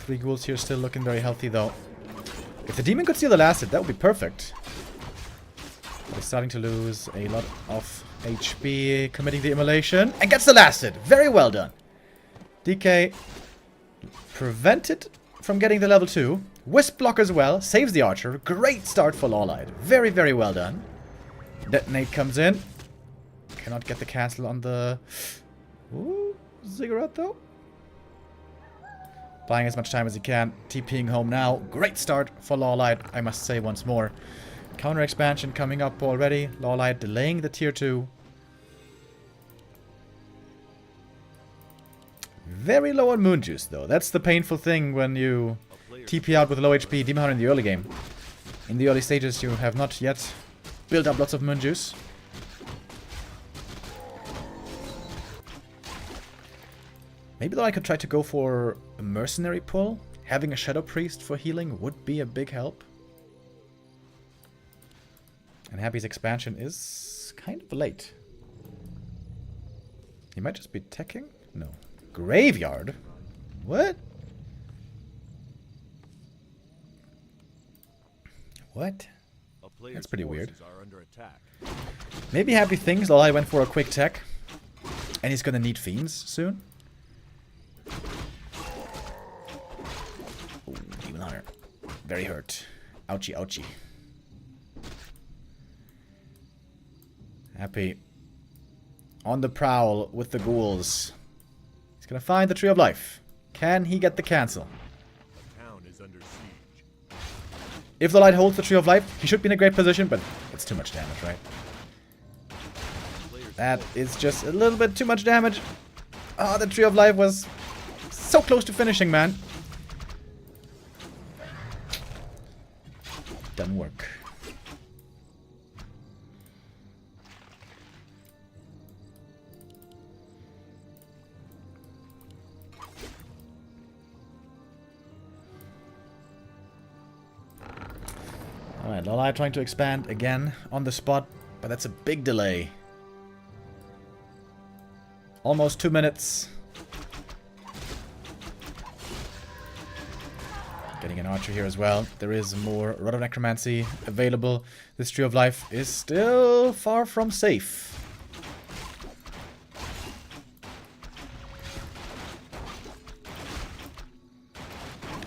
Three ghouls here still looking very healthy though. If the demon could steal the last hit, that would be perfect. But he's starting to lose a lot of HP, committing the immolation, and gets the last hit. Very well done. DK prevented from getting the level 2. Wisp block as well, saves the archer. Great start for LawLiet. Very, very well done. Detonate comes in. Cannot get the castle on the... Ooh, Ziggurat though. Buying as much time as he can. TPing home now. Great start for LawLiet, I must say once more. Counter expansion coming up already. LawLiet delaying the tier 2. Very low on moon juice though. That's the painful thing when you TP out with low HP Demon Hunter in the early game. In the early stages you have not yet built up lots of moon juice. Maybe though I could try to go for a mercenary pull. Having a Shadow Priest for healing would be a big help. And Happy's expansion is kind of late. He might just be teching? No. Graveyard? What? What? That's pretty weird. Maybe Happy thinks I went for a quick tech. And he's gonna need Fiends soon. Ooh, Demon Hunter. Very hurt. Ouchie, ouchie. Happy. On the prowl with the ghouls. He's gonna find the Tree of Life. Can he get the cancel? The town is under siege. If the light holds the Tree of Life, he should be in a great position, but it's too much damage, right? That is just a little bit too much damage. Oh, the Tree of Life was so close to finishing, man. Doesn't work. Alright, LawLiet trying to expand again on the spot, but that's a big delay. Almost 2 minutes. Getting an archer here as well. There is more Rod of Necromancy available. This Tree of Life is still far from safe.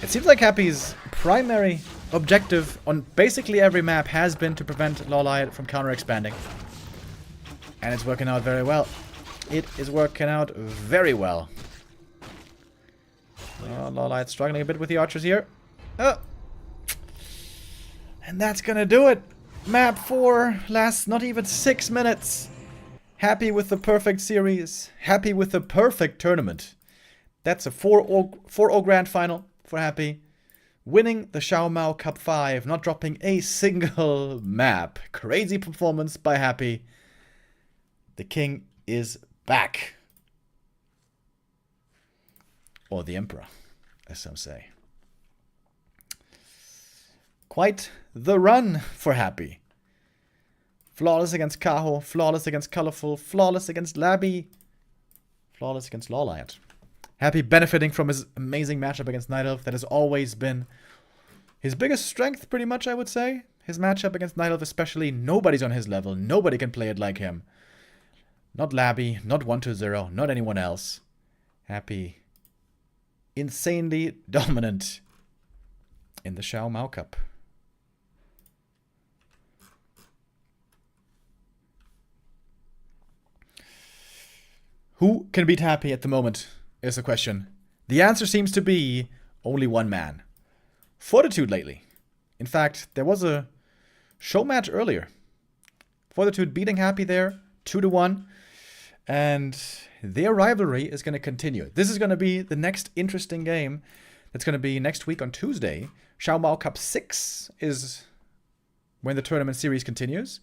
It seems like Happy's primary objective on basically every map has been to prevent LawLiet from counter-expanding. And it's working out very well. It is working out very well. Oh, LawLiet struggling a bit with the archers here. Oh. And that's gonna do it. Map 4 lasts not even 6 minutes. Happy with the perfect series. Happy with the perfect tournament. That's a 4-0 grand final for Happy. Winning the Xiaomao Cup 5. Not dropping a single map. Crazy performance by Happy. The king is back. Or the emperor, as some say. Quite the run for Happy. Flawless against Kaho, flawless against Colorful, flawless against Labby, flawless against LawLiet. Happy benefiting from his amazing matchup against Night Elf. That has always been his biggest strength, pretty much, I would say. His matchup against Night Elf especially. Nobody's on his level. Nobody can play it like him. Not Labby, not 1-2-0, not anyone else. Happy. Insanely dominant in the Xiaomao Cup. Who can beat Happy at the moment is the question. The answer seems to be only one man. Fortitude lately. In fact, there was a show match earlier. Fortitude beating Happy there, 2-1. And their rivalry is going to continue. This is going to be the next interesting game. That's going to be next week on Tuesday. Xiaomao Cup 6 is when the tournament series continues.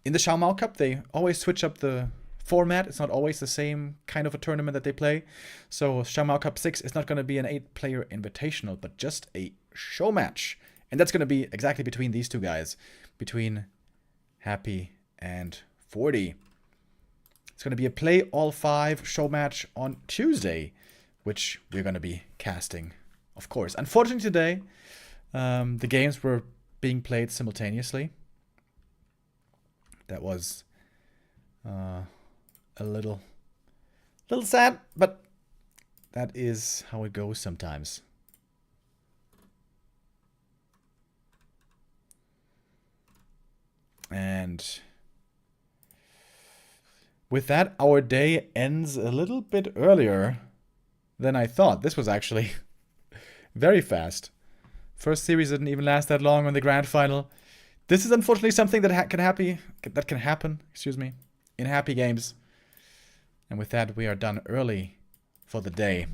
In the Xiaomao Cup, they always switch up the format. It's not always the same kind of a tournament that they play. So Xiaomao Cup 6 is not going to be an 8-player invitational, but just a show match. And that's going to be exactly between these two guys. Between Happy and 40. It's going to be a play all 5 show match on Tuesday, which we're going to be casting, of course. Unfortunately today, the games were being played simultaneously. That was a little sad, but that is how it goes sometimes. And with that, our day ends a little bit earlier than I thought. This was actually very fast. First series didn't even last that long on the grand final. This is unfortunately something that can happen, in Happy games. And with that, we are done early for the day.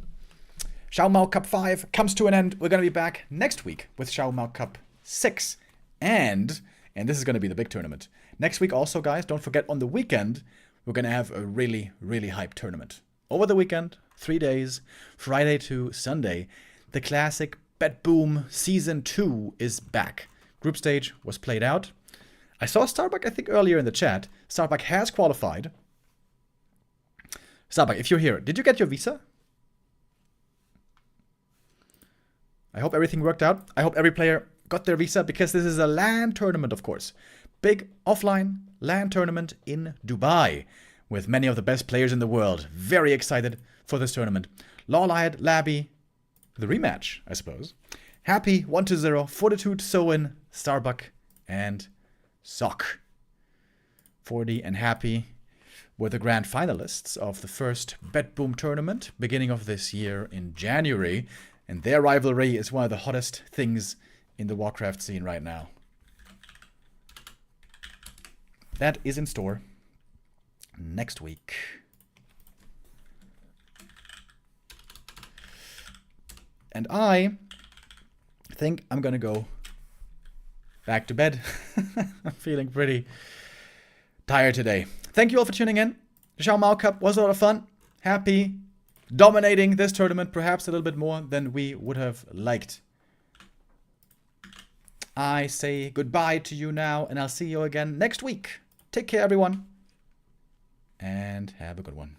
Xiaomao Cup 5 comes to an end. We're going to be back next week with Xiaomao Cup 6. And this is going to be the big tournament. Next week also, guys, don't forget on the weekend, we're going to have a really, really hyped tournament. Over the weekend, 3 days, Friday to Sunday, the classic Bet Boom Season 2 is back. Group stage was played out. I saw Starbuck, I think, earlier in the chat. Starbuck has qualified. Starbuck, if you're here, did you get your visa? I hope everything worked out. I hope every player got their visa, because this is a LAN tournament, of course. Big offline LAN tournament in Dubai with many of the best players in the world. Very excited for this tournament. LawLiet, Labby, the rematch, I suppose. Happy, 1-0, Fortitude, Soin, Starbuck, and Sock. 40 and Happy were the grand finalists of the first Bet Boom tournament, beginning of this year in January. And their rivalry is one of the hottest things in the Warcraft scene right now. That is in store next week. And I think I'm gonna go back to bed. I'm feeling pretty tired today. Thank you all for tuning in. The Xiaomao Cup was a lot of fun. Happy dominating this tournament, perhaps a little bit more than we would have liked. I say goodbye to you now, and I'll see you again next week. Take care, everyone, and have a good one.